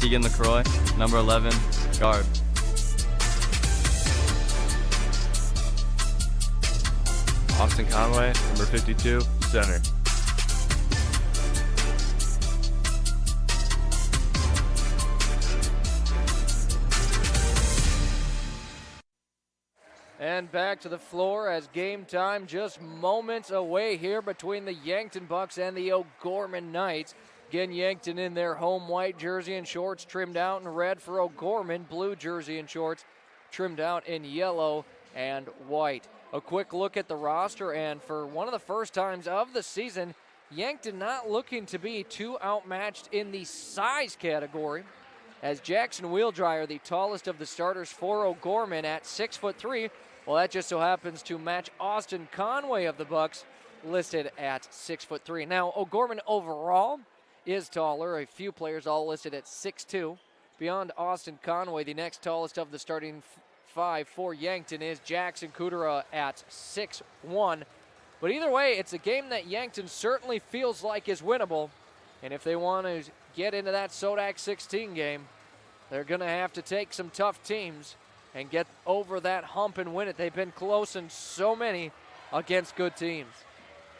Tegan LaCroix, number 11, guard. Austin Conway, number 52, center. And back to the floor as game time just moments away here between the Yankton Bucks and the O'Gorman Knights. Again, Yankton in their home white jersey and shorts trimmed out in red. For O'Gorman, blue jersey and shorts trimmed out in yellow and white. A quick look at the roster, and for one of the first times of the season, Yankton not looking to be too outmatched in the size category, as Jackson Wheeldryer, the tallest of the starters for O'Gorman at 6'3". Well, that just so happens to match Austin Conway of the Bucks, listed at 6'3". Now, O'Gorman overall is taller. A few players all listed at 6'2". beyond Austin Conway, the next tallest of the starting five for Yankton is Jackson Kudera at 6'1". But either way, it's a game that Yankton certainly feels like is winnable. And if they want to get into that Sodak 16 game, they're going to have to take some tough teams and get over that hump and win it. They've been close in so many against good teams.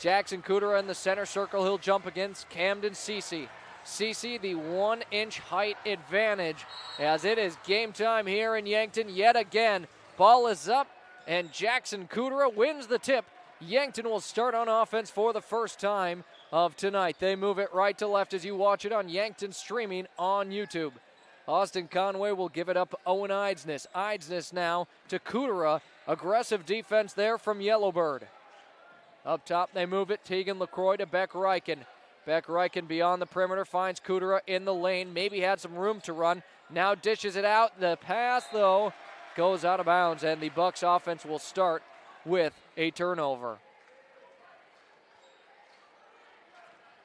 Jackson Kudera in the center circle. He'll jump against Camden Cece. Cece, the 1-inch height advantage, as it is game time here in Yankton yet again. Ball is up, and Jackson Kudera wins the tip. Yankton will start on offense for the first time of tonight. They move it right to left as you watch it on Yankton streaming on YouTube. Austin Conway will give it up Owen Eidsness. Eidsness now to Kudera. Aggressive defense there from Yellowbird. Up top they move it. Tegan LaCroix to Beck Reichen. Beck Reichen beyond the perimeter finds Kudera in the lane. Maybe had some room to run. Now dishes it out. The pass, though, goes out of bounds, and the Bucks offense will start with a turnover.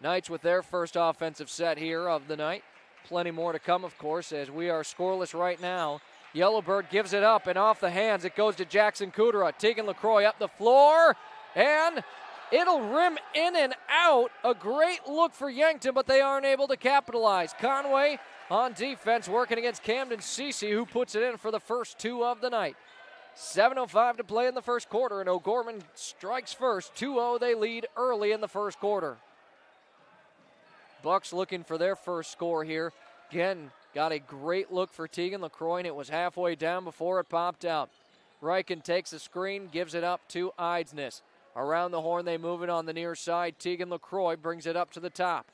Knights with their first offensive set here of the night. Plenty more to come, of course, as we are scoreless right now. Yellowbird gives it up, and off the hands it goes to Jackson Kudera. Tegan LaCroix up the floor, and it'll rim in and out. A great look for Yankton, but they aren't able to capitalize. Conway on defense working against Camden Cece, who puts it in for the first two of the night. 7:05 to play in the first quarter, and O'Gorman strikes first. 2-0 they lead early in the first quarter. Bucks looking for their first score here. Again, got a great look for Tegan LaCroix, and it was halfway down before it popped out. Reichen takes the screen, gives it up to Eidsness. Around the horn, they move it on the near side. Tegan LaCroix brings it up to the top.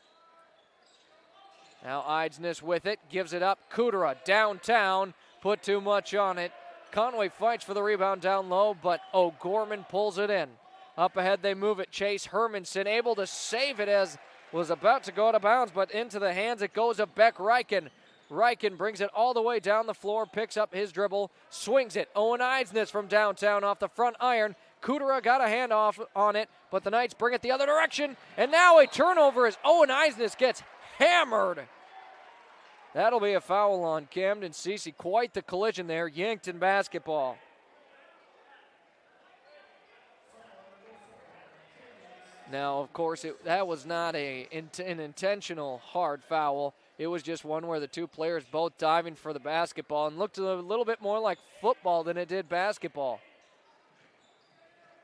Now Eidsness with it, gives it up. Kudera downtown, put too much on it. Conway fights for the rebound down low, but O'Gorman pulls it in. Up ahead, they move it. Chase Hermanson able to save it as was about to go out of bounds, but into the hands it goes of Beck Reichen. Reichen brings it all the way down the floor, picks up his dribble, swings it. Owen Eidsness from downtown off the front iron. Kudera got a hand off on it, but the Knights bring it the other direction, and now a turnover as Owen Eidsness gets hammered. That'll be a foul on Camden Cece. Quite the collision there. Yankton basketball. Now, of course, that was not an intentional hard foul. It was just one where the two players both diving for the basketball and looked a little bit more like football than it did basketball.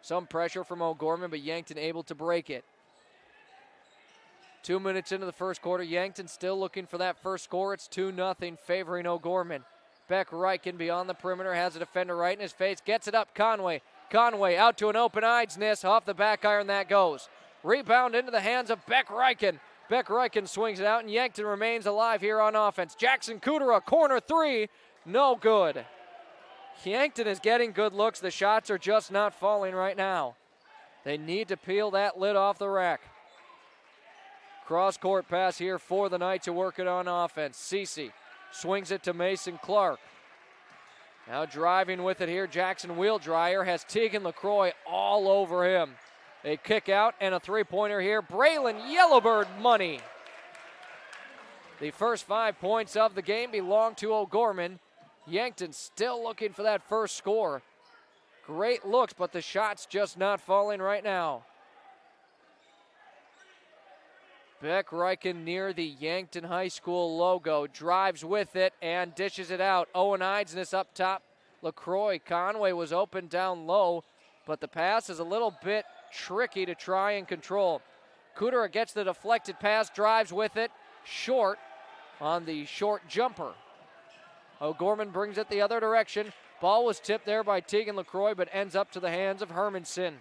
Some pressure from O'Gorman, but Yankton able to break it. 2 minutes into the first quarter, Yankton still looking for that first score. It's 2-0 favoring O'Gorman. Beck Reichen beyond the perimeter, has a defender right in his face, gets it up, Conway. Conway out to an open Eidsness, off the back iron that goes. Rebound into the hands of Beck Reichen. Beck Reichen swings it out, and Yankton remains alive here on offense. Jackson Kudera, corner three, no good. Yankton is getting good looks. The shots are just not falling right now. They need to peel that lid off the rack. Cross-court pass here for the Knights to work it on offense. Cece swings it to Mason Clark. Now driving with it here, Jackson Wheeldryer has Tegan LaCroix all over him. A kick out and a three-pointer here. Braylon Yellowbird money. The first 5 points of the game belong to O'Gorman. Yankton still looking for that first score. Great looks, but the shot's just not falling right now. Beck Reichen near the Yankton High School logo, drives with it and dishes it out. Owen Eidsness up top. LaCroix, Conway was open down low, but the pass is a little bit tricky to try and control. Kudera gets the deflected pass, drives with it, short on the short jumper. O'Gorman brings it the other direction. Ball was tipped there by Tegan LaCroix, but ends up to the hands of Hermanson.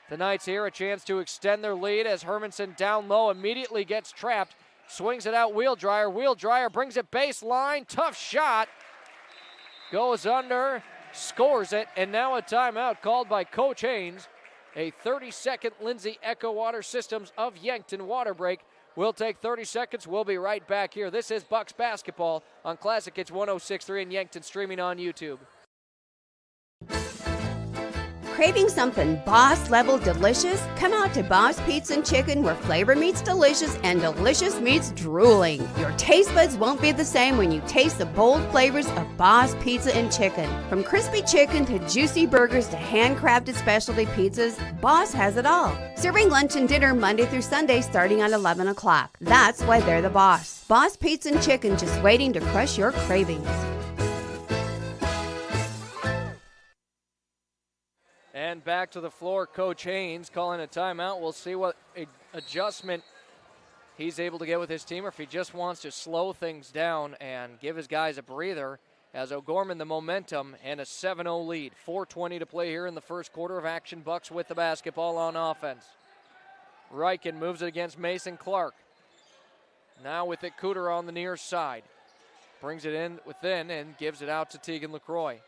The Knights here a chance to extend their lead as Hermanson down low immediately gets trapped. Swings it out, Wheeldryer. Wheeldryer brings it baseline. Tough shot. Goes under, scores it, and now a timeout called by Coach Haynes. A 30-second Lindsay Echo Water Systems of Yankton water break. We'll take 30 seconds. We'll be right back here. This is Bucks basketball on Classic Hits 106.3 in Yankton, streaming on YouTube. Craving something boss level delicious? Come out to Boss Pizza and Chicken, where flavor meets delicious and delicious meets drooling. Your taste buds won't be the same when you taste the bold flavors of Boss Pizza and Chicken. From crispy chicken to juicy burgers to handcrafted specialty pizzas, Boss has it all. Serving lunch and dinner Monday through Sunday starting at 11 o'clock. That's why they're the boss. Boss Pizza and Chicken, just waiting to crush your cravings. And back to the floor, Coach Haynes calling a timeout. We'll see what adjustment he's able to get with his team, or if he just wants to slow things down and give his guys a breather, as O'Gorman the momentum and a 7-0 lead. 4:20 to play here in the first quarter of action. Bucks with the basketball on offense. Reichen moves it against Mason Clark. Now with it, Cooter on the near side. Brings it in within and gives it out to Tegan LaCroix.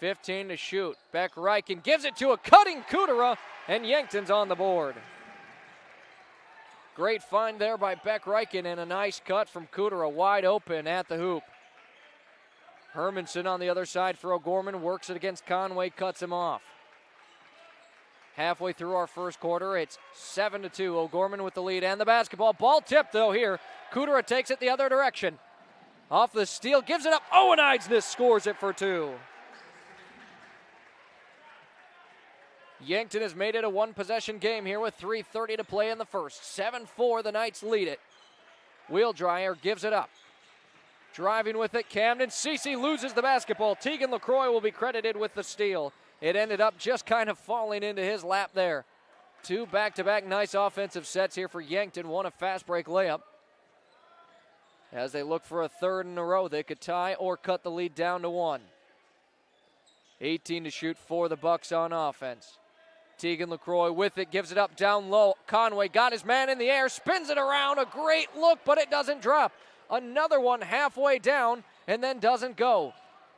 15 to shoot. Beck Reichen gives it to a cutting Kudera, and Yankton's on the board. Great find there by Beck Reichen, and a nice cut from Kudera, wide open at the hoop. Hermanson on the other side for O'Gorman, works it against Conway, cuts him off. Halfway through our first quarter, it's 7-2. O'Gorman with the lead and the basketball. Ball tipped though here. Kudera takes it the other direction. Off the steal, gives it up. Owen Eidsness scores it for 2. Yankton has made it a one-possession game here with 3:30 to play in the first. 7-4, the Knights lead it. Wheeldryer gives it up. Driving with it, Camden. Cece loses the basketball. Tegan LaCroix will be credited with the steal. It ended up just kind of falling into his lap there. 2 back-to-back nice offensive sets here for Yankton. 1 a fast break layup. As they look for a third in a row, they could tie or cut the lead down to 1. 18 to shoot for the Bucks on offense. Tegan LaCroix with it, gives it up down low. Conway got his man in the air, spins it around. A great look, but it doesn't drop. Another one halfway down and then doesn't go.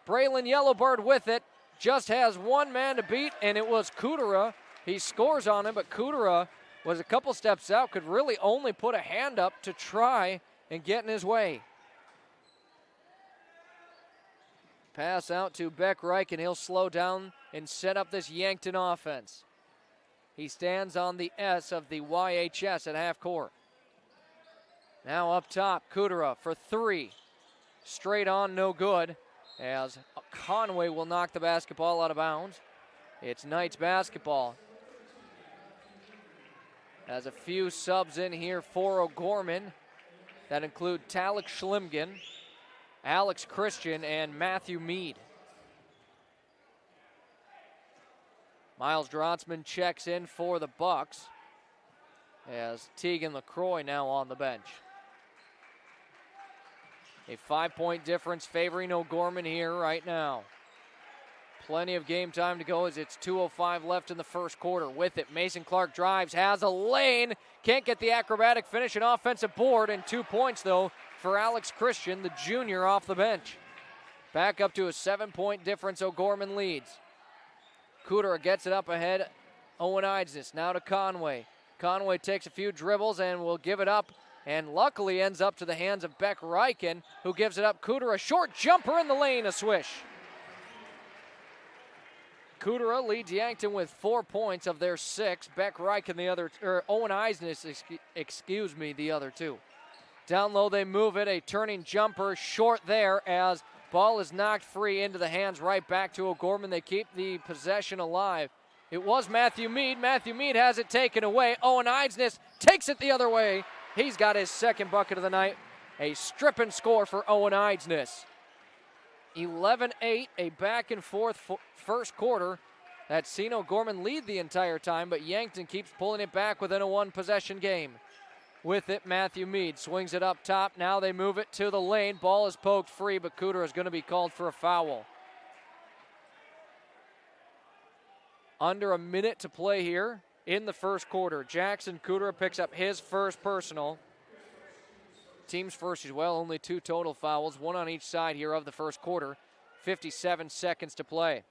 Braylon Yellowbird with it, just has one man to beat, and it was Kudera. He scores on him, but Kudera was a couple steps out, could really only put a hand up to try and get in his way. Pass out to Beck Reich, and he'll slow down and set up this Yankton offense. He stands on the S of the YHS at half court. Now up top, Kudera for 3. Straight on, no good, as Conway will knock the basketball out of bounds. It's Knights basketball. As a few subs in here for O'Gorman that include Talik Schlimgen, Alex Christian, and Matthew Mead. Miles Drotzman checks in for the Bucks, as Tegan LaCroix now on the bench. A 5-point difference favoring O'Gorman here right now. Plenty of game time to go as it's 2:05 left in the first quarter. With it, Mason Clark drives, has a lane, can't get the acrobatic finish, an offensive board, and 2 points though for Alex Christian, the junior off the bench. Back up to a 7-point difference, O'Gorman leads. Kudera gets it up ahead, Owen Eidsness now to Conway. Conway takes a few dribbles and will give it up, and luckily ends up to the hands of Beck Reichen, who gives it up. Kudera, short jumper in the lane, a swish. Kudera leads Yankton with 4 points of their 6. Beck Reichen Owen Eidsness, excuse me, the other 2. Down low they move it, a turning jumper short there as ball is knocked free into the hands right back to O'Gorman. They keep the possession alive. It was Matthew Mead. Matthew Mead has it taken away. Owen Eidsness takes it the other way. He's got his second bucket of the night. A strip and score for Owen Eidsness. 11-8, a back and forth first quarter. That's seen O'Gorman lead the entire time, but Yankton keeps pulling it back within a 1-possession game. With it, Matthew Mead swings it up top. Now they move it to the lane. Ball is poked free, but Kudera is going to be called for a foul. Under a minute to play here in the first quarter. Jackson Kudera picks up his first personal. Team's first as well, only 2 total fouls, 1 on each side here of the first quarter. 57 seconds to play.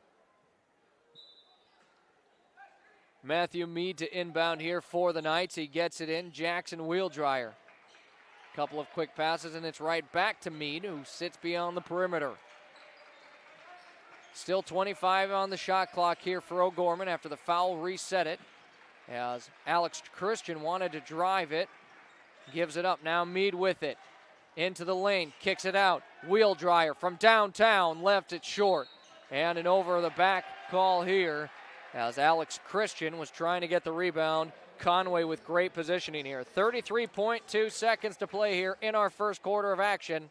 Matthew Mead to inbound here for the Knights. He gets it in. Jackson Wheeldryer. Couple of quick passes, and it's right back to Mead, who sits beyond the perimeter. Still 25 on the shot clock here for O'Gorman after the foul reset it. As Alex Christian wanted to drive it. Gives it up. Now Mead with it. Into the lane. Kicks it out. Wheel dryer from downtown. Left it short. And an over the back call here as Alex Christian was trying to get the rebound. Conway with great positioning here. 33.2 seconds to play here in our first quarter of action.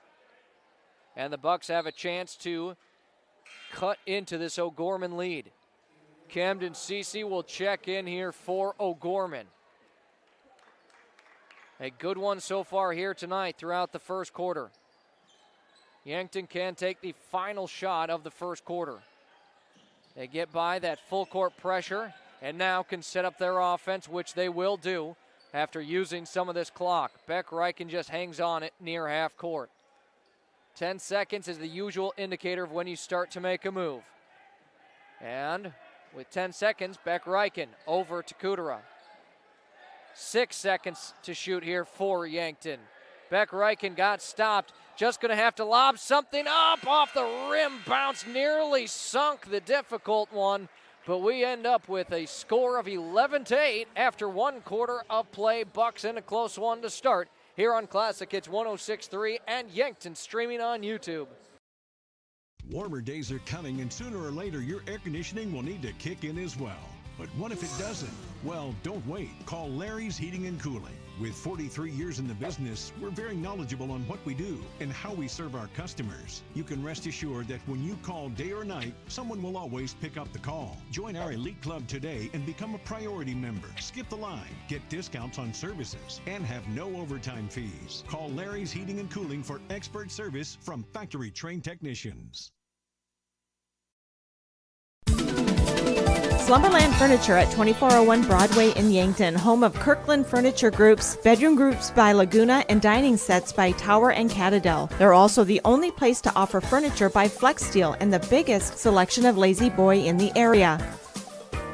And the Bucks have a chance to cut into this O'Gorman lead. Camden Cece will check in here for O'Gorman. A good one so far here tonight throughout the first quarter. Yankton can take the final shot of the first quarter. They get by that full court pressure and now can set up their offense, which they will do after using some of this clock. Beck Reichen just hangs on it near half court. 10 seconds is the usual indicator of when you start to make a move. And with 10 seconds, Beck Reichen over to Kudera. 6 seconds to shoot here for Yankton. Beck Reichen got stopped. Just going to have to lob something up off the rim. Bounce nearly sunk the difficult one. But we end up with a score of 11-8 after one quarter of play. Bucks in a close one to start here on Classic Hits 106.3 and Yankton streaming on YouTube. Warmer days are coming, and sooner or later your air conditioning will need to kick in as well. But what if it doesn't? Well, don't wait. Call Larry's Heating and Cooling. With 43 years in the business, we're very knowledgeable on what we do and how we serve our customers. You can rest assured that when you call day or night, someone will always pick up the call. Join our elite club today and become a priority member. Skip the line, get discounts on services, and have no overtime fees. Call Larry's Heating and Cooling for expert service from factory-trained technicians. Slumberland Furniture at 2401 Broadway in Yankton, home of Kirkland Furniture Group's bedroom groups by Laguna and dining sets by Tower and Catadel. They're also the only place to offer furniture by Flex Steel and the biggest selection of Lazy Boy in the area.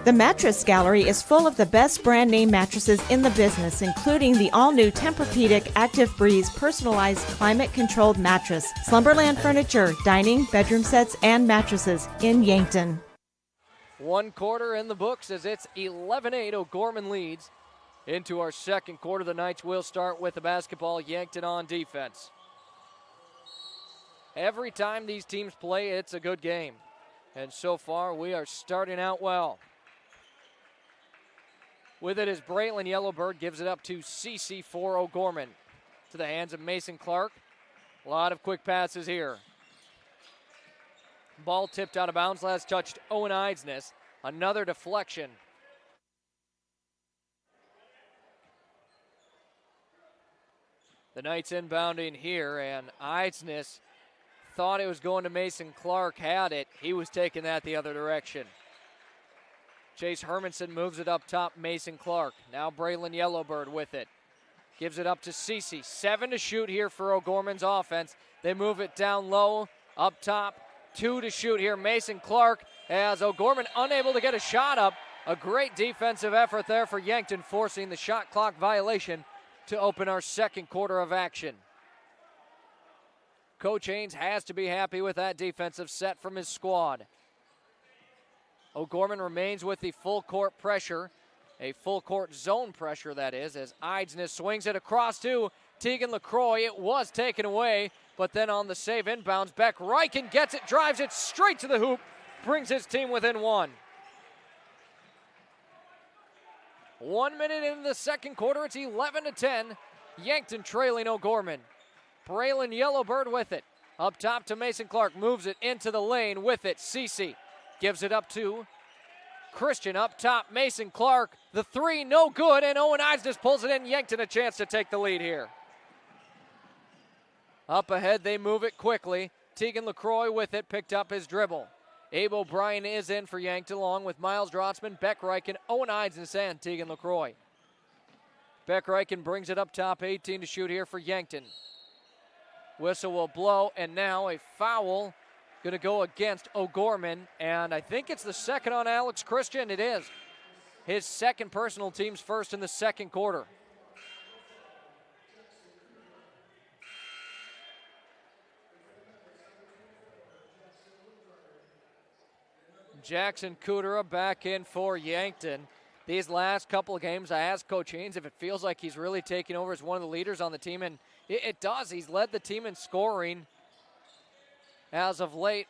The Mattress Gallery is full of the best brand name mattresses in the business, including the all-new Tempur-Pedic Active Breeze personalized climate-controlled mattress. Slumberland Furniture, dining, bedroom sets, and mattresses in Yankton. One quarter in the books as it's 11-8. O'Gorman leads into our second quarter. The Knights will start with the basketball. Yankton on defense. Every time these teams play, it's a good game. And so far, we are starting out well. With it is Braylon Yellowbird, gives it up to Cece for O'Gorman. To the hands of Mason Clark. A lot of quick passes here. Ball tipped out of bounds. Last touched Owen Eidsness. Another deflection. The Knights inbounding here, and Eidsness thought it was going to Mason Clark, had it. He was taking that the other direction. Chase Hermanson moves it up top, Mason Clark. Now Braylon Yellowbird with it. Gives it up to Cece. 7 to shoot here for O'Gorman's offense. They move it down low, up top. 2 to shoot here. Mason Clark as O'Gorman unable to get a shot up. A great defensive effort there for Yankton, forcing the shot clock violation to open our second quarter of action. Coach Haynes has to be happy with that defensive set from his squad. O'Gorman remains with the full court pressure, a full court zone pressure that is, as Eidsness swings it across to Tegan LaCroix. It was taken away. But then on the save inbounds, Beck Reichen gets it, drives it straight to the hoop, brings his team within one. 1 minute into the second quarter, it's 11-10. Yankton trailing O'Gorman. Braylon Yellowbird with it. Up top to Mason Clark, moves it into the lane with it. Cece gives it up to Christian up top. Mason Clark, the three, no good, and Owen Eidsness pulls it in. Yankton a chance to take the lead here. Up ahead, they move it quickly. Tegan LaCroix with it, picked up his dribble. Abe O'Brien is in for Yankton, along with Miles Drotzman, Beck Reichen, Owen Eidsness, and Tegan LaCroix. Beck Reichen brings it up top, 18 to shoot here for Yankton. Whistle will blow, and now a foul going to go against O'Gorman, and I think it's the second on Alex Christian. It is. His second personal, team's first in the second quarter. Jackson Kudera back in for Yankton. These last couple of games, I asked Coach Haynes if it feels like he's really taking over as one of the leaders on the team, and it does. He's led the team in scoring as of late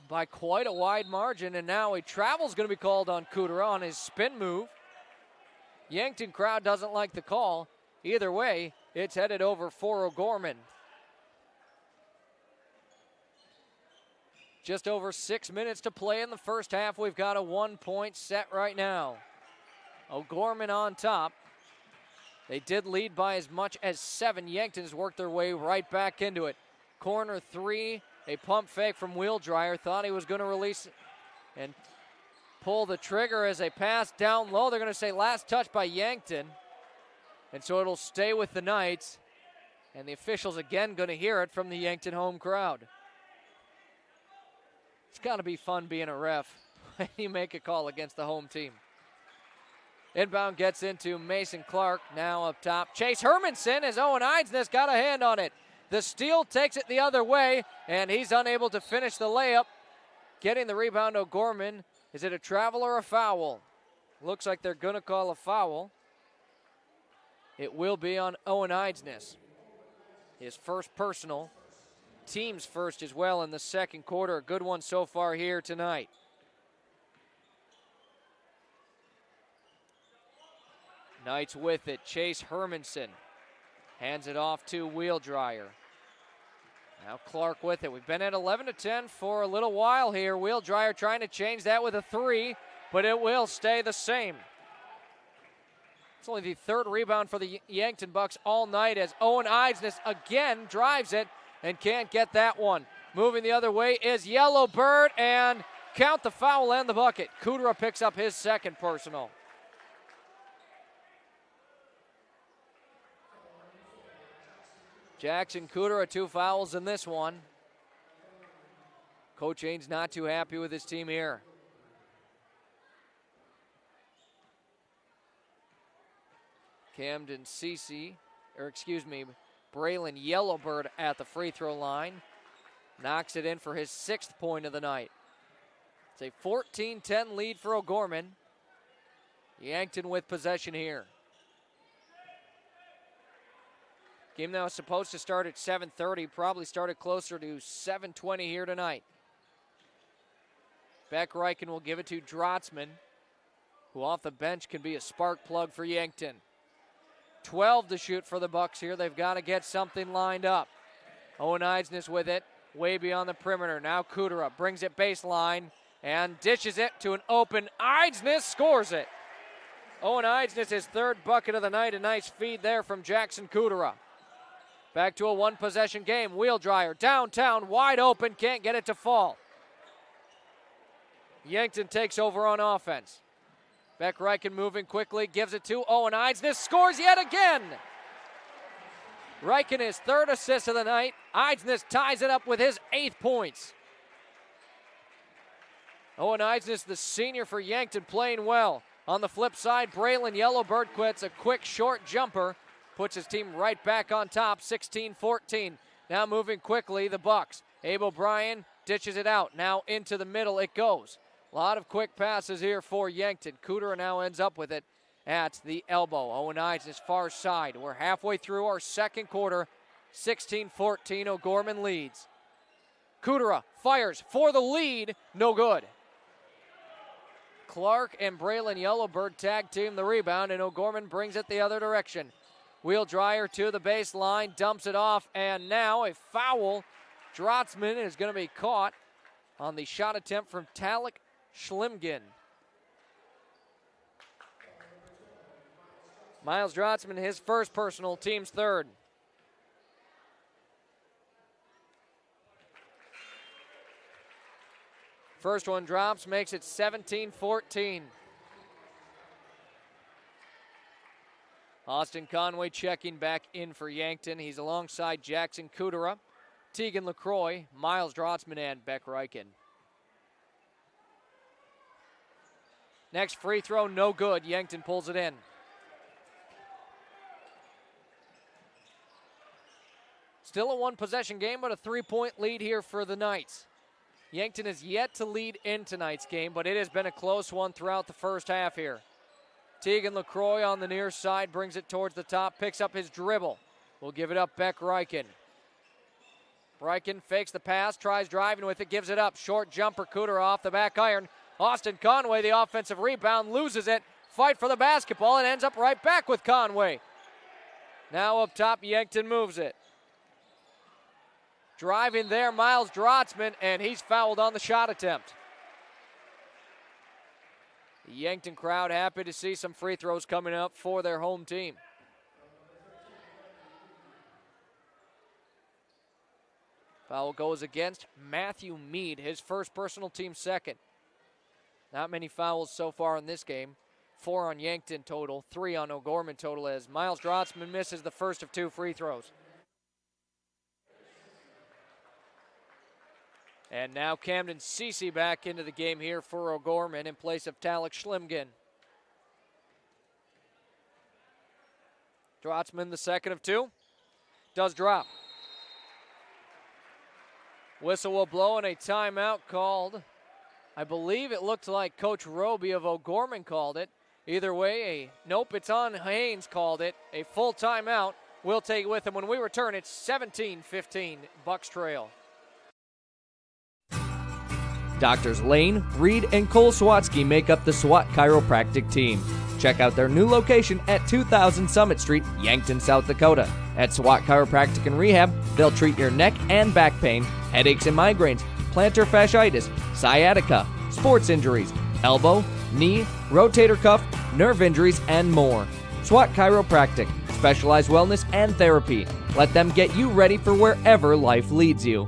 by quite a wide margin, and now a travel's going to be called on Kudera on his spin move. Yankton crowd doesn't like the call. Either way, it's headed over for O'Gorman. Just over 6 minutes to play in the first half. We've got a 1-point set right now. O'Gorman on top. They did lead by as much as 7. Yankton's worked their way right back into it. Corner 3, a pump fake from Wheeldryer. Thought he was going to release and pull the trigger as they pass down low. They're going to say last touch by Yankton. And so it'll stay with the Knights. And the officials again going to hear it from the Yankton home crowd. It's got to be fun being a ref when you make a call against the home team. Inbound gets into Mason Clark, now up top. Chase Hermanson as Owen Eidsness got a hand on it. The steal takes it the other way, and he's unable to finish the layup. Getting the rebound, O'Gorman. Is it a travel or a foul? Looks like they're going to call a foul. It will be on Owen Eidsness. His first personal. Team's first as well in the second quarter. A good one so far here tonight. Knights with it. Chase Hermanson hands it off to Wheeldryer. Now Clark with it. We've been at 11-10 for a little while here. Wheeldryer trying to change that with a 3, but it will stay the same. It's only the third rebound for the Yankton Bucks all night as Owen Eidsness again drives it and can't get that one. Moving the other way is Yellowbird, and count the foul and the bucket. Kudera picks up his second personal. Jackson Kudera, 2 fouls in this one. Coach Haynes not too happy with his team here. Braylon Yellowbird at the free throw line. Knocks it in for his 6th point of the night. It's a 14-10 lead for O'Gorman. Yankton with possession here. Game now is supposed to start at 7:30. Probably started closer to 7:20 here tonight. Beck Reichen will give it to Drotzman, who off the bench can be a spark plug for Yankton. 12 to shoot for the Bucks here. They've got to get something lined up. Owen Eidsness with it, way beyond the perimeter. Now Kudera brings it baseline and dishes it to an open Eidsness, scores it. Owen Eidsness, his 3rd bucket of the night. A nice feed there from Jackson Kudera. Back to a 1-possession game. Wheeldryer downtown, wide open, can't get it to fall. Yankton takes over on offense. Beck Reichen moving quickly, gives it to Owen Eidsness, scores yet again. Reichen his 3rd assist of the night. Eidsness ties it up with his 8th points. Owen Eidsness, the senior for Yankton, playing well. On the flip side, Braylon Yellowbird quits a quick short jumper, puts his team right back on top, 16-14. Now moving quickly, the Bucks. Abe O'Brien ditches it out. Now into the middle it goes. A lot of quick passes here for Yankton. Kudera now ends up with it at the elbow. Owen Eidsness far side. We're halfway through our second quarter. 16-14, O'Gorman leads. Kudera fires for the lead. No good. Clark and Braylon Yellowbird tag team the rebound, and O'Gorman brings it the other direction. Wheeldryer to the baseline, dumps it off, and now a foul. Drotzman is going to be caught on the shot attempt from Talik Schlimgen. Miles Drotzman, his first personal, team's 3rd. First one drops, makes it 17-14. Austin Conway checking back in for Yankton. He's alongside Jackson Kudera, Tegan LaCroix, Miles Drotzman, and Beck Reichen. Next free throw, no good. Yankton pulls it in. Still a 1-possession game, but a 3-point lead here for the Knights. Yankton has yet to lead in tonight's game, but it has been a close one throughout the first half here. Tegan LaCroix on the near side brings it towards the top, picks up his dribble. Will give it up, Beck Reichen. Reichen fakes the pass, tries driving with it, gives it up. Short jumper, Cooter off the back iron. Austin Conway, the offensive rebound, loses it. Fight for the basketball and ends up right back with Conway. Now up top, Yankton moves it. Driving there, Miles Drotzman, and he's fouled on the shot attempt. The Yankton crowd happy to see some free throws coming up for their home team. Foul goes against Matthew Mead, his first personal, team second. Not many fouls so far in this game. 4 on Yankton total, 3 on O'Gorman total, as Miles Drotzman misses the first of 2 free throws. And now Camden Cece back into the game here for O'Gorman in place of Talek Schlimgen. Drotzman, the second of 2, does drop. Whistle will blow and a timeout called. I believe it looked like Coach Roby of O'Gorman called it. Either way, nope, it's on Haynes called it. A full timeout. We'll take it with him when we return. It's 17-15, Bucks trail. Doctors Lane, Reed, and Cole Swatsky make up the SWAT Chiropractic team. Check out their new location at 2000 Summit Street, Yankton, South Dakota. At SWAT Chiropractic and Rehab, they'll treat your neck and back pain, headaches and migraines, plantar fasciitis, sciatica, sports injuries, elbow, knee, rotator cuff, nerve injuries, and more. SWAT Chiropractic, specialized wellness and therapy. Let them get you ready for wherever life leads you.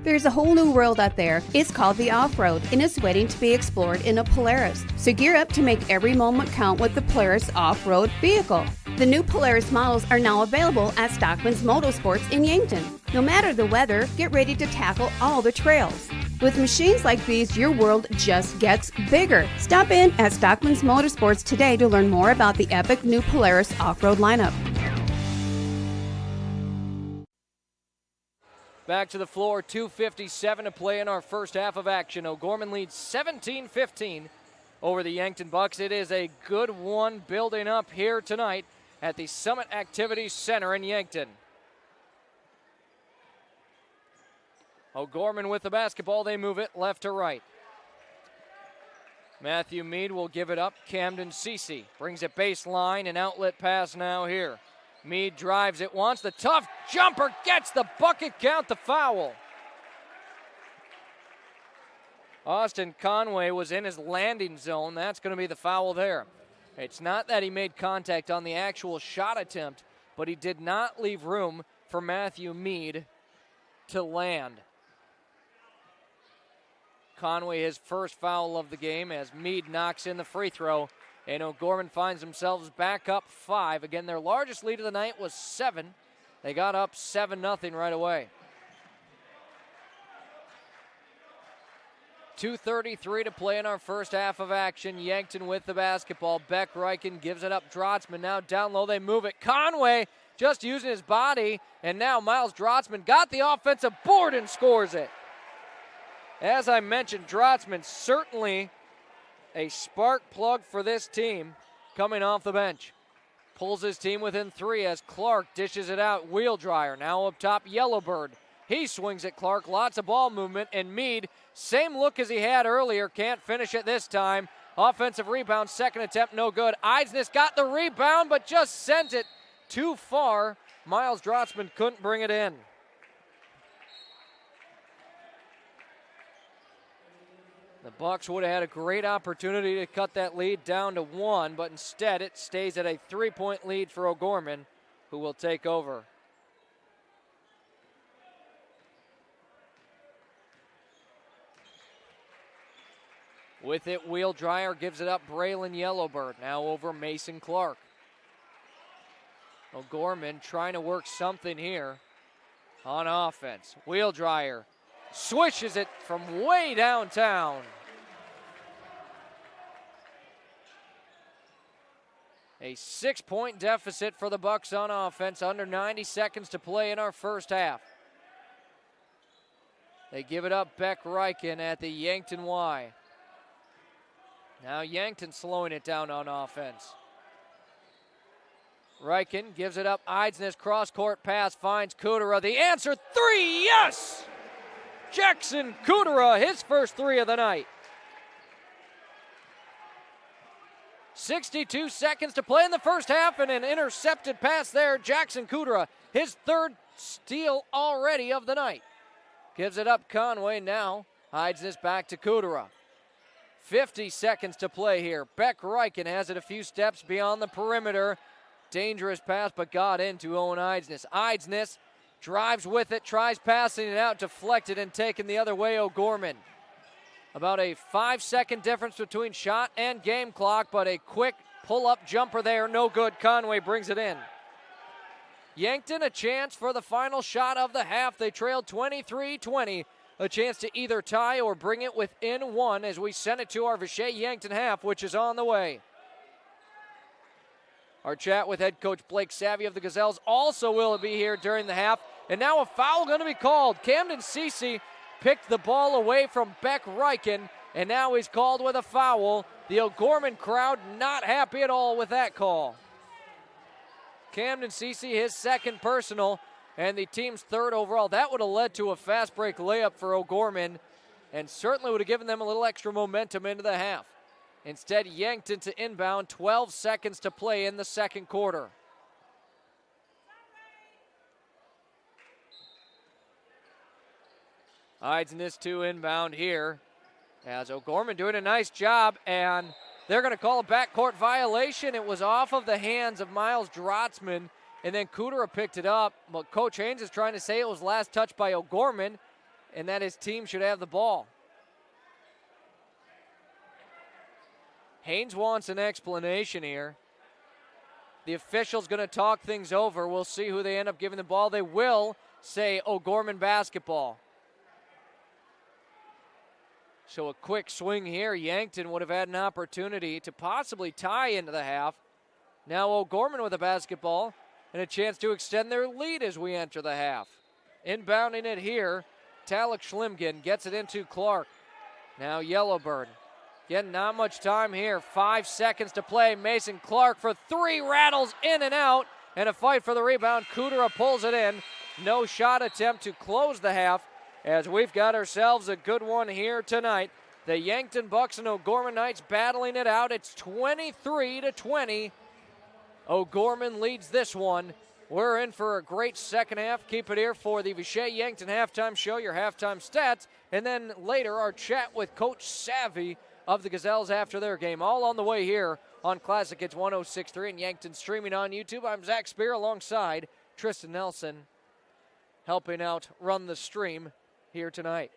There's a whole new world out there. It's called the off-road, and it's waiting to be explored in a Polaris. So gear up to make every moment count with the Polaris off-road vehicle. The new Polaris models are now available at Stockman's Motorsports in Yankton. No matter the weather, get ready to tackle all the trails. With machines like these, your world just gets bigger. Stop in at Stockman's Motorsports today to learn more about the epic new Polaris off-road lineup. Back to the floor, 2:57 to play in our first half of action. O'Gorman leads 17-15 over the Yankton Bucks. It is a good one building up here tonight at the Summit Activities Center in Yankton. O'Gorman with the basketball. They move it left to right. Matthew Mead will give it up. Camden Cece brings it baseline, an outlet pass now here. Mead drives it once. The tough jumper gets the bucket count, the foul. Austin Conway was in his landing zone. That's going to be the foul there. It's not that he made contact on the actual shot attempt, but he did not leave room for Matthew Mead to land. Conway, his first foul of the game, as Mead knocks in the free throw. And O'Gorman finds themselves back up 5. Again, their largest lead of the night was 7. They got up 7-0 right away. 2:33 to play in our first half of action. Yankton with the basketball. Beck Reichen gives it up. Drotzman now down low. They move it. Conway just using his body. And now Miles Drotzman got the offensive board and scores it. As I mentioned, Drotzman certainly a spark plug for this team coming off the bench. Pulls his team within 3 as Clark dishes it out. Wheel dryer now up top, Yellowbird. He swings at Clark, lots of ball movement, and Mead, same look as he had earlier, can't finish it this time. Offensive rebound, second attempt, no good. Eidsness got the rebound, but just sent it too far. Miles Drotzman couldn't bring it in. The Bucks would have had a great opportunity to cut that lead down to 1, but instead it stays at a 3-point lead for O'Gorman, who will take over. With it, Wheel Dryer gives it up. Braylon Yellowbird now over Mason Clark. O'Gorman trying to work something here on offense. Wheel Dryer swishes it from way downtown. A 6-point deficit for the Bucks on offense, under 90 seconds to play in our first half. They give it up, Beck Reichen at the Yankton Y. Now Yankton slowing it down on offense. Reichen gives it up, Eidsness, cross-court pass, finds Kudera. The answer, 3, yes! Jackson Kudera, his first 3 of the night. 62 seconds to play in the first half, and an intercepted pass there. Jackson Kudera, his 3rd steal already of the night. Gives it up Conway now. Hides this back to Kudera. 50 seconds to play here. Beck Reichen has it a few steps beyond the perimeter. Dangerous pass, but got into Owen Eidsness. Eidsness drives with it, tries passing it out, deflected and taken the other way, O'Gorman. About a 5-second difference between shot and game clock, but a quick pull-up jumper there, no good. Conway brings it in. Yankton a chance for the final shot of the half. They trailed 23-20. A chance to either tie or bring it within 1 as we send it to our Vichet-Yankton half, which is on the way. Our chat with head coach Blake Savvy of the Gazelles also will be here during the half. And now a foul going to be called. Camden Cece picked the ball away from Beck Reichen, and now he's called with a foul. The O'Gorman crowd not happy at all with that call. Camden Cece, his 2nd personal, and the team's 3rd overall. That would have led to a fast break layup for O'Gorman, and certainly would have given them a little extra momentum into the half. Instead, Yankton to inbound, 12 seconds to play in the 2nd quarter. Eidsness to inbound here, as O'Gorman doing a nice job, and they're going to call a backcourt violation. It was off of the hands of Miles Drotzman, and then Kudera picked it up, but Coach Haynes is trying to say it was last touched by O'Gorman, and that his team should have the ball. Haynes wants an explanation here. The official's going to talk things over. We'll see who they end up giving the ball. They will say O'Gorman basketball. So a quick swing here. Yankton would have had an opportunity to possibly tie into the half. Now O'Gorman with a basketball and a chance to extend their lead as we enter the half. Inbounding it here, Talek Schlimgen gets it into Clark. Now Yellowbird. Again, not much time here. 5 seconds to play. Mason Clark for 3, rattles in and out, and a fight for the rebound. Kudera pulls it in. No shot attempt to close the half, as we've got ourselves a good one here tonight. The Yankton Bucks and O'Gorman Knights battling it out. It's 23-20. O'Gorman leads this one. We're in for a great second half. Keep it here for the Vichet-Yankton halftime show, your halftime stats, and then later our chat with Coach Savvy of the Gazelles after their game. All on the way here on Classic Hits 106.3 and Yankton streaming on YouTube. I'm Zach Spear alongside Tristan Nelson, helping out run the stream here tonight.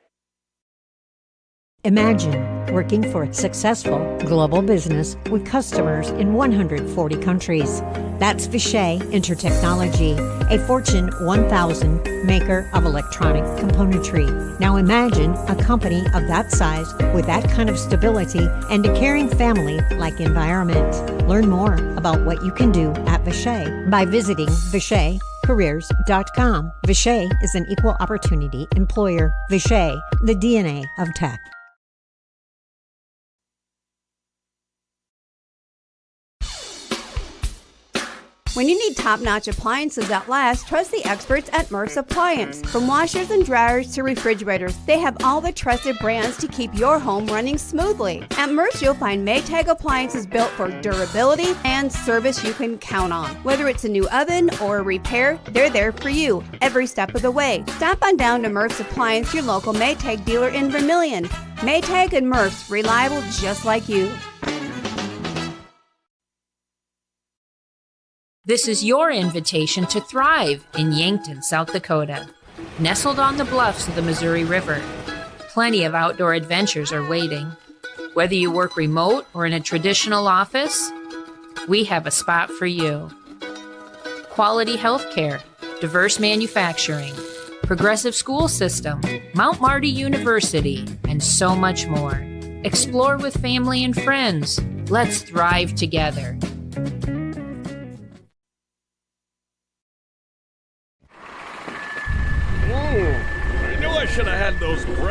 Imagine working for a successful global business with customers in 140 countries. That's Vichet Intertechnology, a Fortune 1000 maker of electronic componentry. Now imagine a company of that size with that kind of stability and a caring family-like environment. Learn more about what you can do at Vichet by visiting VichetCareers.com. Vichet is an equal opportunity employer. Vichet, the DNA of tech. When you need top-notch appliances that last, trust the experts at Murph's Appliance. From washers and dryers to refrigerators, they have all the trusted brands to keep your home running smoothly. At Murph's, you'll find Maytag appliances built for durability and service you can count on. Whether it's a new oven or a repair, they're there for you every step of the way. Stop on down to Murph's Appliance, your local Maytag dealer in Vermilion. Maytag and Murph's, reliable just like you. This is your invitation to thrive in Yankton, South Dakota. Nestled on the bluffs of the Missouri River, plenty of outdoor adventures are waiting. Whether you work remote or in a traditional office, we have a spot for you. Quality health care, diverse manufacturing, progressive school system, Mount Marty University, and so much more. Explore with family and friends. Let's thrive together.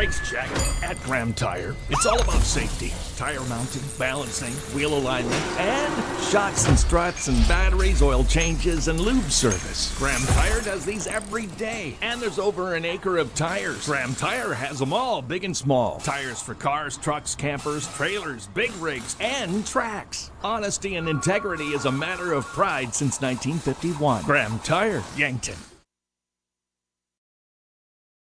brakes check. At Graham Tire, it's all about safety. Tire mounting, balancing, wheel alignment, and shocks and struts and batteries, oil changes, and lube service. Graham Tire does these every day. And there's over an acre of tires. Graham Tire has them all, big and small. Tires for cars, trucks, campers, trailers, big rigs, and tracks. Honesty and integrity is a matter of pride since 1951. Graham Tire, Yankton.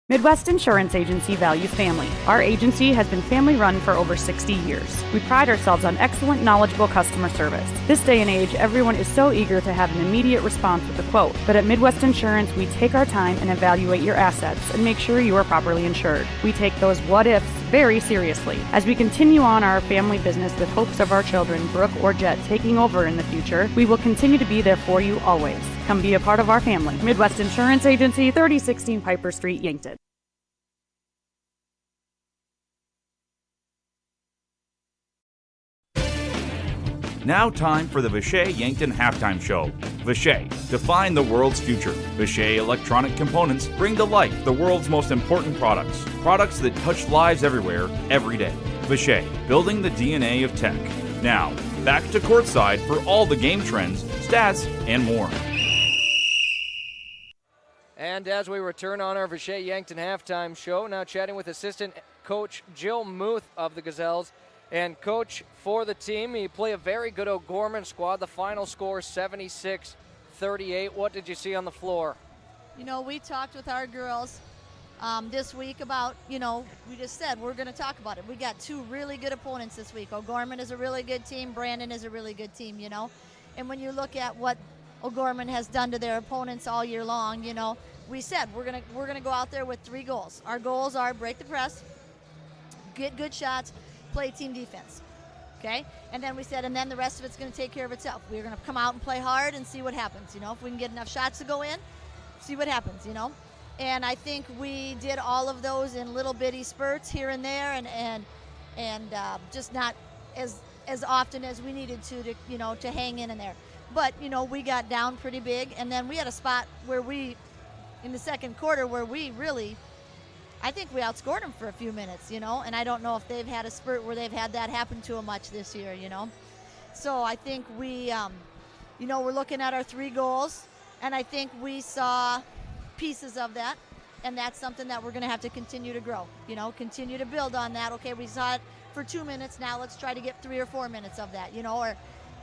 Midwest Insurance Agency values family. Our agency has been family-run for over 60 years. We pride ourselves on excellent, knowledgeable customer service. This day and age, everyone is so eager to have an immediate response with a quote. But at Midwest Insurance, we take our time and evaluate your assets and make sure you are properly insured. We take those what-ifs very seriously. As we continue on our family business with hopes of our children, Brooke or Jet, taking over in the future, we will continue to be there for you always. Come be a part of our family. Midwest Insurance Agency, 3016 Piper Street, Yankton. Now time for the Vishay Yankton Halftime Show. Vishay, define the world's future. Vishay electronic components bring to life the world's most important products. Products that touch lives everywhere, every day. Vishay, building the DNA of tech. Now, back to courtside for all the game trends, stats, and more. And as we return on our Vishay Yankton Halftime Show, now chatting with assistant coach Jill Muth of the Gazelles. And coach, for the team, you play a very good O'Gorman squad. The final score 76-38. What did you see on the floor? You know, we talked with our girls this week about, you know, we just said we're going to talk about it. We got two really good opponents this week. O'Gorman is a really good team. Brandon is a really good team, you know. And when you look at what O'Gorman has done to their opponents all year long, you know, we said we're gonna go out there with 3 goals. Our goals are break the press, get good shots, play team defense, okay? And then we said, and then the rest of it's going to take care of itself. We're going to come out and play hard and see what happens, you know? If we can get enough shots to go in, see what happens, you know? And I think we did all of those in little bitty spurts here and there, and just not as often as we needed to you know, to hang in there. But, you know, we got down pretty big, and then we had a spot where we, in the second quarter, where we really, I think we outscored them for a few minutes, you know, and I don't know if they've had a spurt where they've had that happen to them much this year, you know. So I think we, you know, we're looking at our 3 goals, and I think we saw pieces of that, and that's something that we're going to have to continue to grow, you know, continue to build on that. Okay, we saw it for 2 minutes, now let's try to get 3 or 4 minutes of that, you know, or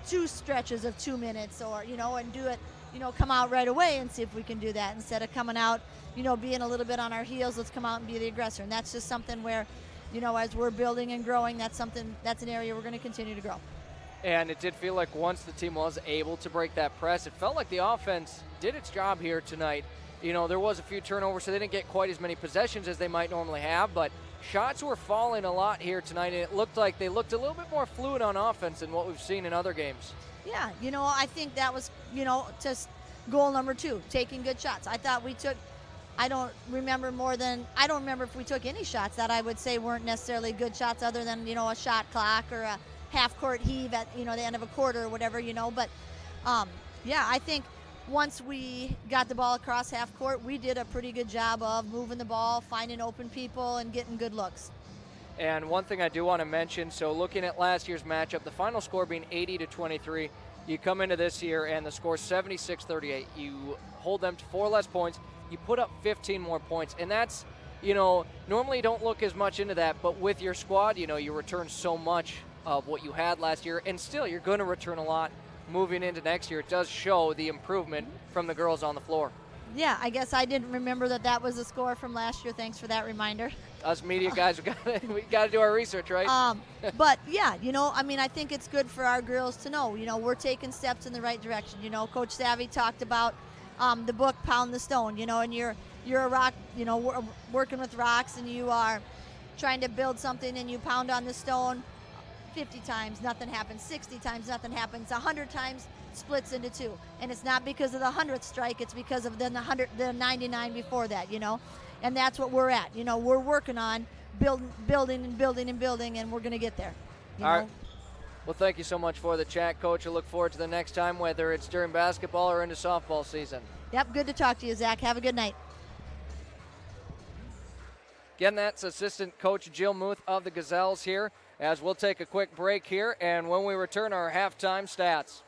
2 stretches of 2 minutes, or, you know, and do it, you know, come out right away and see if we can do that instead of coming out, you know, being a little bit on our heels. Let's come out and be the aggressor. And that's just something where, you know, as we're building and growing, that's an area we're going to continue to grow. And it did feel like once the team was able to break that press, it felt like the offense did its job here tonight. You know, there was a few turnovers, so they didn't get quite as many possessions as they might normally have, but shots were falling a lot here tonight, and it looked like they looked a little bit more fluid on offense than what we've seen in other games. Yeah, you know, I think that was, you know, just goal number 2, taking good shots. I thought we took, I don't remember if we took any shots that I would say weren't necessarily good shots other than, you know, a shot clock or a half-court heave at, you know, the end of a quarter or whatever, you know. But, yeah, I think once we got the ball across half court, we did a pretty good job of moving the ball, finding open people, and getting good looks. And one thing I do want to mention, so looking at last year's matchup, the final score being 80-23, you come into this year and the score 76-38. You hold them to 4 less points. You put up 15 more points. And that's, you know, normally you don't look as much into that, but with your squad, you know, you return so much of what you had last year, and still you're going to return a lot moving into next year. It does show the improvement from the girls on the floor. Yeah, I guess I didn't remember that was a score from last year. Thanks for that reminder. Us media guys, we got to do our research, right? But, yeah, you know, I mean, I think it's good for our girls to know, you know, we're taking steps in the right direction. You know, Coach Savvy talked about the book, Pound the Stone, you know, and you're a rock, you know, working with rocks, and you are trying to build something, and you pound on the stone 50 times, nothing happens. 60 times, nothing happens. 100 times, splits into 2. And it's not because of the 100th strike, it's because of the 99 before that, you know. And that's what we're at. You know, we're working on building, and we're going to get there. All right. Well, thank you so much for the chat, Coach. I look forward to the next time, whether it's during basketball or into softball season. Yep, good to talk to you, Zach. Have a good night. Again, that's assistant coach Jill Muth of the Gazelles here, as we'll take a quick break here, and when we return, our halftime stats.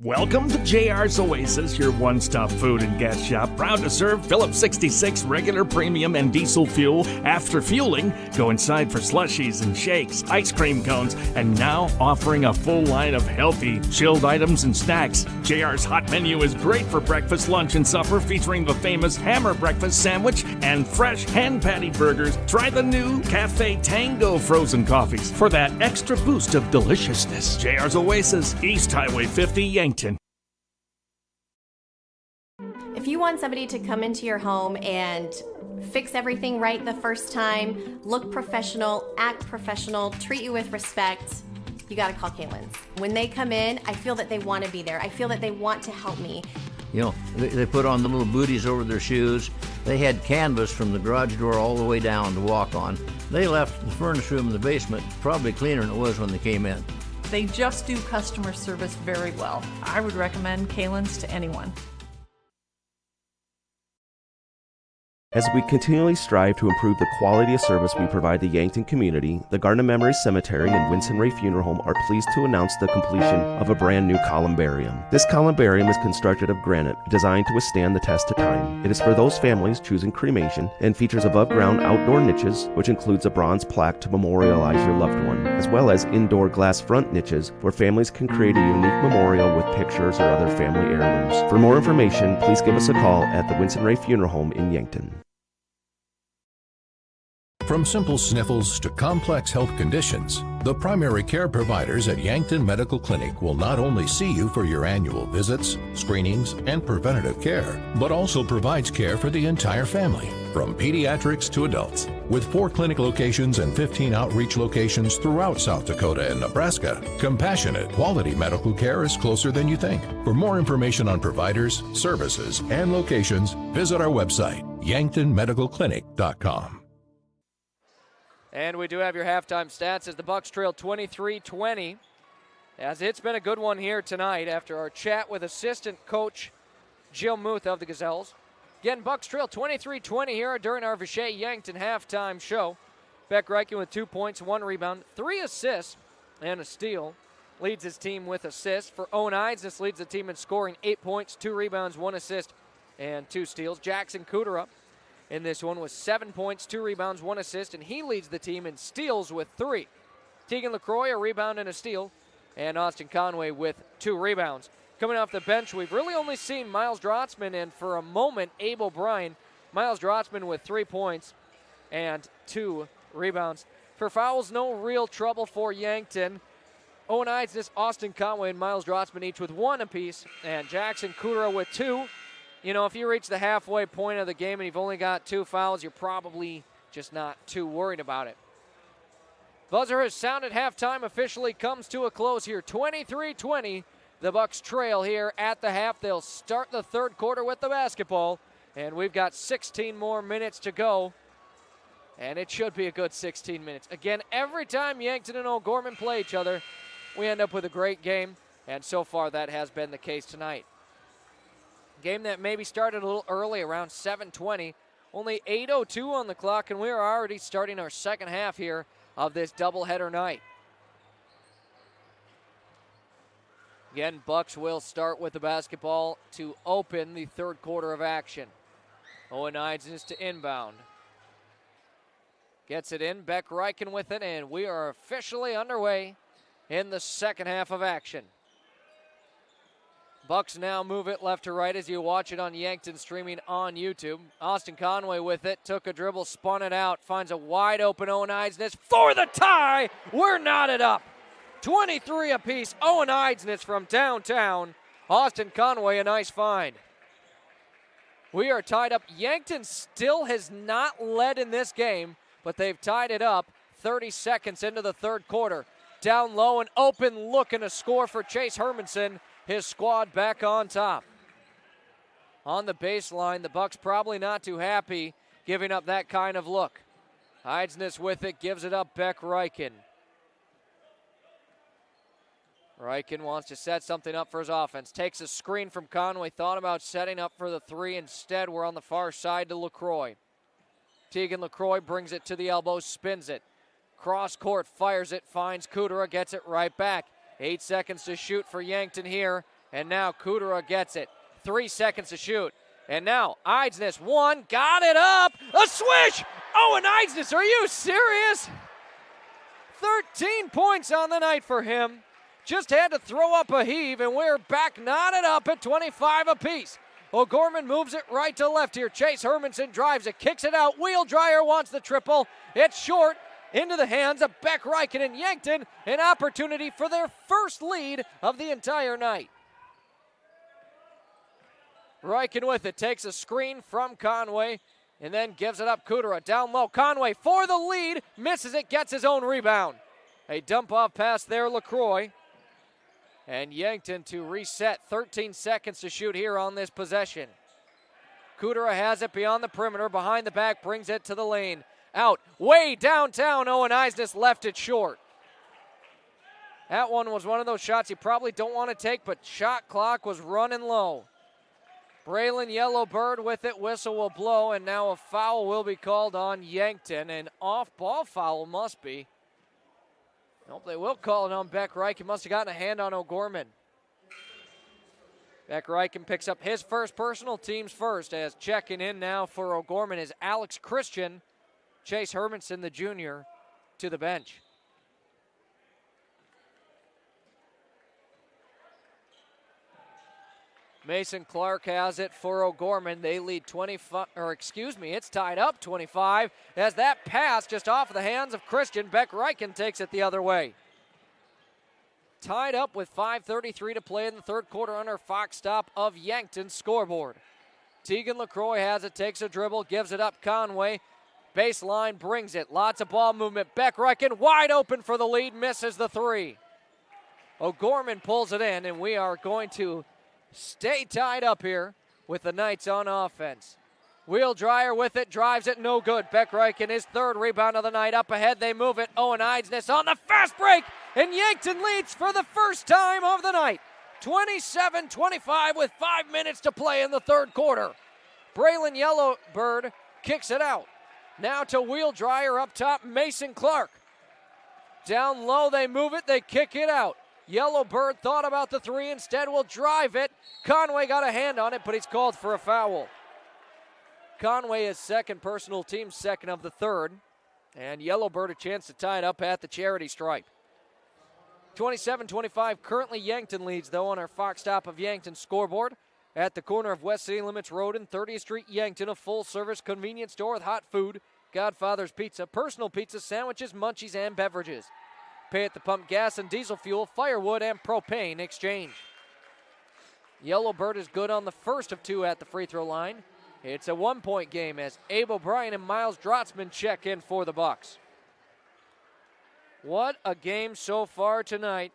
Welcome to JR's Oasis, your one-stop food and gas shop. Proud to serve Phillips 66 regular, premium, and diesel fuel. After fueling, go inside for slushies and shakes, ice cream cones, and now offering a full line of healthy, chilled items and snacks. JR's hot menu is great for breakfast, lunch, and supper, featuring the famous Hammer Breakfast Sandwich and fresh hand patty burgers. Try the new Cafe Tango frozen coffees for that extra boost of deliciousness. JR's Oasis, East Highway 50, Yankton. If you want somebody to come into your home and fix everything right the first time, look professional, act professional, treat you with respect, you gotta call Kaylin's. When they come in, I feel that they want to be there. I feel that they want to help me. You know, they put on the little booties over their shoes. They had canvas from the garage door all the way down to walk on. They left the furnace room in the basement probably cleaner than it was when they came in. They just do customer service very well. I would recommend Kaylin's to anyone. As we continually strive to improve the quality of service we provide the Yankton community, the Garden of Memories Cemetery and Winston Ray Funeral Home are pleased to announce the completion of a brand new columbarium. This columbarium is constructed of granite, designed to withstand the test of time. It is for those families choosing cremation and features above-ground outdoor niches, which includes a bronze plaque to memorialize your loved one, as well as indoor glass front niches where families can create a unique memorial with pictures or other family heirlooms. For more information, please give us a call at the Winston Ray Funeral Home in Yankton. From simple sniffles to complex health conditions, the primary care providers at Yankton Medical Clinic will not only see you for your annual visits, screenings, and preventative care, but also provides care for the entire family, from pediatrics to adults. With 4 clinic locations and 15 outreach locations throughout South Dakota and Nebraska, compassionate, quality medical care is closer than you think. For more information on providers, services, and locations, visit our website, yanktonmedicalclinic.com. And we do have your halftime stats as the Bucks trail 23-20. As it's been a good one here tonight after our chat with assistant coach Jill Muth of the Gazelles. Again, Bucks trail 23-20 here during our Vichet Yankton halftime show. Beck Reichen with 2 points, 1 rebound, 3 assists, and a steal. Leads his team with assists. For Owen Eidsness, leads the team in scoring, 8 points, 2 rebounds, 1 assist, and 2 steals. Jackson Kudera in this one with 7 points, 2 rebounds, 1 assist, and he leads the team in steals with 3. Tegan LaCroix, a rebound and a steal, and Austin Conway with 2 rebounds. Coming off the bench, we've really only seen Miles Drotzman and, for a moment, Abe O'Brien. Miles Drotzman with 3 points and 2 rebounds. For fouls, no real trouble for Yankton. Owen Eidsness, Austin Conway, and Miles Drotzman each with 1 apiece, and Jackson Kudera with 2. You know, if you reach the halfway point of the game and you've only got 2 fouls, you're probably just not too worried about it. Buzzer has sounded. Halftime officially comes to a close here. 23-20. The Bucks trail here at the half. They'll start the third quarter with the basketball, and we've got 16 more minutes to go, and it should be a good 16 minutes. Again, every time Yankton and O'Gorman play each other, we end up with a great game, and so far that has been the case tonight. Game that maybe started a little early, around 7:20. Only 8:02 on the clock, and we are already starting our second half here of this doubleheader night. Again, Bucks will start with the basketball to open the third quarter of action. Owen Eidsness to inbound. Gets it in, Beck Reichen with it, and we are officially underway in the second half of action. Bucks now move it left to right as you watch it on Yankton streaming on YouTube. Austin Conway with it, took a dribble, spun it out, finds a wide open Owen Eidsness for the tie. We're knotted up. 23 apiece. Owen Eidsness from downtown. Austin Conway, a nice find. We are tied up. Yankton still has not led in this game, but they've tied it up 30 seconds into the third quarter. Down low, an open look and a score for Chase Hermanson. His squad back on top. On the baseline, the Bucks probably not too happy giving up that kind of look. Eidsness with it, gives it up, Beck Reichen. Reichen wants to set something up for his offense. Takes a screen from Conway, thought about setting up for the 3. Instead, we're on the far side to LaCroix. Tegan LaCroix brings it to the elbow, spins it. Cross court, fires it, finds Kudera, gets it right back. 8 seconds to shoot for Yankton here, and now Kudera gets it. 3 seconds to shoot, and now Eidsness, one, got it up, a swish! Owen Eidsness, are you serious? 13 points on the night for him. Just had to throw up a heave, and we're back knotted up at 25 apiece. O'Gorman moves it right to left here. Chase Hermanson drives it, kicks it out. Wheel Dryer wants the triple. It's short. Into the hands of Beck Reichen and Yankton. An opportunity for their first lead of the entire night. Reichen with it. Takes a screen from Conway and then gives it up. Kudera down low. Conway for the lead. Misses it. Gets his own rebound. A dump off pass there. LaCroix. And Yankton to reset. 13 seconds to shoot here on this possession. Kudera has it beyond the perimeter. Behind the back. Brings it to the lane. Out. Way downtown. Owen Eidsness left it short. That one was one of those shots you probably don't want to take, but shot clock was running low. Braylon Yellowbird with it. Whistle will blow, and now a foul will be called on Yankton. An off-ball foul must be. Nope, they will call it on Beck Reichen. Must have gotten a hand on O'Gorman. Beck Reichen picks up his first personal, team's first, as checking in now for O'Gorman is Alex Christian. Chase Hermanson, the junior, to the bench. Mason Clark has it for O'Gorman. They lead 25, it's tied up 25. As that pass just off the hands of Christian, Beck Reichen takes it the other way. Tied up with 5:33 to play in the third quarter on our Fox stop of Yankton's scoreboard. Tegan LaCroix has it, takes a dribble, gives it up Conway. Baseline brings it, lots of ball movement. Beck Reichen wide open for the lead, misses the three. O'Gorman pulls it in, and we are going to stay tied up here with the Knights on offense. Wheel Dryer with it, drives it, no good. Beck Reichen, his third rebound of the night. Up ahead, they move it. Owen Eidsness on the fast break, and Yankton leads for the first time of the night. 27-25 with 5 minutes to play in the third quarter. Braylon Yellowbird kicks it out. Now to Wheel Dryer up top, Mason Clark. Down low, they move it, they kick it out. Yellowbird thought about the three, instead will drive it. Conway got a hand on it, but he's called for a foul. Conway is second personal, team second of the third. And Yellowbird a chance to tie it up at the charity stripe. 27-25, currently Yankton leads though on our Fox stop of Yankton scoreboard. At the corner of West City Limits Road and 30th Street, Yankton, a full-service convenience store with hot food, Godfather's Pizza, personal pizza, sandwiches, munchies, and beverages. Pay at the pump, gas and diesel fuel, firewood, and propane exchange. Yellowbird is good on the first of two at the free throw line. It's a 1-point game as Abe O'Brien and Miles Drotzman check in for the Bucks. What a game so far tonight.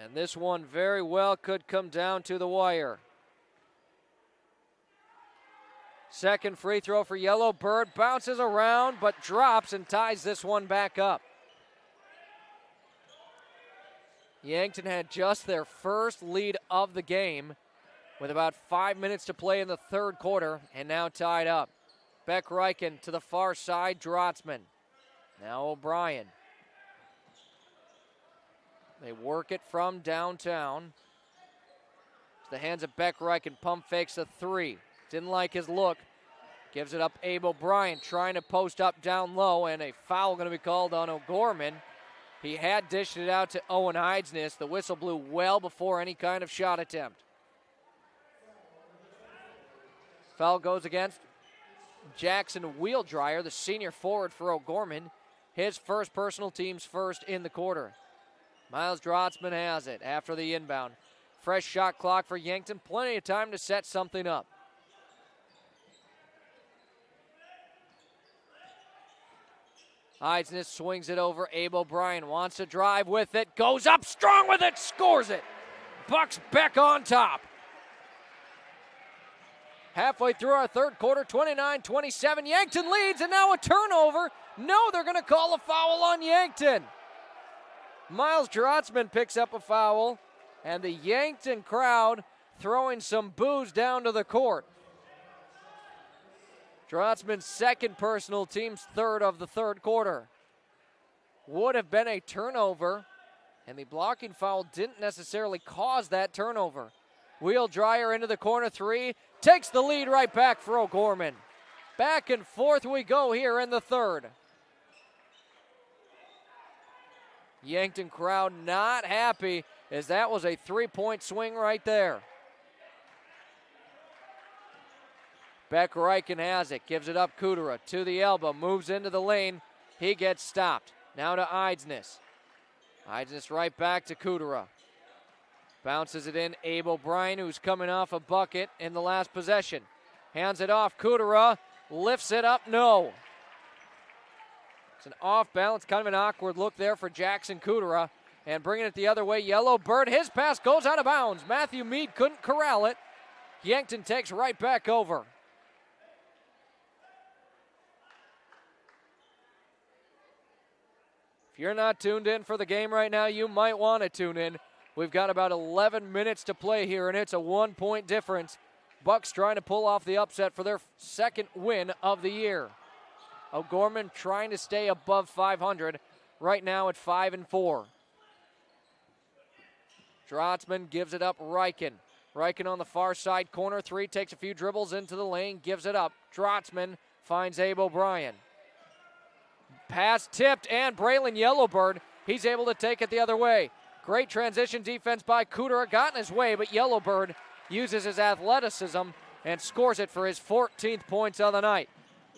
And this one very well could come down to the wire. Second free throw for Yellowbird, bounces around but drops and ties this one back up. Yankton had just their first lead of the game with about 5 minutes to play in the third quarter and now tied up. Beck Reichen to the far side, Drotzman. Now O'Brien. They work it from downtown. The hands of Beck Reichen, pump fakes a three. Didn't like his look. Gives it up Abe O'Brien, trying to post up down low, and a foul going to be called on O'Gorman. He had dished it out to Owen Eidsness. The whistle blew well before any kind of shot attempt. Foul goes against Jackson Wheel Dryer, the senior forward for O'Gorman. His first personal, team's first in the quarter. Miles Drotzman has it after the inbound. Fresh shot clock for Yankton. Plenty of time to set something up. Eidsness swings it over. Abe O'Brien wants to drive with it. Goes up strong with it. Scores it. Bucks back on top. Halfway through our third quarter, 29-27. Yankton leads, and now a turnover. No, they're going to call a foul on Yankton. Miles Drotzman picks up a foul, and the Yankton crowd throwing some boos down to the court. Drotzman's second personal, team's third of the third quarter. Would have been a turnover, and the blocking foul didn't necessarily cause that turnover. Wheel dryer into the corner three, takes the lead right back for O'Gorman. Back and forth we go here in the third. Yankton crowd not happy, as that was a three-point swing right there. Beck Reichen has it, gives it up Kudera to the elbow, moves into the lane. He gets stopped. Now to Eidsness. Eidsness right back to Kudera. Bounces it in, Abe O'Brien, who's coming off a bucket in the last possession. Hands it off, Kudera lifts it up, no. It's an off balance, kind of an awkward look there for Jackson Kudera. And bringing it the other way, Yellow Bird, his pass goes out of bounds. Matthew Mead couldn't corral it. Yankton takes right back over. If you're not tuned in for the game right now, you might want to tune in. We've got about 11 minutes to play here, and it's a 1-point difference. Bucks trying to pull off the upset for their second win of the year. O'Gorman trying to stay above 500, right now at 5-4. Drotzman gives it up Reichen. Reichen on the far side, corner three, takes a few dribbles into the lane, gives it up. Drotzman finds Abe O'Brien. Pass tipped, and Braylon Yellowbird, he's able to take it the other way. Great transition defense by Kudera, got in his way, but Yellowbird uses his athleticism and scores it for his 14th points of the night.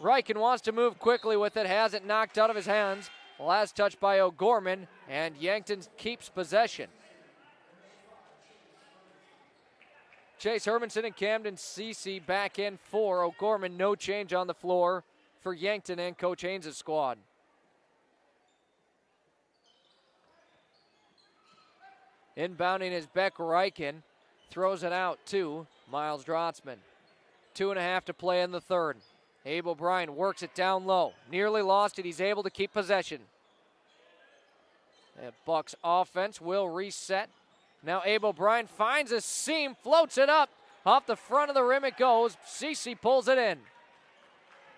Reichen wants to move quickly with it, has it knocked out of his hands. Last touch by O'Gorman, and Yankton keeps possession. Chase Hermanson and Camden Cece back in for O'Gorman. No change on the floor for Yankton and Coach Haynes' squad. Inbounding is Beck Reichen. Throws it out to Miles Drotzman. 2.5 to play in the third. Abe O'Brien works it down low. Nearly lost it. He's able to keep possession. And Bucks offense will reset. Now Abe O'Brien finds a seam, floats it up. Off the front of the rim it goes. Cece pulls it in.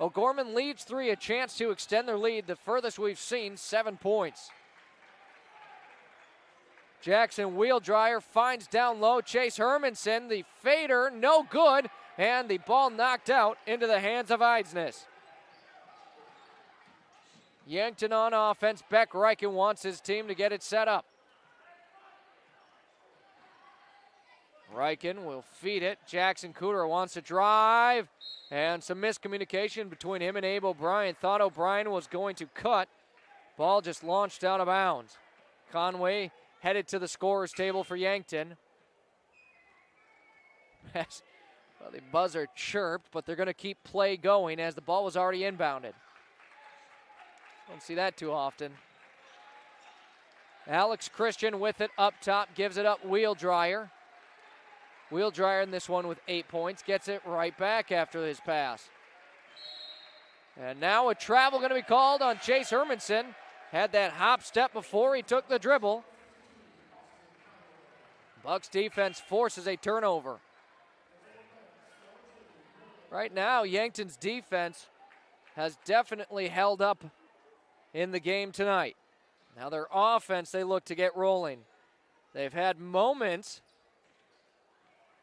O'Gorman leads three, a chance to extend their lead. The furthest we've seen, 7 points. Jackson wheel dryer finds down low. Chase Hermanson, the fader, no good. And the ball knocked out into the hands of Eidsness. Yankton on offense. Beck Reichen wants his team to get it set up. Reichen will feed it. Jackson Kudera wants to drive. And some miscommunication between him and Abe O'Brien. Thought O'Brien was going to cut. Ball just launched out of bounds. Conway headed to the scorer's table for Yankton. Well, the buzzer chirped, but they're going to keep play going as the ball was already inbounded. Don't see that too often. Alex Christian with it up top, gives it up Wheel Dryer. Wheel Dryer in this one with 8 points, gets it right back after his pass. And now a travel going to be called on Chase Hermanson. Had that hop step before he took the dribble. Bucks defense forces a turnover. Right now, Yankton's defense has definitely held up in the game tonight. Now their offense, they look to get rolling. They've had moments,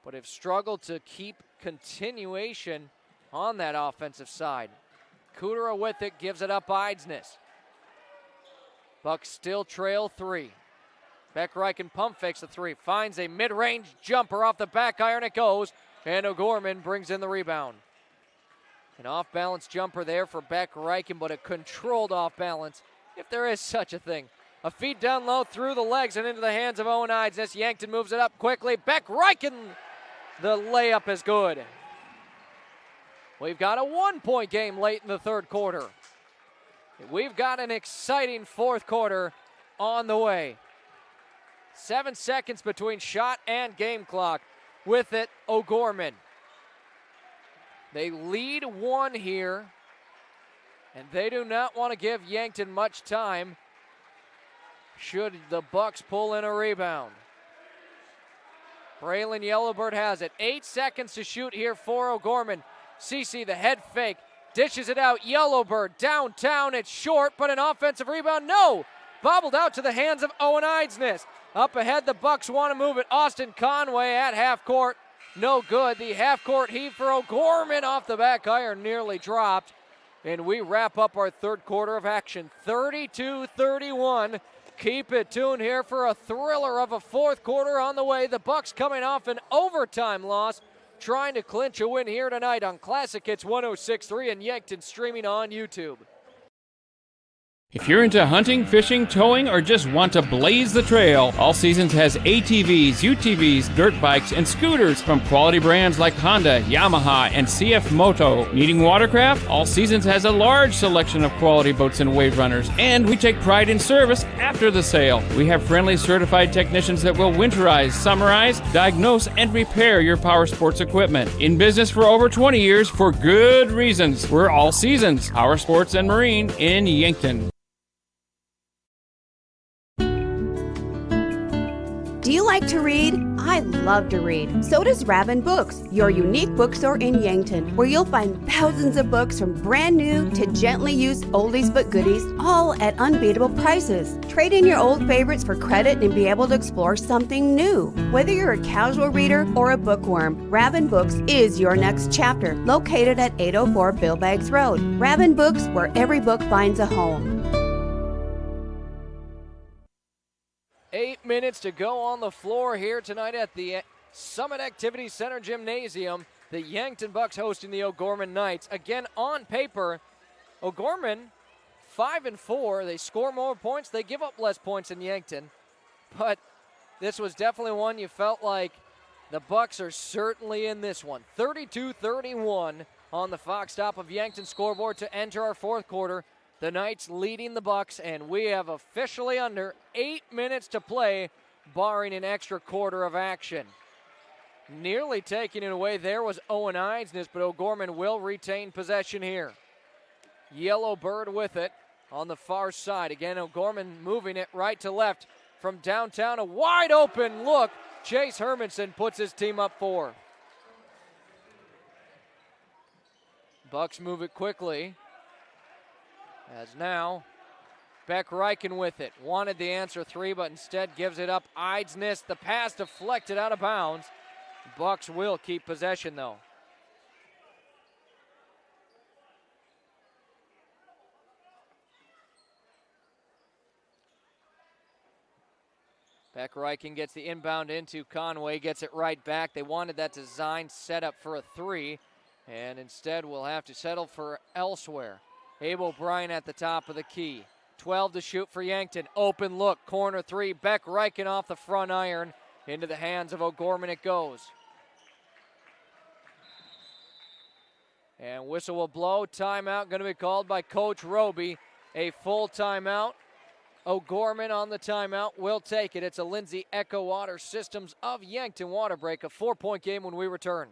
but have struggled to keep continuation on that offensive side. Kudera with it, gives it up Eidsness. Bucks still trail 3. Beck Reichen pump fakes the 3, finds a mid-range jumper off the back iron, it goes, and O'Gorman brings in the rebound. An off-balance jumper there for Beck Reichen, but a controlled off-balance, if there is such a thing. A feed down low through the legs and into the hands of Owen Eidsness. Yankton moves it up quickly. Beck Reichen, the layup is good. We've got a 1-point game late in the third quarter. We've got an exciting fourth quarter on the way. 7 seconds between shot and game clock. With it, O'Gorman. They lead 1 here, and they do not want to give Yankton much time should the Bucks pull in a rebound. Braylon Yellowbird has it. 8 seconds to shoot here for O'Gorman. Cece, the head fake, Dishes it out. Yellowbird downtown. It's short, but an offensive rebound. No! Bobbled out to the hands of Owen Eidsness. Up ahead, the Bucks want to move it. Austin Conway at half court. No good. The half court heave for O'Gorman off the back iron nearly dropped. And we wrap up our third quarter of action. 32-31. Keep it tuned here for a thriller of a fourth quarter on the way. The Bucks coming off an overtime loss, trying to clinch a win here tonight on Classic Hits 106.3 and Yankton, streaming on YouTube. If you're into hunting, fishing, towing, or just want to blaze the trail, All Seasons has ATVs, UTVs, dirt bikes, and scooters from quality brands like Honda, Yamaha, and CF Moto. Needing watercraft? All Seasons has a large selection of quality boats and wave runners, and we take pride in service after the sale. We have friendly certified technicians that will winterize, summarize, diagnose, and repair your power sports equipment. In business for over 20 years for good reasons. We're All Seasons, Power Sports and Marine in Yankton. Do you like to read? I love to read. So does Rabin Books, your unique bookstore in Yankton, where you'll find thousands of books from brand new to gently used oldies but goodies, all at unbeatable prices. Trade in your old favorites for credit and be able to explore something new. Whether you're a casual reader or a bookworm, Rabin Books is your next chapter, located at 804 Bill Baggs Road. Rabin Books, where every book finds a home. 8 minutes to go on the floor here tonight at the Summit Activity Center Gymnasium. The Yankton Bucks hosting the O'Gorman Knights. Again, on paper, O'Gorman 5-4. They score more points. They give up less points than Yankton. But this was definitely one you felt like the Bucks are certainly in this one. 32-31 on the Fox Top of Yankton scoreboard to enter our fourth quarter. The Knights leading the Bucks, and we have officially under 8 minutes to play, barring an extra quarter of action. Nearly taking it away there was Owen Eidsness, but O'Gorman will retain possession here. Yellowbird with it on the far side. Again, O'Gorman moving it right to left from downtown. A wide open look. Chase Hermanson puts his team up 4. Bucks move it quickly. As now, Beck Reichen with it. Wanted the answer 3, but instead gives it up. Eidsness, the pass deflected out of bounds. Bucks will keep possession, though. Beck Reichen gets the inbound into Conway, gets it right back. They wanted that design set up for a 3, and instead we'll have to settle for elsewhere. Abe O'Brien at the top of the key. 12 to shoot for Yankton. Open look, corner 3. Beck Reichen off the front iron. Into the hands of O'Gorman it goes. And whistle will blow. Timeout going to be called by Coach Roby. A full timeout. O'Gorman on the timeout will take it. It's a Lindsay Echo Water Systems of Yankton water break. A 4-point game when we return.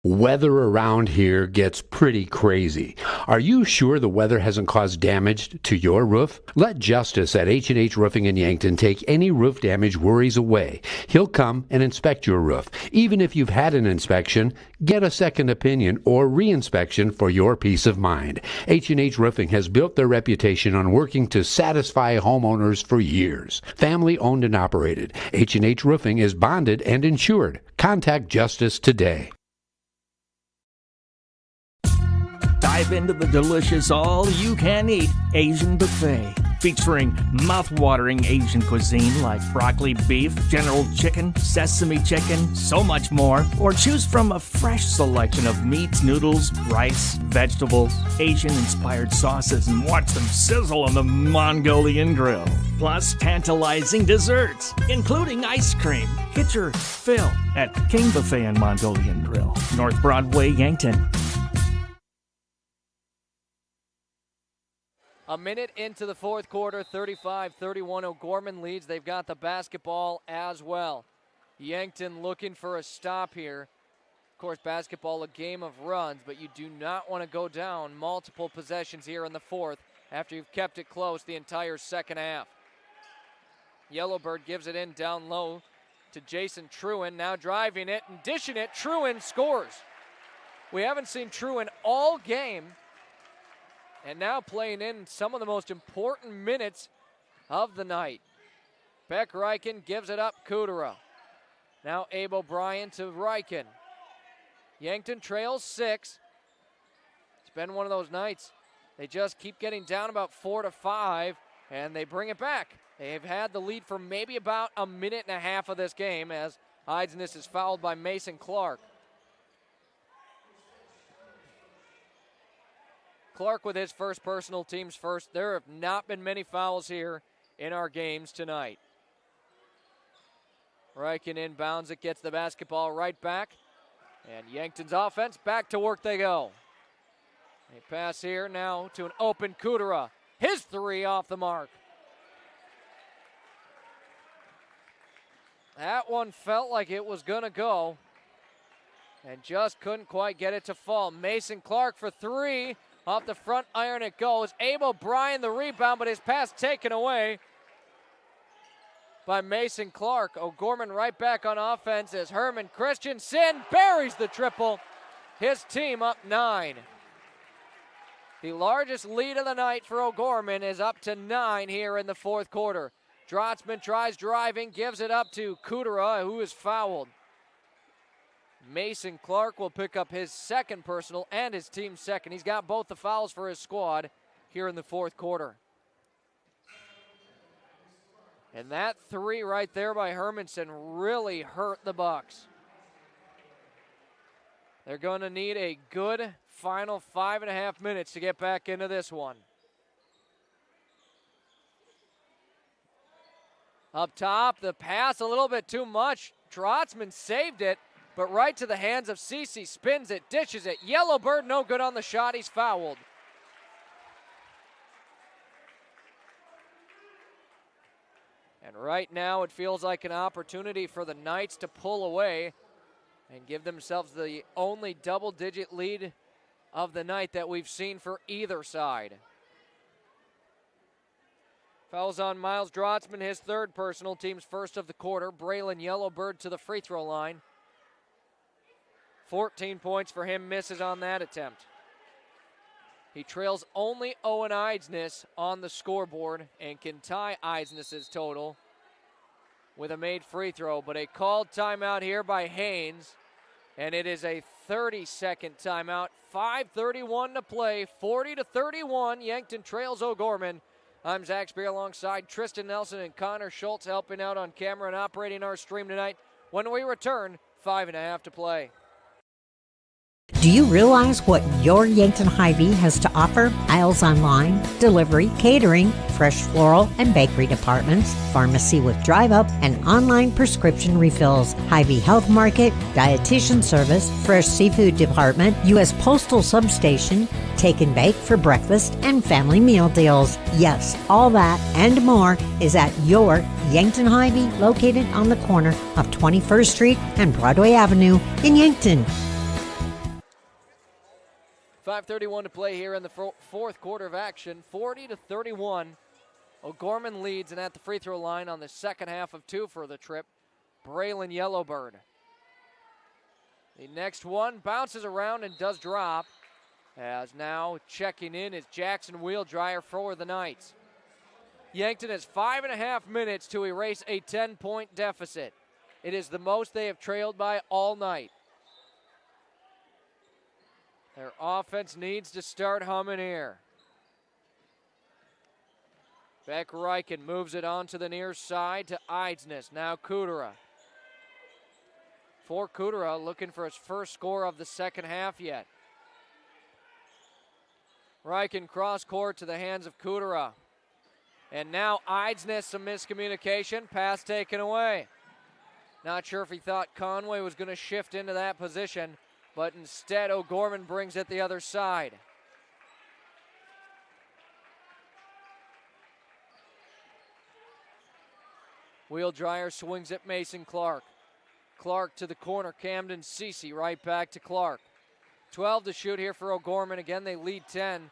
Weather around here gets pretty crazy. Are you sure the weather hasn't caused damage to your roof? Let Justice at H&H Roofing in Yankton take any roof damage worries away. He'll come and inspect your roof. Even if you've had an inspection, get a second opinion or re-inspection for your peace of mind. H&H Roofing has built their reputation on working to satisfy homeowners for years. Family owned and operated. H&H Roofing is bonded and insured. Contact Justice today. Dive into the delicious all-you-can-eat Asian buffet, featuring mouth-watering Asian cuisine like broccoli beef, General Chicken, sesame chicken, so much more. Or choose from a fresh selection of meats, noodles, rice, vegetables, Asian-inspired sauces, and watch them sizzle on the Mongolian grill. Plus tantalizing desserts, including ice cream. Get your fill at King Buffet and Mongolian Grill, North Broadway, Yankton. A minute into the fourth quarter, 35-31. O'Gorman leads. They've got the basketball as well. Yankton looking for a stop here. Of course, basketball a game of runs, but you do not want to go down multiple possessions here in the fourth after you've kept it close the entire second half. Yellowbird gives it in down low to Jason Truin. Now driving it and dishing it. Truin scores we haven't seen true in all game. And now playing in some of the most important minutes of the night. Beck Reichen gives it up, Kudera. Now Abe O'Brien to Reichen. Yankton trails 6. It's been one of those nights. They just keep getting down about 4-5, and they bring it back. They've had the lead for maybe about a minute and a half of this game as Eidsness is fouled by Mason Clark. Clark with his first personal, team's first. There have not been many fouls here in our games tonight. Reichen inbounds it, gets the basketball right back. And Yankton's offense, back to work they go. A pass here now to an open Kudera. His 3 off the mark. That one felt like it was going to go and just couldn't quite get it to fall. Mason Clark for 3. Off the front iron it goes. Abe O'Brien the rebound, but his pass taken away by Mason Clark. O'Gorman right back on offense as Herman Christensen buries the triple. His team up 9. The largest lead of the night for O'Gorman is up to 9 here in the fourth quarter. Drotzman tries driving, gives it up to Kudera, who is fouled. Mason Clark will pick up his second personal and his team's second. He's got both the fouls for his squad here in the fourth quarter. And that 3 right there by Hermanson really hurt the Bucks. They're going to need a good final 5.5 minutes to get back into this one. Up top, the pass a little bit too much. Drotzman saved it, but right to the hands of Cece. Spins it, dishes it. Yellowbird no good on the shot. He's fouled. And right now it feels like an opportunity for the Knights to pull away and give themselves the only double-digit lead of the night that we've seen for either side. Fouls on Miles Drotzman, his third personal, team's first of the quarter. Braylon Yellowbird to the free throw line. 14 points for him, misses on that attempt. He trails only Owen Eidsness on the scoreboard and can tie Eidsness' total with a made free throw, but a called timeout here by Haynes, and it is a 30-second timeout. 5:31 to play, 40-31. Yankton trails O'Gorman. I'm Zach Spear alongside Tristan Nelson and Connor Schultz helping out on camera and operating our stream tonight. When we return, 5.5 to play. Do you realize what your Yankton Hy-Vee has to offer? Aisles online, delivery, catering, fresh floral and bakery departments, pharmacy with drive-up, and online prescription refills, Hy-Vee Health Market, dietitian service, fresh seafood department, U.S. Postal Substation, take and bake for breakfast, and family meal deals. Yes, all that and more is at your Yankton Hy-Vee, located on the corner of 21st Street and Broadway Avenue in Yankton. 5:31 to play here in the fourth quarter of action. 40-31. O'Gorman leads, and at the free throw line on the second half of 2 for the trip, Braylon Yellowbird. The next one bounces around and does drop, as now checking in is Jackson Wheeldryer for the Knights. Yankton has 5.5 minutes to erase a 10-point deficit. It is the most they have trailed by all night. Their offense needs to start humming here. Beck Reichen moves it on to the near side to Eidsness. Now Kudera. For Kudera, looking for his first score of the second half yet. Reichen cross court to the hands of Kudera. And now Eidsness, some miscommunication, pass taken away. Not sure if he thought Conway was going to shift into that position, but instead O'Gorman brings it the other side. Wheeldryer swings at Mason Clark. Clark to the corner, Camden Cece right back to Clark. 12 to shoot here for O'Gorman. Again, they lead 10.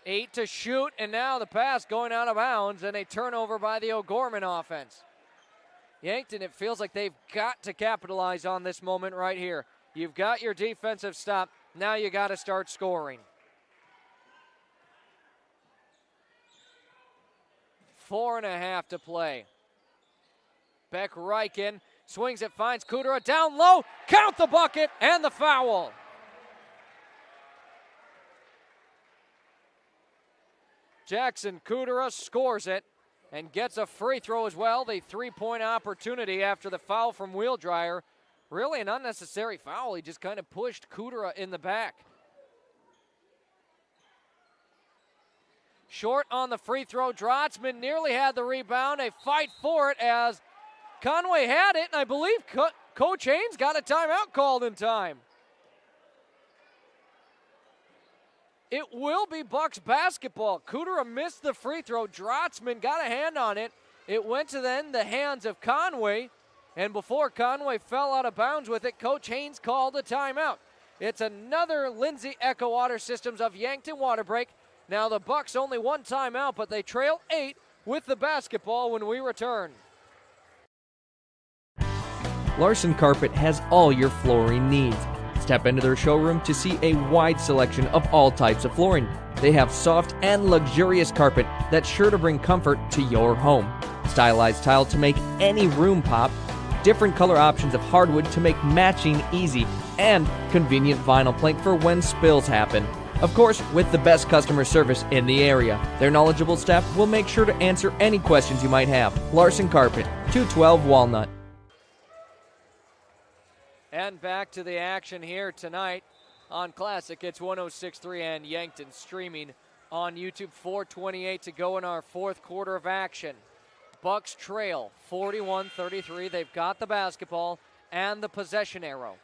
8 to shoot, and now the pass going out of bounds, and a turnover by the O'Gorman offense. Yankton, it feels like they've got to capitalize on this moment right here. You've got your defensive stop. Now you got to start scoring. 4.5 to play. Beck Reichen swings it, finds Kudera down low. Count the bucket and the foul. Jackson Kudera scores it and gets a free throw as well. The three-point opportunity after the foul from Wheeldryer. Really an unnecessary foul. He just kind of pushed Kudera in the back. Short on the free throw. Drotzman nearly had the rebound. A fight for it as Conway had it, and I believe Coach Haynes got a timeout called in time. It will be Bucks basketball. Kudera missed the free throw. Drotzman got a hand on it. It went to then the hands of Conway, and before Conway fell out of bounds with it, Coach Haynes called a timeout. It's another Lindsay Echo Water Systems of Yankton water break. Now the Bucks only one timeout, but they trail 8 with the basketball when we return. Larson Carpet has all your flooring needs. Step into their showroom to see a wide selection of all types of flooring. They have soft and luxurious carpet that's sure to bring comfort to your home. Stylized tile to make any room pop. Different color options of hardwood to make matching easy. And convenient vinyl plank for when spills happen. Of course, with the best customer service in the area. Their knowledgeable staff will make sure to answer any questions you might have. Larson Carpet, 212 Walnut. And back to the action here tonight on Classic. It's 106.3 and Yankton streaming on YouTube. 4:28 to go in our fourth quarter of action. Bucks trail 41-33. They've got the basketball and the possession arrow.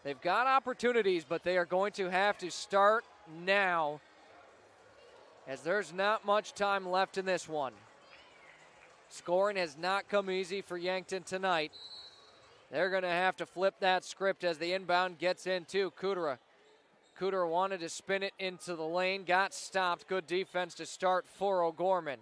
They've got opportunities, but they are going to have to start now as there's not much time left in this one. Scoring has not come easy for Yankton tonight. They're going to have to flip that script as the inbound gets into Kudera. Kudera wanted to spin it into the lane, got stopped. Good defense to start for O'Gorman.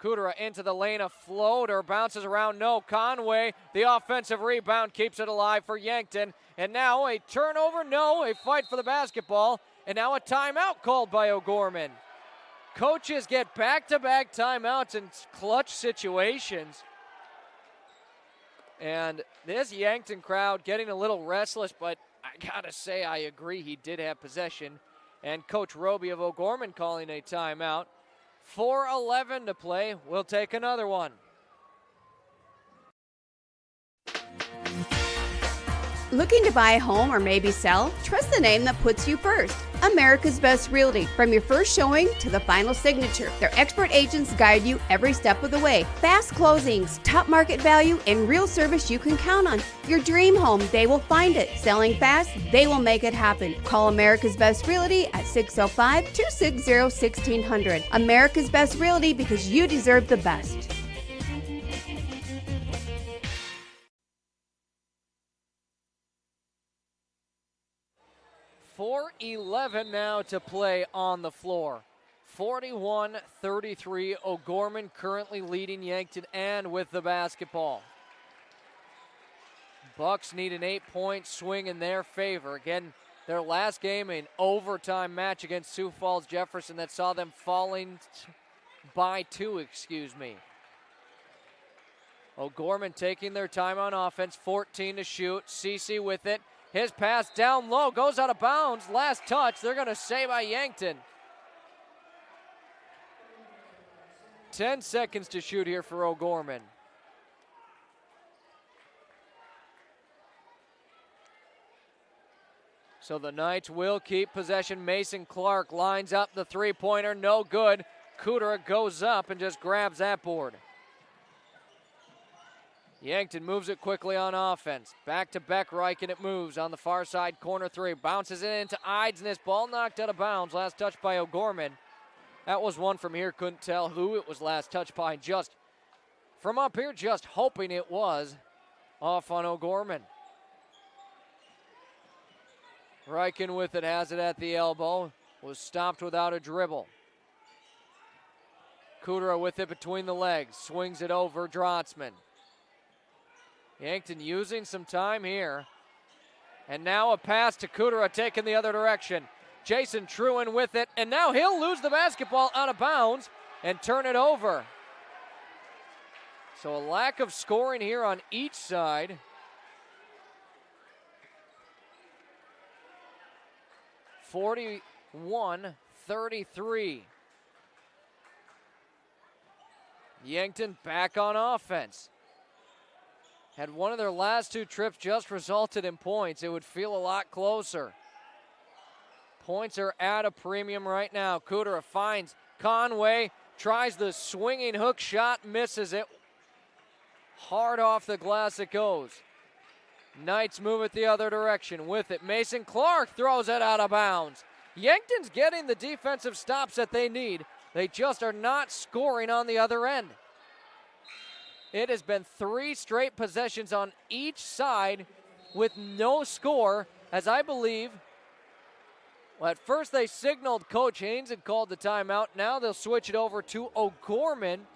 Kudera into the lane, a floater, bounces around, no. Conway, the offensive rebound, keeps it alive for Yankton. And now a turnover, no, a fight for the basketball. And now a timeout called by O'Gorman. Coaches get back-to-back timeouts in clutch situations. And this Yankton crowd getting a little restless, but I gotta say I agree he did have possession. And Coach Roby of O'Gorman calling a timeout. 4:11 to play. We'll take another one. Looking to buy a home or maybe sell? Trust the name that puts you first. America's Best Realty. From your first showing to the final signature, their expert agents guide you every step of the way. Fast closings, top market value, and real service you can count on. Your dream home, they will find it. Selling fast, they will make it happen. Call America's Best Realty at 605-260-1600. America's Best Realty, because you deserve the best. 4:11 now to play on the floor. 41-33, O'Gorman currently leading Yankton and with the basketball. Bucks need an 8-point swing in their favor. Again, their last game, an overtime match against Sioux Falls Jefferson that saw them falling by 2, O'Gorman taking their time on offense, 14 to shoot. Cece with it. His pass down low, goes out of bounds. Last touch, they're going to say by Yankton. 10 seconds to shoot here for O'Gorman. So the Knights will keep possession. Mason Clark lines up the three-pointer, no good. Kudera goes up and just grabs that board. Yankton moves it quickly on offense. Back to Beckreich, and it moves on the far side, corner three. Bounces it into Ides, and this ball knocked out of bounds. Last touch by O'Gorman. That was one from here. Couldn't tell who it was last touched by. Just from up here, just hoping it was off on O'Gorman. Reichen with it, has it at the elbow. Was stopped without a dribble. Kudera with it between the legs. Swings it over Drotzman. Yankton using some time here And now a pass to Kudera taken the other direction. Jason Truin with it, and now he'll lose the basketball out of bounds and turn it over. So a lack of scoring here on each side. (41-33). Yankton back on offense. Had one of their last two trips just resulted in points, it would feel a lot closer. Points are at a premium right now. Kudera finds Conway, tries the swinging hook shot, misses it. Hard off the glass it goes. Knights move it the other direction. With it, Mason Clark throws it out of bounds. Yankton's getting the defensive stops that they need. They just are not scoring on the other end. It has been 3 straight possessions on each side with no score, as I believe. Well, at first they signaled Coach Haynes and called the timeout. Now they'll switch it over to O'Gorman.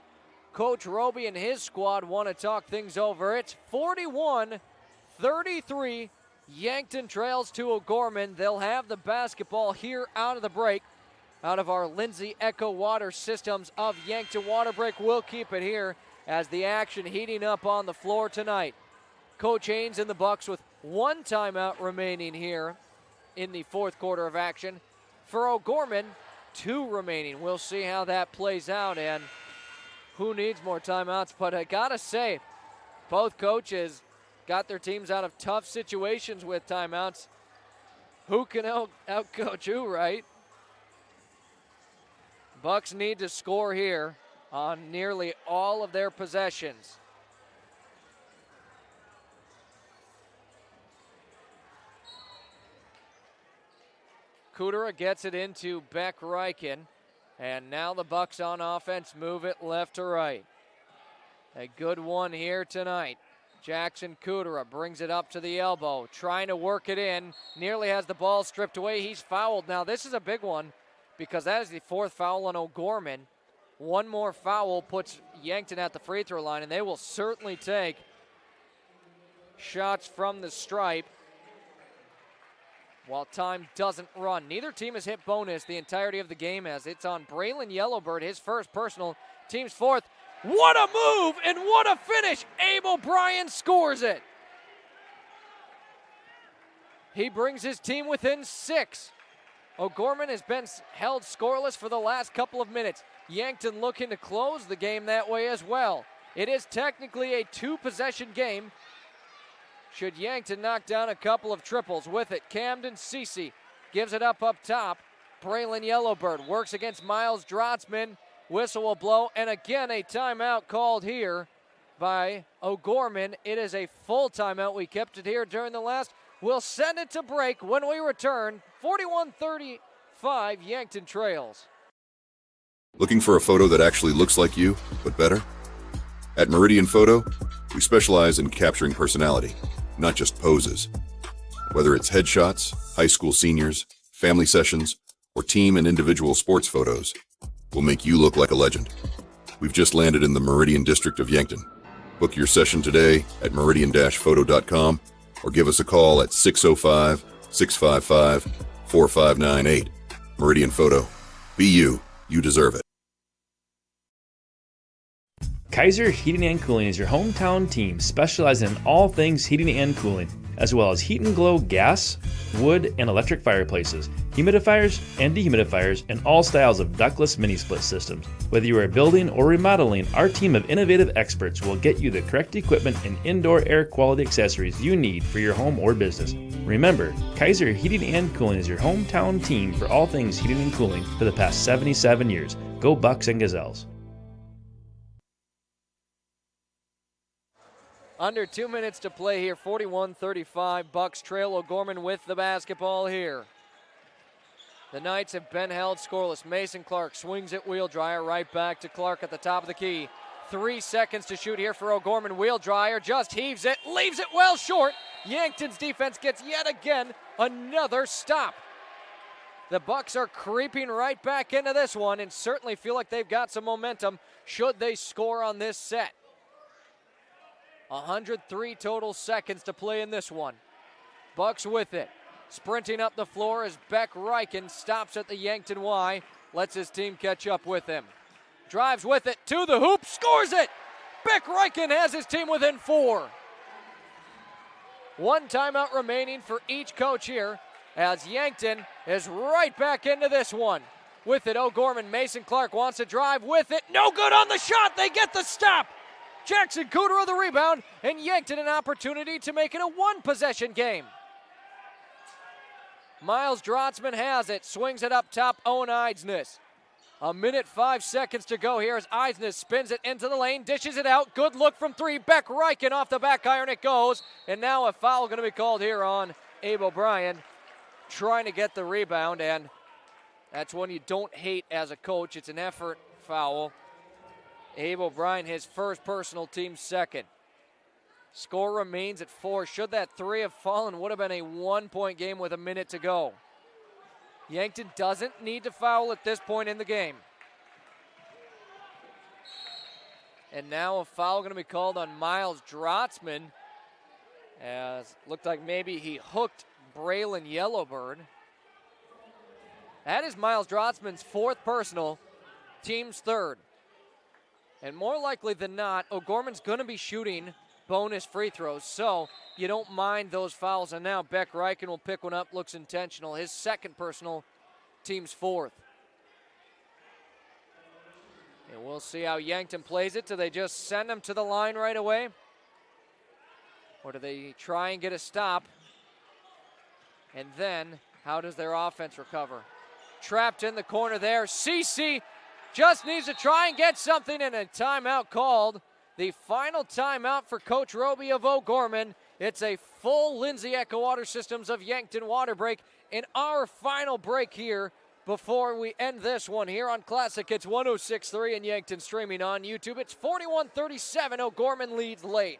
Coach Roby and his squad want to talk things over. It's 41-33. Yankton trails to O'Gorman. They'll have the basketball here out of the break. Out of our Lindsay Echo Water Systems of Yankton Water Break. We'll keep it here as the action heating up on the floor tonight. Coach Haynes and the Bucks with 1 timeout remaining here in the fourth quarter of action. For O'Gorman, 2 remaining. We'll see how that plays out and who needs more timeouts. But I gotta say, both coaches got their teams out of tough situations with timeouts. Who can out-coach who, right? Bucks need to score here on nearly all of their possessions. Kudera gets it into Beck Reichen, and now the Bucks on offense move it left to right. A good one here tonight. Jackson Kudera brings it up to the elbow, trying to work it in, nearly has the ball stripped away. He's fouled. Now this is a big one because that is the 4th foul on O'Gorman. One more foul puts Yankton at the free throw line, and they will certainly take shots from the stripe while time doesn't run. Neither team has hit bonus the entirety of the game as it's on Braylon Yellowbird, his first personal, team's 4th. What a move and what a finish! Abel Bryan scores it. He brings his team within 6. O'Gorman has been held scoreless for the last couple of minutes. Yankton looking to close the game that way as well. It is technically a 2-possession game. Should Yankton knock down a couple of triples with it, Camden Cece gives it up top. Braylon Yellowbird works against Miles Drotzman. Whistle will blow, and again a timeout called here by O'Gorman. It is a full timeout. We kept it here during the last. We'll send it to break when we return. 41-35, Yankton trails. Looking for a photo that actually looks like you, but better? At Meridian Photo, we specialize in capturing personality, not just poses. Whether it's headshots, high school seniors, family sessions, or team and individual sports photos, we'll make you look like a legend. We've just landed in the Meridian district of Yankton. Book your session today at meridian-photo.com or give us a call at 605-655-4598. Meridian Photo. Be you. You deserve it. Kaiser Heating and Cooling is your hometown team specializing in all things heating and cooling, as well as heat and glow gas, wood, and electric fireplaces, humidifiers and dehumidifiers, and all styles of ductless mini-split systems. Whether you are building or remodeling, our team of innovative experts will get you the correct equipment and indoor air quality accessories you need for your home or business. Remember, Kaiser Heating and Cooling is your hometown team for all things heating and cooling for the past 77 years. Go Bucks and Gazelles. Under 2 minutes to play here, 41-35. Bucks trail. O'Gorman with the basketball here. The Knights have been held scoreless. Mason Clark swings it, wheel dryer, right back to Clark at the top of the key. 3 seconds to shoot here for O'Gorman. Wheel dryer just heaves it, leaves it well short. Yankton's defense gets yet again another stop. The Bucks are creeping right back into this one and certainly feel like they've got some momentum should they score on this set. 103 total seconds to play in this one. Bucks with it. Sprinting up the floor as Beck Reichen stops at the Yankton Y. Lets his team catch up with him. Drives with it to the hoop, scores it! Beck Reichen has his team within 4. One timeout remaining for each coach here as Yankton is right back into this one. With it, O'Gorman, Mason Clark wants to drive with it. No good on the shot, they get the stop! Jackson Cooter of the rebound, and Yankton an opportunity to make it a one-possession game. Miles Drotzman has it, swings it up top, Owen Eidsness. 1:05 to go here as Eidsness spins it into the lane, dishes it out. Good look from 3. Beck Reichen off the back iron it goes. And now a foul going to be called here on Abe O'Brien, trying to get the rebound. And that's one you don't hate as a coach. It's an effort foul. Abe O'Brien, his first personal, team second. Score remains at 4. Should that 3 have fallen, would have been a 1-point game with a minute to go. Yankton doesn't need to foul at this point in the game. And now a foul going to be called on Miles Drotzman, as looked like maybe he hooked Braylon Yellowbird. That is Miles Drotzman's 4th personal, team's 3rd. And more likely than not, O'Gorman's going to be shooting bonus free throws, so you don't mind those fouls. And now Beck Reichen will pick one up, looks intentional. His 2nd personal, team's 4th. And we'll see how Yankton plays it. Do they just send him to the line right away? Or do they try and get a stop? And then, how does their offense recover? Trapped in the corner there. Cece just needs to try and get something, and a timeout called. The final timeout for Coach Roby of O'Gorman. It's a full Lindsay Echo Water Systems of Yankton water break. In our final break here before we end this one here on Classic Hits 106.3 and Yankton streaming on YouTube. It's 41-37. O'Gorman leads late.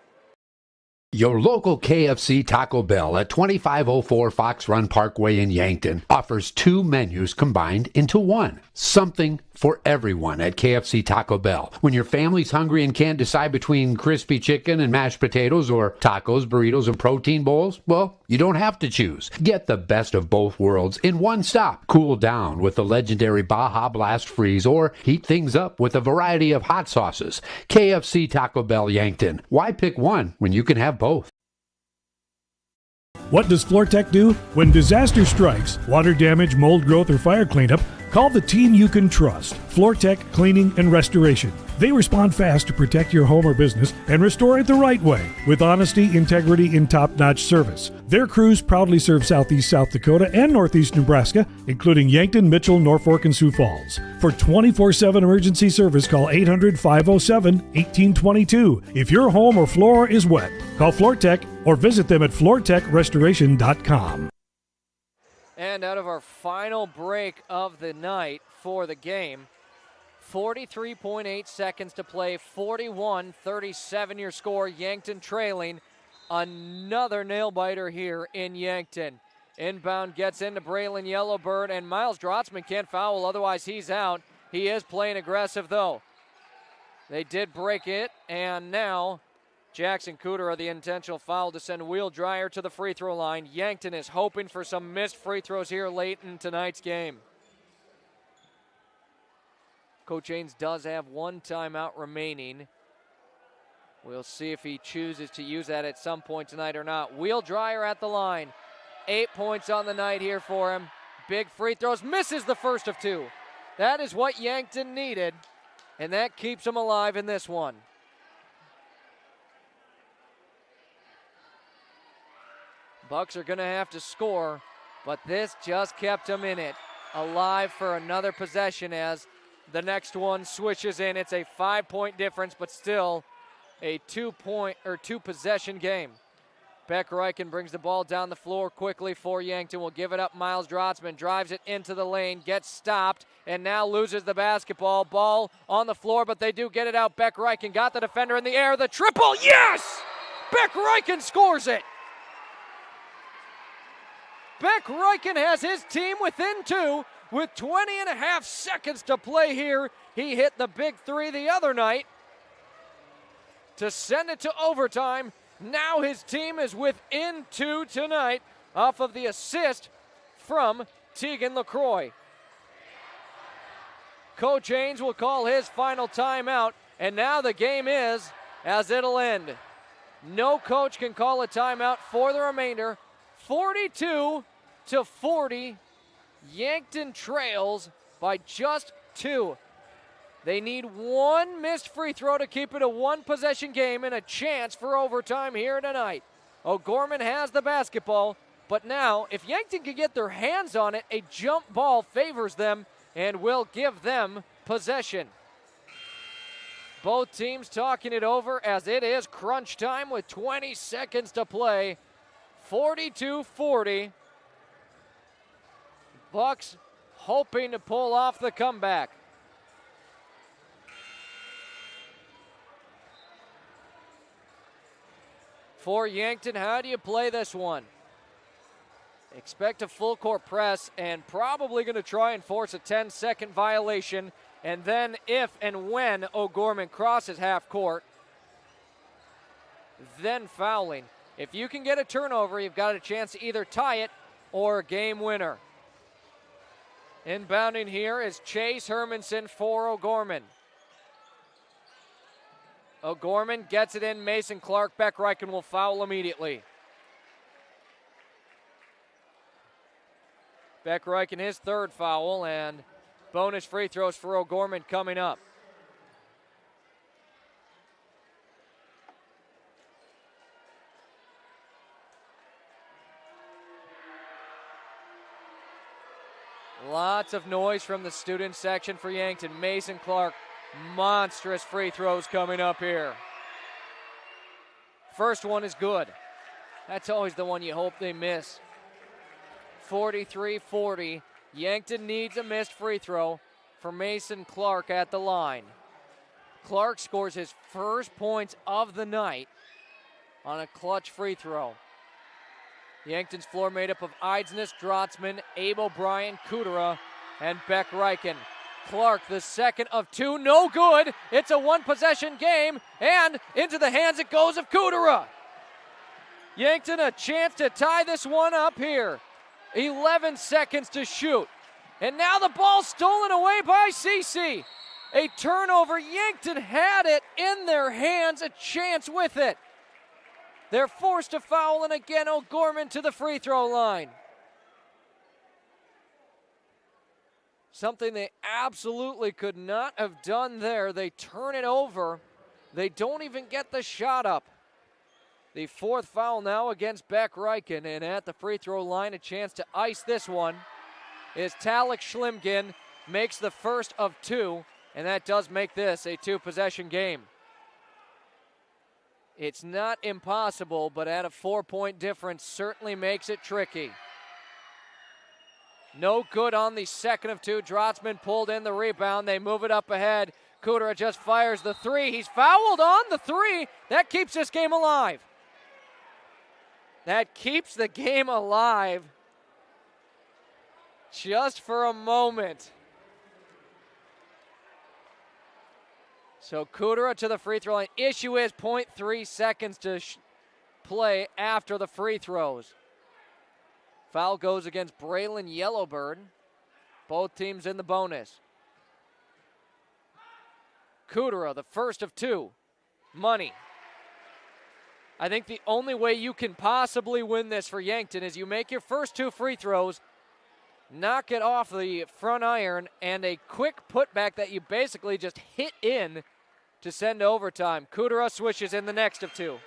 Your local KFC Taco Bell at 2504 Fox Run Parkway in Yankton offers 2 menus combined into one. Something for everyone at KFC Taco Bell. When your family's hungry and can't decide between crispy chicken and mashed potatoes or tacos, burritos, and protein bowls, well, you don't have to choose. Get the best of both worlds in one stop. Cool down with the legendary Baja Blast Freeze or heat things up with a variety of hot sauces. KFC Taco Bell Yankton. Why pick one when you can have both? What does FloorTech do? When disaster strikes, water damage, mold growth, or fire cleanup, call the team you can trust. FloorTech Cleaning and Restoration. They respond fast to protect your home or business and restore it the right way with honesty, integrity, and top-notch service. Their crews proudly serve southeast South Dakota and northeast Nebraska, including Yankton, Mitchell, Norfolk, and Sioux Falls. For 24/7 emergency service, call 800-507-1822. If your home or floor is wet, call FloorTech or visit them at floortechrestoration.com. And out of our final break of the night for the game, 43.8 seconds to play, 41-37 your score, Yankton trailing. Another nail-biter here in Yankton. Inbound gets into Braylon Yellowbird, and Miles Drotzman can't foul, otherwise he's out. He is playing aggressive, though. They did break it, and now Jackson Cooter of the intentional foul to send Wheel Dryer to the free throw line. Yankton is hoping for some missed free throws here late in tonight's game. Coach Haynes does have 1 timeout remaining. We'll see if he chooses to use that at some point tonight or not. Wheel Dryer at the line. 8 points on the night here for him. Big free throws, misses the first of 2. That is what Yankton needed, and that keeps him alive in this one. Bucks are going to have to score, but this just kept them in it. Alive for another possession as the next one swishes in. It's a 5-point difference, but still a 2-possession game. Beck Reichen brings the ball down the floor quickly for Yankton. Will give it up. Miles Drotzman drives it into the lane, gets stopped, and now loses the basketball. Ball on the floor, but they do get it out. Beck Reichen got the defender in the air. The triple, yes! Beck Reichen scores it! Beck Reichen has his team within 2 with 20.5 seconds to play here. He hit the big 3 the other night to send it to overtime. Now his team is within 2 tonight off of the assist from Tegan LaCroix. Coach Haynes will call his final timeout, and now the game is as it'll end. No coach can call a timeout for the remainder. 42-40, Yankton trails by just 2. They need one missed free throw to keep it a one-possession game and a chance for overtime here tonight. O'Gorman has the basketball, but now if Yankton can get their hands on it, a jump ball favors them and will give them possession. Both teams talking it over as it is crunch time with 20 seconds to play. 42-40. Bucks hoping to pull off the comeback. For Yankton, how do you play this one? Expect a full court press and probably going to try and force a 10-second violation. And then if and when O'Gorman crosses half court, then fouling. If you can get a turnover, you've got a chance to either tie it or a game winner. Inbounding here is Chase Hermanson for O'Gorman. O'Gorman gets it in. Mason Clark. Beck Reichen will foul immediately. Beck Reichen his third foul, and bonus free throws for O'Gorman coming up. Lots of noise from the student section for Yankton. Mason Clark, monstrous free throws coming up here. First one is good. That's always the one you hope they miss. 43-40. Yankton needs a missed free throw for Mason Clark at the line. Clark scores his first points of the night on a clutch free throw. Yankton's floor made up of Eidsness, Drotzman, Abe O'Brien, Kudera, and Beck Reichen. Clark, the second of 2, no good. It's a one-possession game, and into the hands it goes of Kudera. Yankton a chance to tie this one up here. 11 seconds to shoot. And now the ball stolen away by CC. A turnover. Yankton had it in their hands, a chance with it. They're forced to foul, and again O'Gorman to the free throw line. Something they absolutely could not have done there. They turn it over. They don't even get the shot up. The fourth foul now against Beck Reichen, and at the free throw line, a chance to ice this one is Talek Schlimgin. Makes the first of 2, and that does make this a 2-possession game. It's not impossible, but at a 4-point difference certainly makes it tricky. No good on the second of 2. Drotzman pulled in the rebound. They move it up ahead. Kudera just fires the 3. He's fouled on the 3. That keeps this game alive. That keeps the game alive just for a moment. So Kudera to the free throw line. Issue is 0.3 seconds to play after the free throws. Foul goes against Braylon Yellowbird. Both teams in the bonus. Kudera, the first of 2. Money. I think the only way you can possibly win this for Yankton is you make your first 2 free throws, knock it off the front iron, and a quick putback that you basically just hit in to send to overtime. Kudera swishes in the next of 2.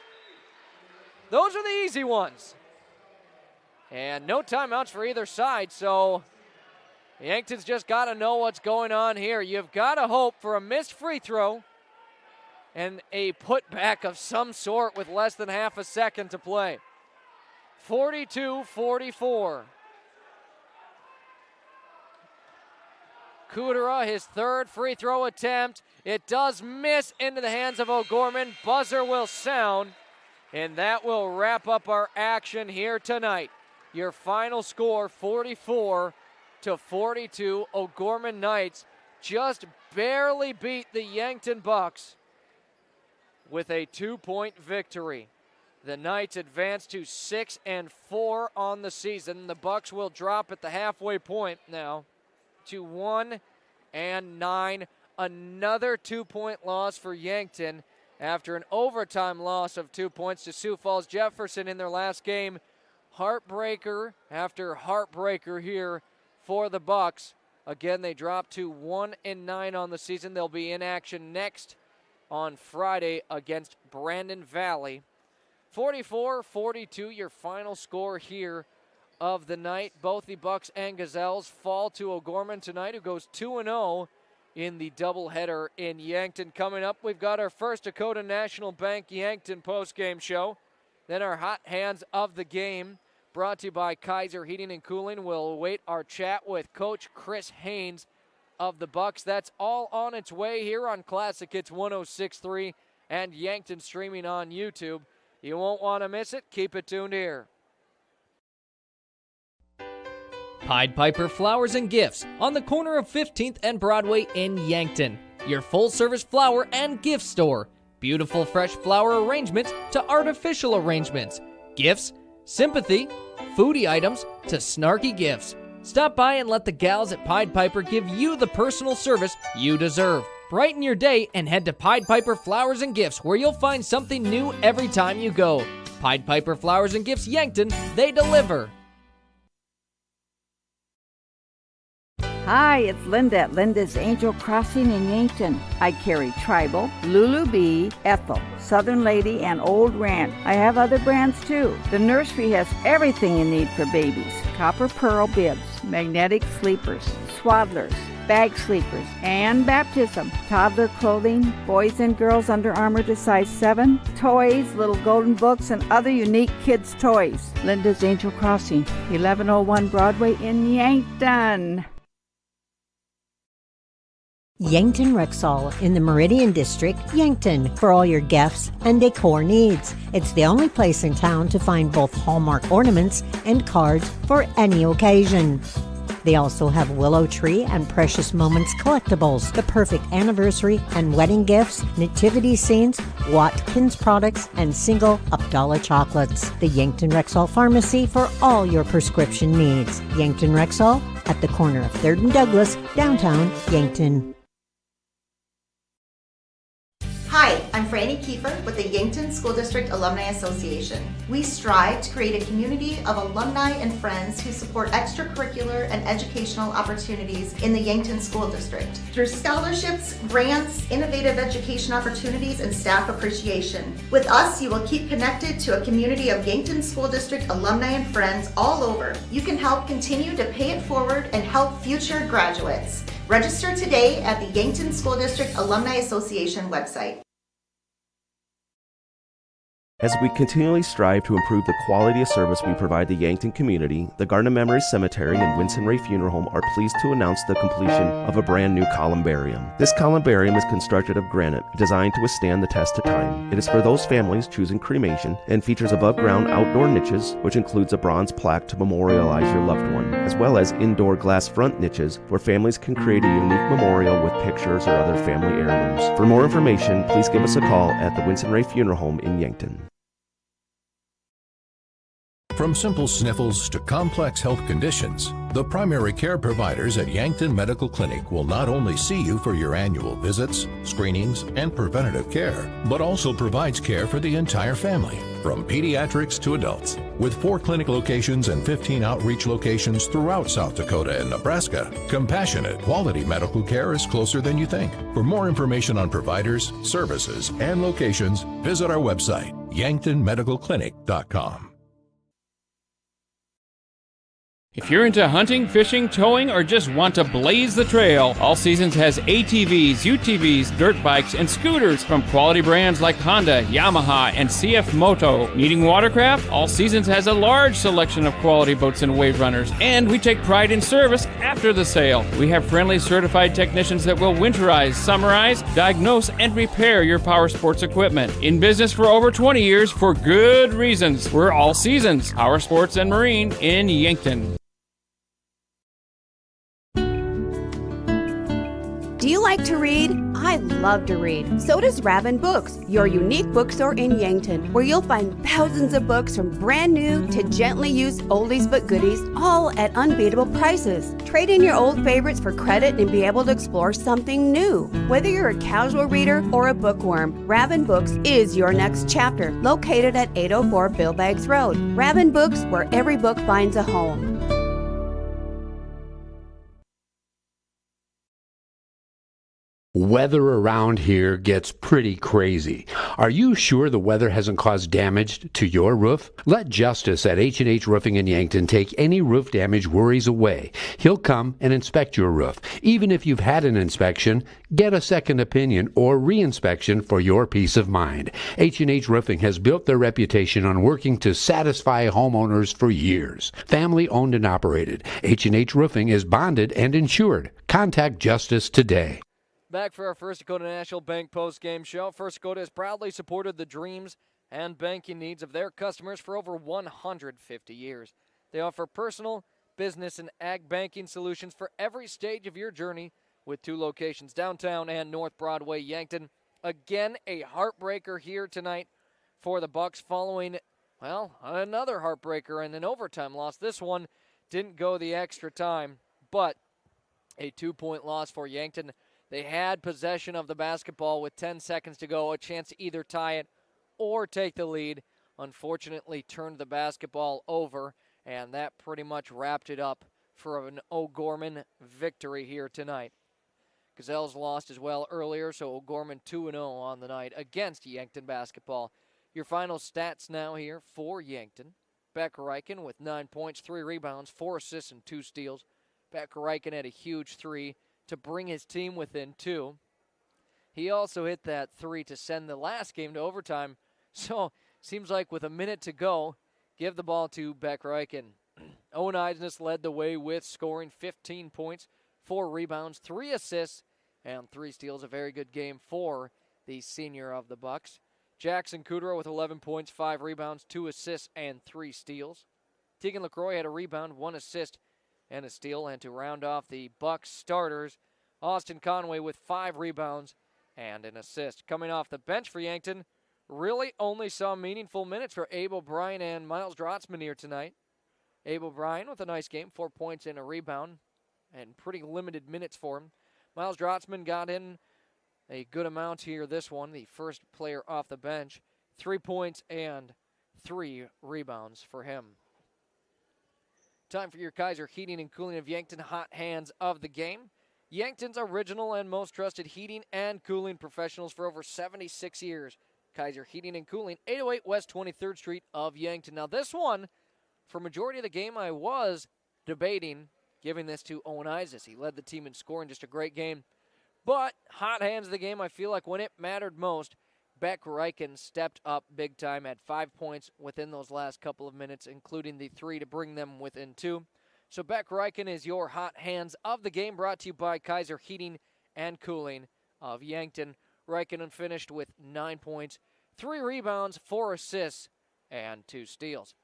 Those are the easy ones. And no timeouts for either side, so Yankton's just got to know what's going on here. You've got to hope for a missed free throw and a putback of some sort with less than half a second to play. 42-44. Kudera, his third free throw attempt. It does miss into the hands of O'Gorman. Buzzer will sound, and that will wrap up our action here tonight. Your final score, 44-42. O'Gorman Knights just barely beat the Yankton Bucks with a 2-point victory. The Knights advance to 6-4 on the season. The Bucks will drop at the halfway point now to 1-9. Another 2-point loss for Yankton after an overtime loss of 2 points to Sioux Falls Jefferson in their last game. Heartbreaker after heartbreaker here for the Bucks. Again, they drop to 1-9 on the season. They'll be in action next on Friday against Brandon Valley. 44-42, your final score here of the night. Both the Bucks and Gazelles fall to O'Gorman tonight, who goes 2-0 in the doubleheader in Yankton. Coming up, we've got our First Dakota National Bank Yankton postgame show. Then our hot hands of the game, brought to you by Kaiser Heating and Cooling. We'll await our chat with Coach Chris Haynes of the Bucks. That's all on its way here on Classic Hits 106.3 and Yankton streaming on YouTube. You won't want to miss it. Keep it tuned here. Pied Piper Flowers and Gifts on the corner of 15th and Broadway in Yankton. Your full-service flower and gift store. Beautiful fresh flower arrangements to artificial arrangements. Gifts, sympathy, foodie items to snarky gifts. Stop by and let the gals at Pied Piper give you the personal service you deserve. Brighten your day and head to Pied Piper Flowers and Gifts, where you'll find something new every time you go. Pied Piper Flowers and Gifts Yankton, they deliver. Hi, it's Linda at Linda's Angel Crossing in Yankton. I carry Tribal, Lulu Bee, Ethel, Southern Lady, and Old Ranch. I have other brands too. The nursery has everything you need for babies. Copper pearl bibs, magnetic sleepers, swaddlers, bag sleepers, and baptism, toddler clothing, boys and girls Under Armour to size 7, toys, little golden books, and other unique kids' toys. Linda's Angel Crossing, 1101 Broadway in Yankton. Yankton Rexall in the Meridian District, Yankton, for all your gifts and decor needs. It's the only place in town to find both Hallmark ornaments and cards for any occasion. They also have Willow Tree and Precious Moments collectibles, the perfect anniversary and wedding gifts, nativity scenes, Watkins products, and single $1 chocolates. The Yankton Rexall Pharmacy for all your prescription needs. Yankton Rexall at the corner of 3rd and Douglas, downtown Yankton. Hi, I'm Franny Kiefer with the Yankton School District Alumni Association. We strive to create a community of alumni and friends who support extracurricular and educational opportunities in the Yankton School District through scholarships, grants, innovative education opportunities, and staff appreciation. With us, you will keep connected to a community of Yankton School District alumni and friends all over. You can help continue to pay it forward and help future graduates. Register today at the Yankton School District Alumni Association website. As we continually strive to improve the quality of service we provide the Yankton community, the Garden of Memories Cemetery and Winston Ray Funeral Home are pleased to announce the completion of a brand new columbarium. This columbarium is constructed of granite, designed to withstand the test of time. It is for those families choosing cremation and features above-ground outdoor niches, which includes a bronze plaque to memorialize your loved one, as well as indoor glass front niches where families can create a unique memorial with pictures or other family heirlooms. For more information, please give us a call at the Winston Ray Funeral Home in Yankton. From simple sniffles to complex health conditions, the primary care providers at Yankton Medical Clinic will not only see you for your annual visits, screenings, and preventative care, but also provides care for the entire family, from pediatrics to adults. With 4 clinic locations and 15 outreach locations throughout South Dakota and Nebraska, compassionate, quality medical care is closer than you think. For more information on providers, services, and locations, visit our website, yanktonmedicalclinic.com. If you're into hunting, fishing, towing, or just want to blaze the trail, All Seasons has ATVs, UTVs, dirt bikes, and scooters from quality brands like Honda, Yamaha, and CF Moto. Needing watercraft? All Seasons has a large selection of quality boats and wave runners, and we take pride in service after the sale. We have friendly certified technicians that will winterize, summarize, diagnose, and repair your power sports equipment. In business for over 20 years for good reasons. We're All Seasons, Power Sports and Marine in Yankton. Do you like to read? I love to read. So does Raven Books, your unique bookstore in Yankton, where you'll find thousands of books from brand new to gently used oldies but goodies, all at unbeatable prices. Trade in your old favorites for credit and be able to explore something new. Whether you're a casual reader or a bookworm, Raven Books is your next chapter, located at 804 Bill Baggs Road. Raven Books, where every book finds a home. Weather around here gets pretty crazy. Are you sure the weather hasn't caused damage to your roof? Let Justice at H&H Roofing in Yankton take any roof damage worries away. He'll come and inspect your roof. Even if you've had an inspection, get a second opinion or re-inspection for your peace of mind. H&H Roofing has built their reputation on working to satisfy homeowners for years. Family owned and operated, H&H Roofing is bonded and insured. Contact Justice today. Back for our First Dakota National Bank post-game show. First Dakota has proudly supported the dreams and banking needs of their customers for over 150 years. They offer personal, business, and ag banking solutions for every stage of your journey with 2 locations, downtown and North Broadway, Yankton. Again, a heartbreaker here tonight for the Bucks following, well, another heartbreaker and an overtime loss. This one didn't go the extra time, but a 2-point loss for Yankton. They had possession of the basketball with 10 seconds to go, a chance to either tie it or take the lead. Unfortunately, turned the basketball over, and that pretty much wrapped it up for an O'Gorman victory here tonight. Gazelles lost as well earlier, so O'Gorman 2-0 on the night against Yankton basketball. Your final stats now here for Yankton. Beck Reichen with 9 points, 3 rebounds, 4 assists, and 2 steals. Beck Reichen had a huge 3 to bring his team within 2. He also hit that 3 to send the last game to overtime. So, seems like with a minute to go, give the ball to Beck Reichen. Owen Eisnes led the way with scoring 15 points, 4 rebounds, 3 assists, and 3 steals. A very good game for the senior of the Bucks. Jackson Kudrow with 11 points, 5 rebounds, 2 assists, and 3 steals. Tegan LaCroix had a rebound, 1 assist, and a steal. And to round off the Bucks starters, Austin Conway with 5 rebounds and an assist. Coming off the bench for Yankton, really only saw meaningful minutes for Abe O'Brien and Miles Drotzman here tonight. Abe O'Brien with a nice game, 4 points and a rebound, and pretty limited minutes for him. Miles Drotzman got in a good amount here this one, the first player off the bench. 3 points and 3 rebounds for him. Time for your Kaiser Heating and Cooling of Yankton hot hands of the game. Yankton's original and most trusted heating and cooling professionals for over 76 years. Kaiser Heating and Cooling, 808 West 23rd Street of Yankton. Now this one, for majority of the game, I was debating giving this to Owen Eisnes. He led the team in scoring, just a great game. But hot hands of the game, I feel like when it mattered most, Beck Reichen stepped up big time at 5 points within those last couple of minutes, including the 3 to bring them within 2. So Beck Reichen is your hot hands of the game, brought to you by Kaiser Heating and Cooling of Yankton. Reichen finished with 9 points, 3 rebounds, 4 assists, and 2 steals.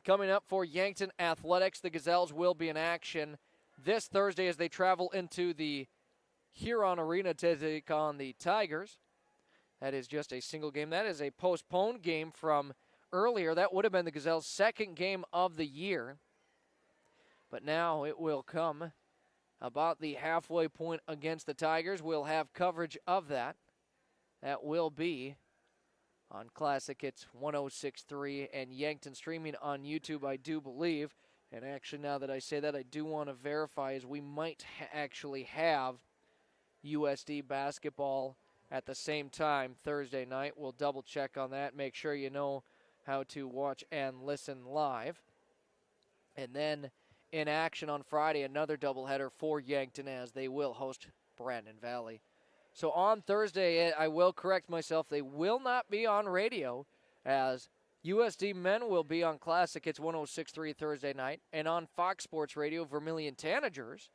Coming up for Yankton Athletics, the Gazelles will be in action this Thursday as they travel into the Huron Arena to take on the Tigers. That is just a single game. That is a postponed game from earlier. That would have been the Gazelles' second game of the year. But now it will come about the halfway point against the Tigers. We'll have coverage of that. That will be on Classic Hits 106.3 and Yankton streaming on YouTube, I do believe. And actually, now that I say that, I do want to verify as we might actually have USD basketball at the same time Thursday night. We'll double check on that. Make sure you know how to watch and listen live. And then in action on Friday, another doubleheader for Yankton as they will host Brandon Valley. So on Thursday, I will correct myself, they will not be on radio as USD men will be on Classic. It's 106.3 Thursday night. And on Fox Sports Radio, Vermilion Tanagers.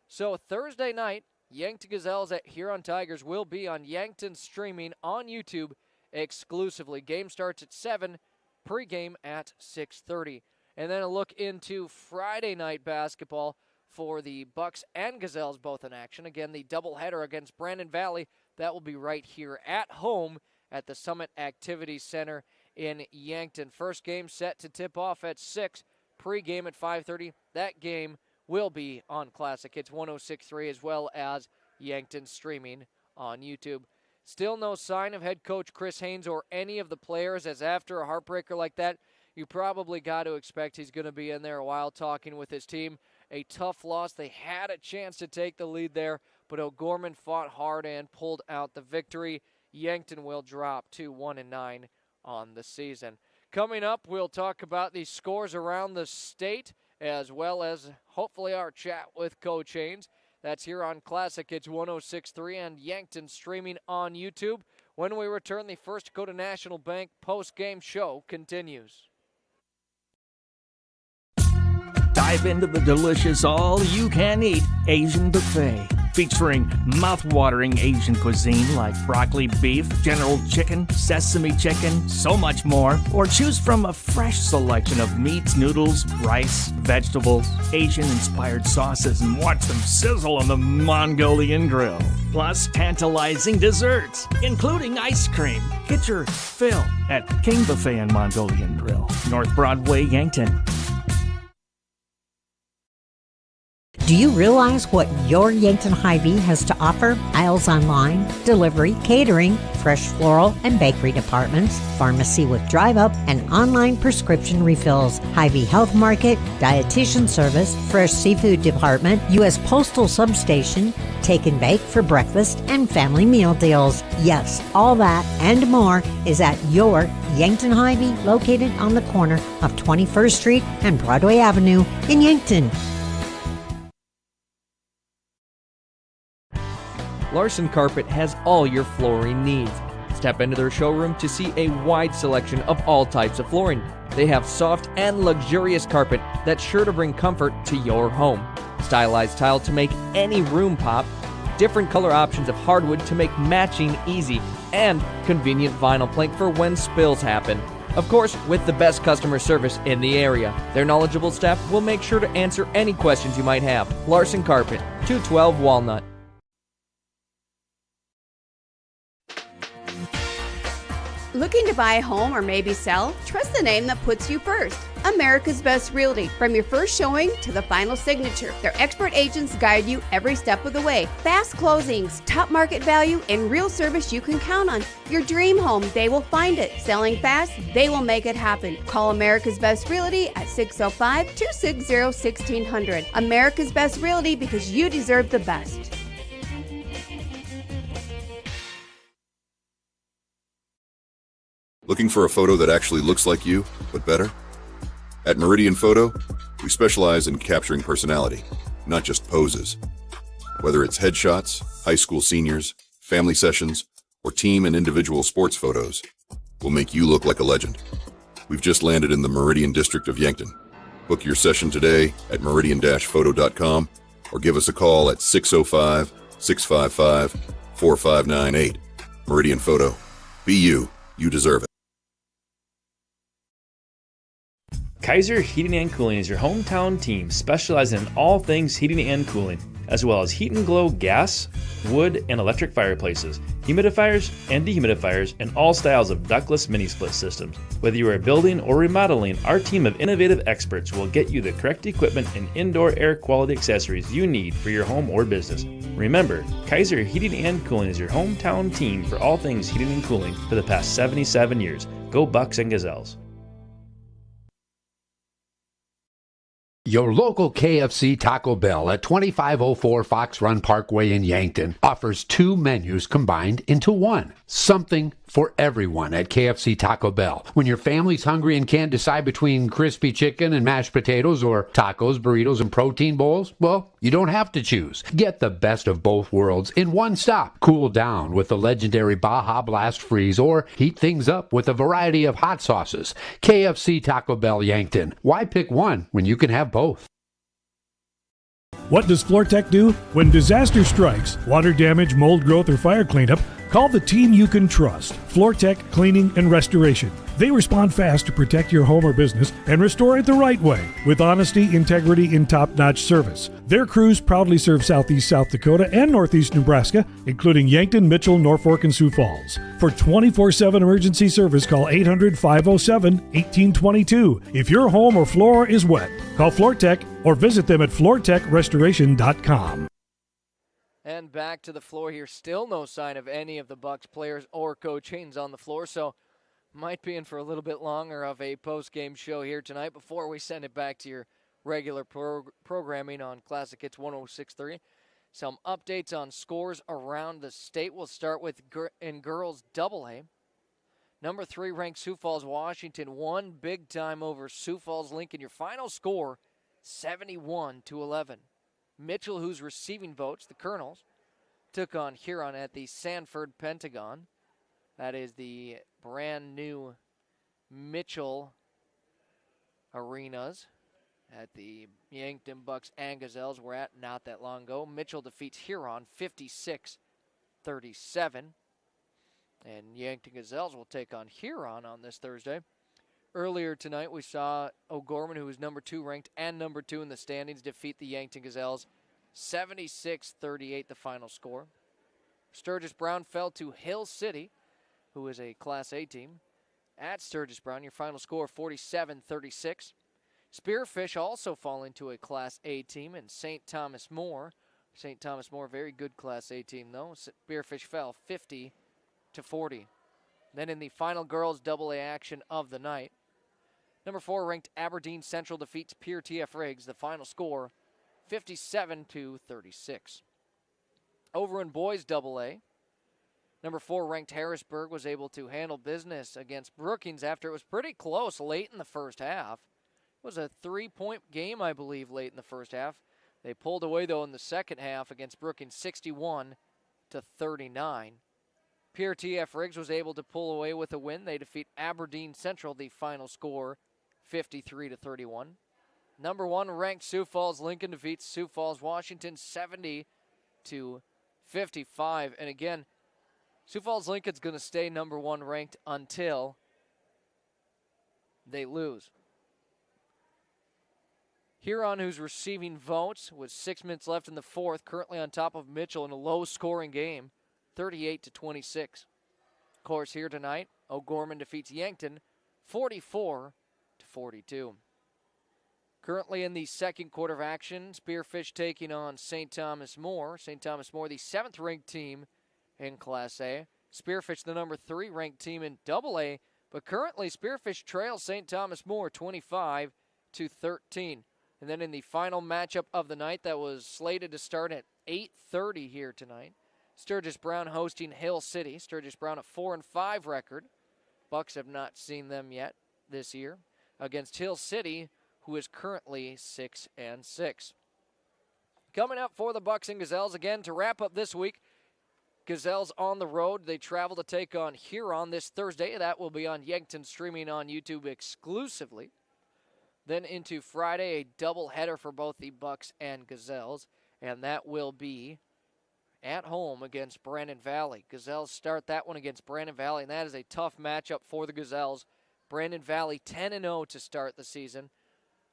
So Thursday night, Yankton Gazelles at Huron Tigers will be on Yankton streaming on YouTube exclusively. Game starts at 7, pregame at 6:30. And then a look into Friday night basketball. for the Bucks and Gazelles both in action. Again, the doubleheader against Brandon Valley, that will be right here at home at the Summit Activity Center in Yankton. First game set to tip off at 6, pre-game at 5:30. That game will be on Classic Hits 106.3 as well as Yankton streaming on YouTube. Still no sign of head coach Chris Haynes or any of the players, as after a heartbreaker like that, you probably got to expect he's going to be in there a while talking with his team. A tough loss. They had a chance to take the lead there, but O'Gorman fought hard and pulled out the victory. Yankton will drop to 1-9 on the season. Coming up, we'll talk about the scores around the state, as well as hopefully our chat with Coach Haynes. That's here on Classic Hits 106.3 and Yankton streaming on YouTube. When we return, the First Dakota National Bank post-game show continues. Dive into the delicious all-you-can-eat Asian buffet, featuring mouth-watering Asian cuisine like broccoli beef, General Chicken, sesame chicken, so much more. Or choose from a fresh selection of meats, noodles, rice, vegetables, Asian-inspired sauces, and watch them sizzle on the Mongolian grill. Plus tantalizing desserts, including ice cream. Get your fill at King Buffet and Mongolian Grill, North Broadway, Yankton. Do you realize what your Yankton Hy-Vee has to offer? Aisles online, delivery, catering, fresh floral and bakery departments, pharmacy with drive-up, and online prescription refills, Hy-Vee Health Market, dietitian service, fresh seafood department, U.S. Postal Substation, take and bake for breakfast, and family meal deals. Yes, all that and more is at your Yankton Hy-Vee, located on the corner of 21st Street and Broadway Avenue in Yankton. Larson Carpet has all your flooring needs. Step into their showroom to see a wide selection of all types of flooring. They have soft and luxurious carpet that's sure to bring comfort to your home. Stylized tile to make any room pop. Different color options of hardwood to make matching easy. And convenient vinyl plank for when spills happen. Of course, with the best customer service in the area. Their knowledgeable staff will make sure to answer any questions you might have. Larson Carpet, 212 Walnut. Looking to buy a home or maybe sell? Trust the name that puts you first. America's Best Realty. From your first showing to the final signature, their expert agents guide you every step of the way. Fast closings, top market value, and real service you can count on. Your dream home, they will find it. Selling fast, they will make it happen. Call America's Best Realty at 605-260-1600. America's Best Realty, because you deserve the best. Looking for a photo that actually looks like you, but better? At Meridian Photo, we specialize in capturing personality, not just poses. Whether it's headshots, high school seniors, family sessions, or team and individual sports photos, we'll make you look like a legend. We've just landed in the Meridian district of Yankton. Book your session today at meridian-photo.com or give us a call at 605-655-4598. Meridian Photo. Be you. You deserve it. Kaiser Heating and Cooling is your hometown team specializing in all things heating and cooling, as well as heat and glow gas, wood, and electric fireplaces, humidifiers and dehumidifiers, and all styles of ductless mini-split systems. Whether you are building or remodeling, our team of innovative experts will get you the correct equipment and indoor air quality accessories you need for your home or business. Remember, Kaiser Heating and Cooling is your hometown team for all things heating and cooling for the past 77 years. Go Bucks and Gazelles. Your local KFC Taco Bell at 2504 Fox Run Parkway in Yankton offers two menus combined into one. Something for everyone at KFC Taco Bell. When your family's hungry and can't decide between crispy chicken and mashed potatoes or tacos, burritos, and protein bowls, well, you don't have to choose. Get the best of both worlds in one stop. Cool down with the legendary Baja Blast Freeze or heat things up with a variety of hot sauces. KFC Taco Bell Yankton. Why pick one when you can have both? What does FloorTech do? When disaster strikes, water damage, mold growth, or fire cleanup, call the team you can trust. FloorTech Cleaning and Restoration. They respond fast to protect your home or business and restore it the right way with honesty, integrity, and top-notch service. Their crews proudly serve southeast South Dakota and northeast Nebraska, including Yankton, Mitchell, Norfolk, and Sioux Falls. For 24/7 emergency service, call 800-507-1822. If your home or floor is wet, call FloorTech or visit them at floortechrestoration.com. And back to the floor here. Still no sign of any of the Bucks players or Coach Haynes on the floor, so might be in for a little bit longer of a post-game show here tonight before we send it back to your regular programming on Classic Hits 106.3. Some updates on scores around the state. We'll start with in girls AA. Number 3 ranked Sioux Falls, Washington won big time over Sioux Falls Lincoln. Your final score, 71-11. Mitchell, who's receiving votes, the Colonels, took on Huron at the Sanford Pentagon. That is the brand new Mitchell arenas at the Yankton Bucks and Gazelles were at not that long ago. Mitchell defeats Huron 56-37. And Yankton Gazelles will take on Huron on this Thursday. Earlier tonight, we saw O'Gorman, who is number 2 ranked and number 2 in the standings, defeat the Yankton Gazelles 76-38, the final score. Sturgis Brown fell to Hill City, who is a Class A team. At Sturgis Brown, your final score 47-36. Spearfish also falling to a Class A team, and St. Thomas More. St. Thomas More, very good Class A team, though. Spearfish fell 50-40. Then in the final girls AA action of the night, number 4 ranked Aberdeen Central defeats Pierre TF Riggs. The final score, 57-36. Over in boys AA, number 4 ranked Harrisburg was able to handle business against Brookings after it was pretty close late in the first half. It was a 3-point game, I believe, late in the first half. They pulled away, though, in the second half against Brookings 61-39. Pierre TF Riggs was able to pull away with a win. They defeat Aberdeen Central, the final score 53-31. Number 1 ranked Sioux Falls Lincoln defeats Sioux Falls Washington 70-55. And again, Sioux Falls Lincoln's going to stay number 1 ranked until they lose. Huron, who's receiving votes with 6 minutes left in the fourth, currently on top of Mitchell in a low-scoring game, 38-26. Of course, here tonight, O'Gorman defeats Yankton 44-42. Currently in the second quarter of action, Spearfish taking on St. Thomas More. St. Thomas More, the 7th-ranked team in Class A. Spearfish, the number 3 ranked team in AA, but currently Spearfish trails St. Thomas More 25-13. And then in the final matchup of the night that was slated to start at 8:30 here tonight, Sturgis Brown hosting Hill City. Sturgis Brown a 4-5 record. Bucks have not seen them yet this year. Against Hill City, who is currently 6-6. Coming up for the Bucks and Gazelles again to wrap up this week. Gazelles on the road. They travel to take on Huron this Thursday. That will be on Yankton, streaming on YouTube exclusively. Then into Friday, a doubleheader for both the Bucks and Gazelles, and that will be at home against Brandon Valley. Gazelles start that one against Brandon Valley, and that is a tough matchup for the Gazelles. Brandon Valley 10-0 to start the season.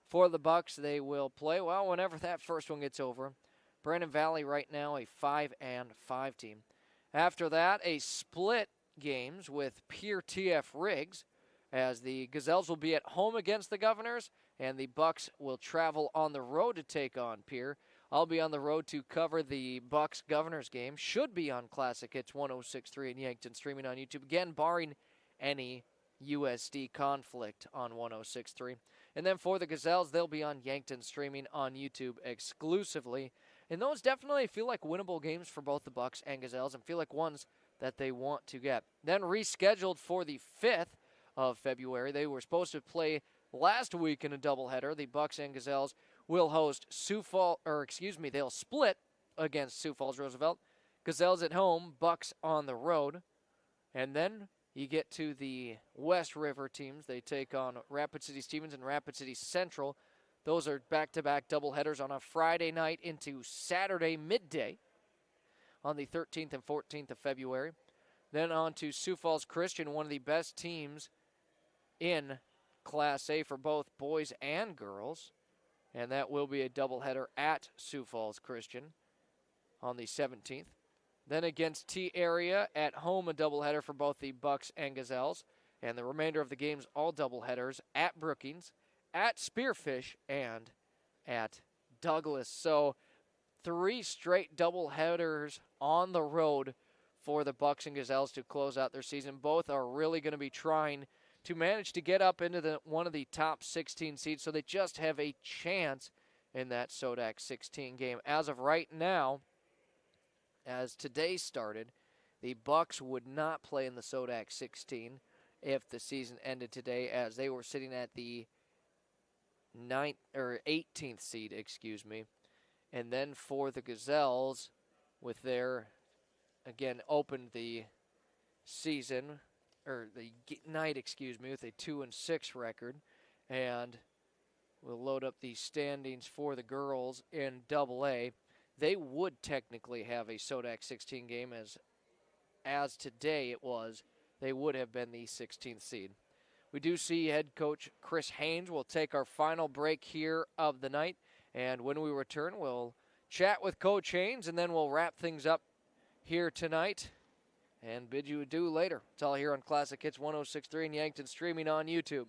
For the Bucks, they will play, well, whenever that first one gets over. Brandon Valley right now a 5-5 team. After that, a split games with Pierre TF Riggs, as the Gazelles will be at home against the Governors, and the Bucks will travel on the road to take on Pierre. I'll be on the road to cover the Bucks Governors game. Should be on Classic Hits 106.3 in Yankton, streaming on YouTube. Again, barring any USD conflict on 106.3. And then for the Gazelles, they'll be on Yankton, streaming on YouTube exclusively. And those definitely feel like winnable games for both the Bucks and Gazelles, and feel like ones that they want to get. Then rescheduled for the 5th of February. They were supposed to play last week in a doubleheader. The Bucks and Gazelles will host they'll split against Sioux Falls Roosevelt. Gazelles at home, Bucks on the road. And then you get to the West River teams. They take on Rapid City Stevens and Rapid City Central. Those are back-to-back doubleheaders on a Friday night into Saturday midday on the 13th and 14th of February. Then on to Sioux Falls Christian, one of the best teams in Class A for both boys and girls. And that will be a doubleheader at Sioux Falls Christian on the 17th. Then against T Area at home, a doubleheader for both the Bucks and Gazelles. And the remainder of the games, all doubleheaders at Brookings, at Spearfish, and at Douglas. So 3 straight doubleheaders on the road for the Bucks and Gazelles to close out their season. Both are really going to be trying to manage to get up into one of the top 16 seeds, so they just have a chance in that SODAC 16 game. As of right now, as today started, the Bucks would not play in the SODAC 16 if the season ended today, as they were sitting at the 18th seed, And then for the Gazelles, with their, again, opened the season, or the night, with a 2-6 record. And we'll load up the standings for the girls in AA. They would technically have a SODAC 16 game, as today it was. They would have been the 16th seed. We do see head coach Chris Haynes will take our final break here of the night. And when we return, we'll chat with Coach Haynes, and then we'll wrap things up here tonight and bid you adieu later. It's all here on Classic Hits 106.3 in Yankton, streaming on YouTube.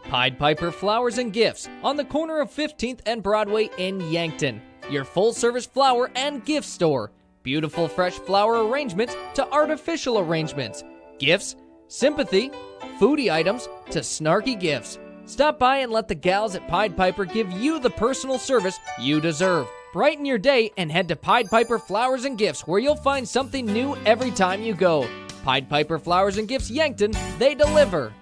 Pied Piper Flowers and Gifts on the corner of 15th and Broadway in Yankton. Your full-service flower and gift store. Beautiful fresh flower arrangements to artificial arrangements. Gifts, sympathy, foodie items to snarky gifts. Stop by and let the gals at Pied Piper give you the personal service you deserve. Brighten your day and head to Pied Piper Flowers and Gifts, where you'll find something new every time you go. Pied Piper Flowers and Gifts Yankton, they deliver.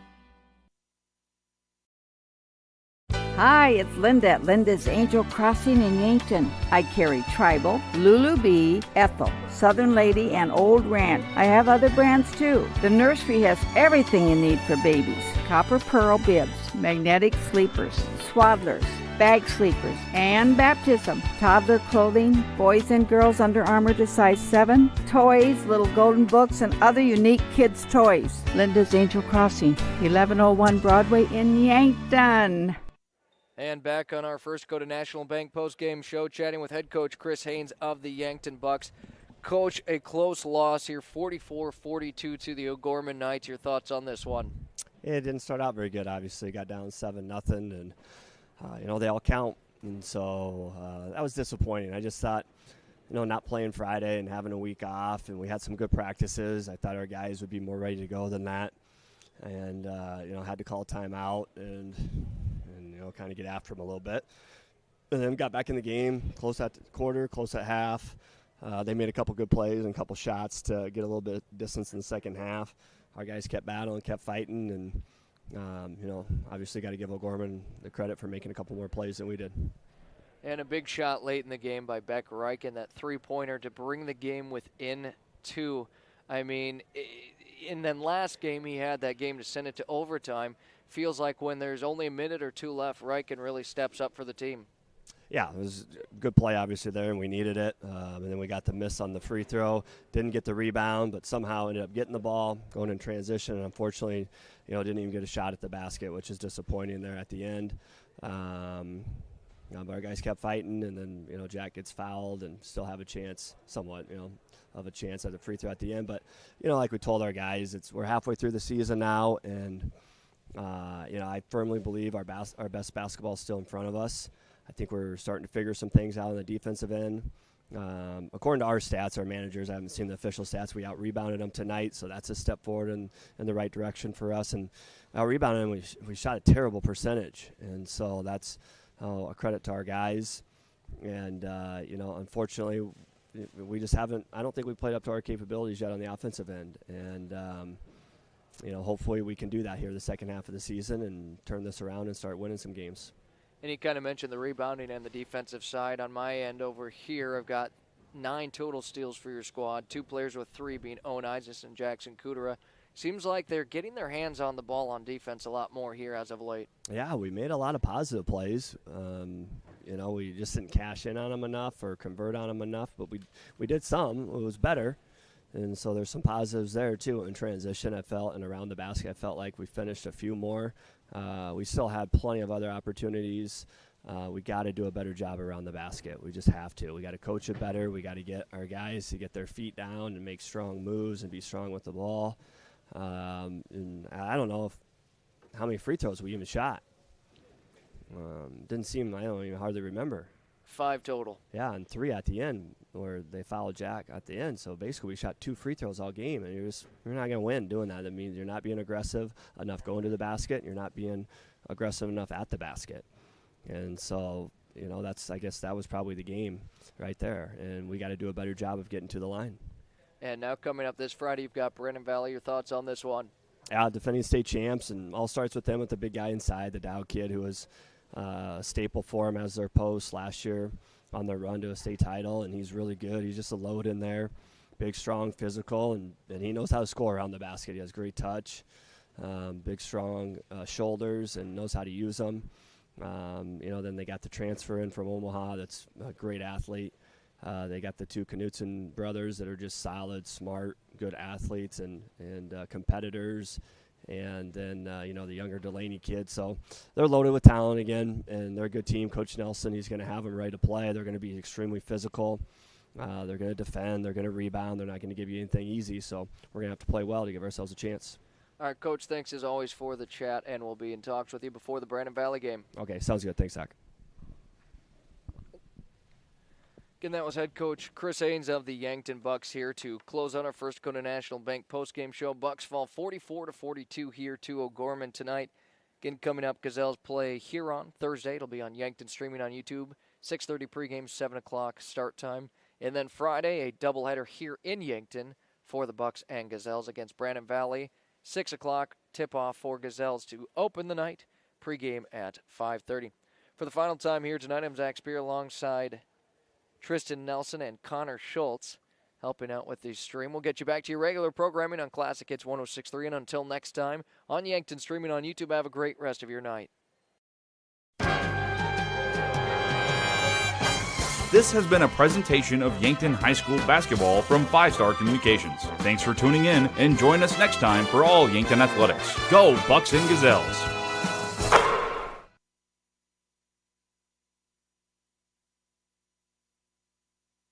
Hi, it's Linda at Linda's Angel Crossing in Yankton. I carry Tribal, Lulu Bee, Ethel, Southern Lady, and Old Ranch. I have other brands too. The nursery has everything you need for babies. Copper pearl bibs, magnetic sleepers, swaddlers, bag sleepers, and baptism. Toddler clothing, boys and girls Under Armour to size 7, toys, little golden books, and other unique kids' toys. Linda's Angel Crossing, 1101 Broadway in Yankton. And back on our First Go to National Bank post-game show, chatting with head coach Chris Haynes of the Yankton Bucks. Coach, a close loss here, 44-42 to the O'Gorman Knights. Your thoughts on this one? It didn't start out very good, obviously. Got down 7-0, and, they all count. And so that was disappointing. I just thought, not playing Friday and having a week off, and we had some good practices. I thought our guys would be more ready to go than that. And, had to call a timeout and kind of get after them a little bit. And then got back in the game, close at the quarter, close at half. They made a couple good plays and a couple shots to get a little bit of distance in the second half. Our guys kept battling, kept fighting, and, obviously got to give O'Gorman the credit for making a couple more plays than we did. And a big shot late in the game by Beck Reich, and that three-pointer to bring the game within 2. I mean, and then last game he had that game to send it to overtime. Feels like when there's only a minute or 2 left, Riken really steps up for the team. Yeah, it was a good play, obviously, there, and we needed it. And then we got the miss on the free throw. Didn't get the rebound, but somehow ended up getting the ball, going in transition, and unfortunately, didn't even get a shot at the basket, which is disappointing there at the end. But our guys kept fighting, and then, Jack gets fouled and still have a chance, somewhat, of a chance at the free throw at the end. But, like we told our guys, we're halfway through the season now, and I firmly believe our best basketball is still in front of us. I think we're starting to figure some things out on the defensive end. According to our stats, our managers, I haven't seen the official stats, we out-rebounded them tonight, so that's a step forward in the right direction for us. And out-rebounded them, we shot a terrible percentage, and so that's a credit to our guys. And, unfortunately, we just haven't – I don't think we played up to our capabilities yet on the offensive end. And hopefully we can do that here the second half of the season and turn this around and start winning some games. And you kind of mentioned the rebounding and the defensive side. On my end over here, I've got 9 total steals for your squad, 2 players with 3 being Onizis and Jackson Kudera. Seems like they're getting their hands on the ball on defense a lot more here as of late. Yeah, we made a lot of positive plays. We just didn't cash in on them enough or convert on them enough, but we did some. It was better. And so there's some positives there, too, in transition, I felt, and around the basket. I felt like we finished a few more. We still had plenty of other opportunities. We got to do a better job around the basket. We just have to. We got to coach it better. We got to get our guys to get their feet down and make strong moves and be strong with the ball. And I don't know how many free throws we even shot. Didn't seem, I don't even hardly remember. 5 total. Yeah, and 3 at the end where they fouled Jack at the end. So basically we shot 2 free throws all game, and you're not going to win doing that. That means you're not being aggressive enough going to the basket. You're not being aggressive enough at the basket. And so, I guess that was probably the game right there. And we got to do a better job of getting to the line. And now coming up this Friday, you've got Brennan Valley. Your thoughts on this one? Yeah, defending state champs, and all starts with them with the big guy inside, the Dow kid who was a staple for him as their post last year on their run to a state title, and he's really good. He's just a load in there, big, strong, physical, and he knows how to score around the basket. He has great touch, big, strong shoulders, and knows how to use them. Then they got the transfer in from Omaha that's a great athlete. They got the 2 Knutson brothers that are just solid, smart, good athletes and competitors. And then, the younger Delaney kid. So they're loaded with talent again, and they're a good team. Coach Nelson, he's going to have them ready to play. They're going to be extremely physical. They're going to defend. They're going to rebound. They're not going to give you anything easy. So we're going to have to play well to give ourselves a chance. All right, Coach, thanks as always for the chat, and we'll be in talks with you before the Brandon Valley game. Okay, sounds good. Thanks, Zach. Again, that was head coach Chris Haynes of the Yankton Bucks here to close on our First Dakota National Bank postgame show. Bucks fall 44-42 here to O'Gorman tonight. Again, coming up, Gazelles play Huron Thursday. It'll be on Yankton streaming on YouTube. 6:30 pregame, 7 o'clock start time. And then Friday, a doubleheader here in Yankton for the Bucks and Gazelles against Brandon Valley. 6 o'clock tip-off for Gazelles to open the night. Pregame at 5:30. For the final time here tonight, I'm Zach Spear alongside Tristan Nelson and Connor Schultz helping out with the stream. We'll get you back to your regular programming on Classic Hits 106.3. And until next time, on Yankton streaming on YouTube, have a great rest of your night. This has been a presentation of Yankton High School basketball from 5 Star Communications. Thanks for tuning in, and join us next time for all Yankton athletics. Go Bucks and Gazelles!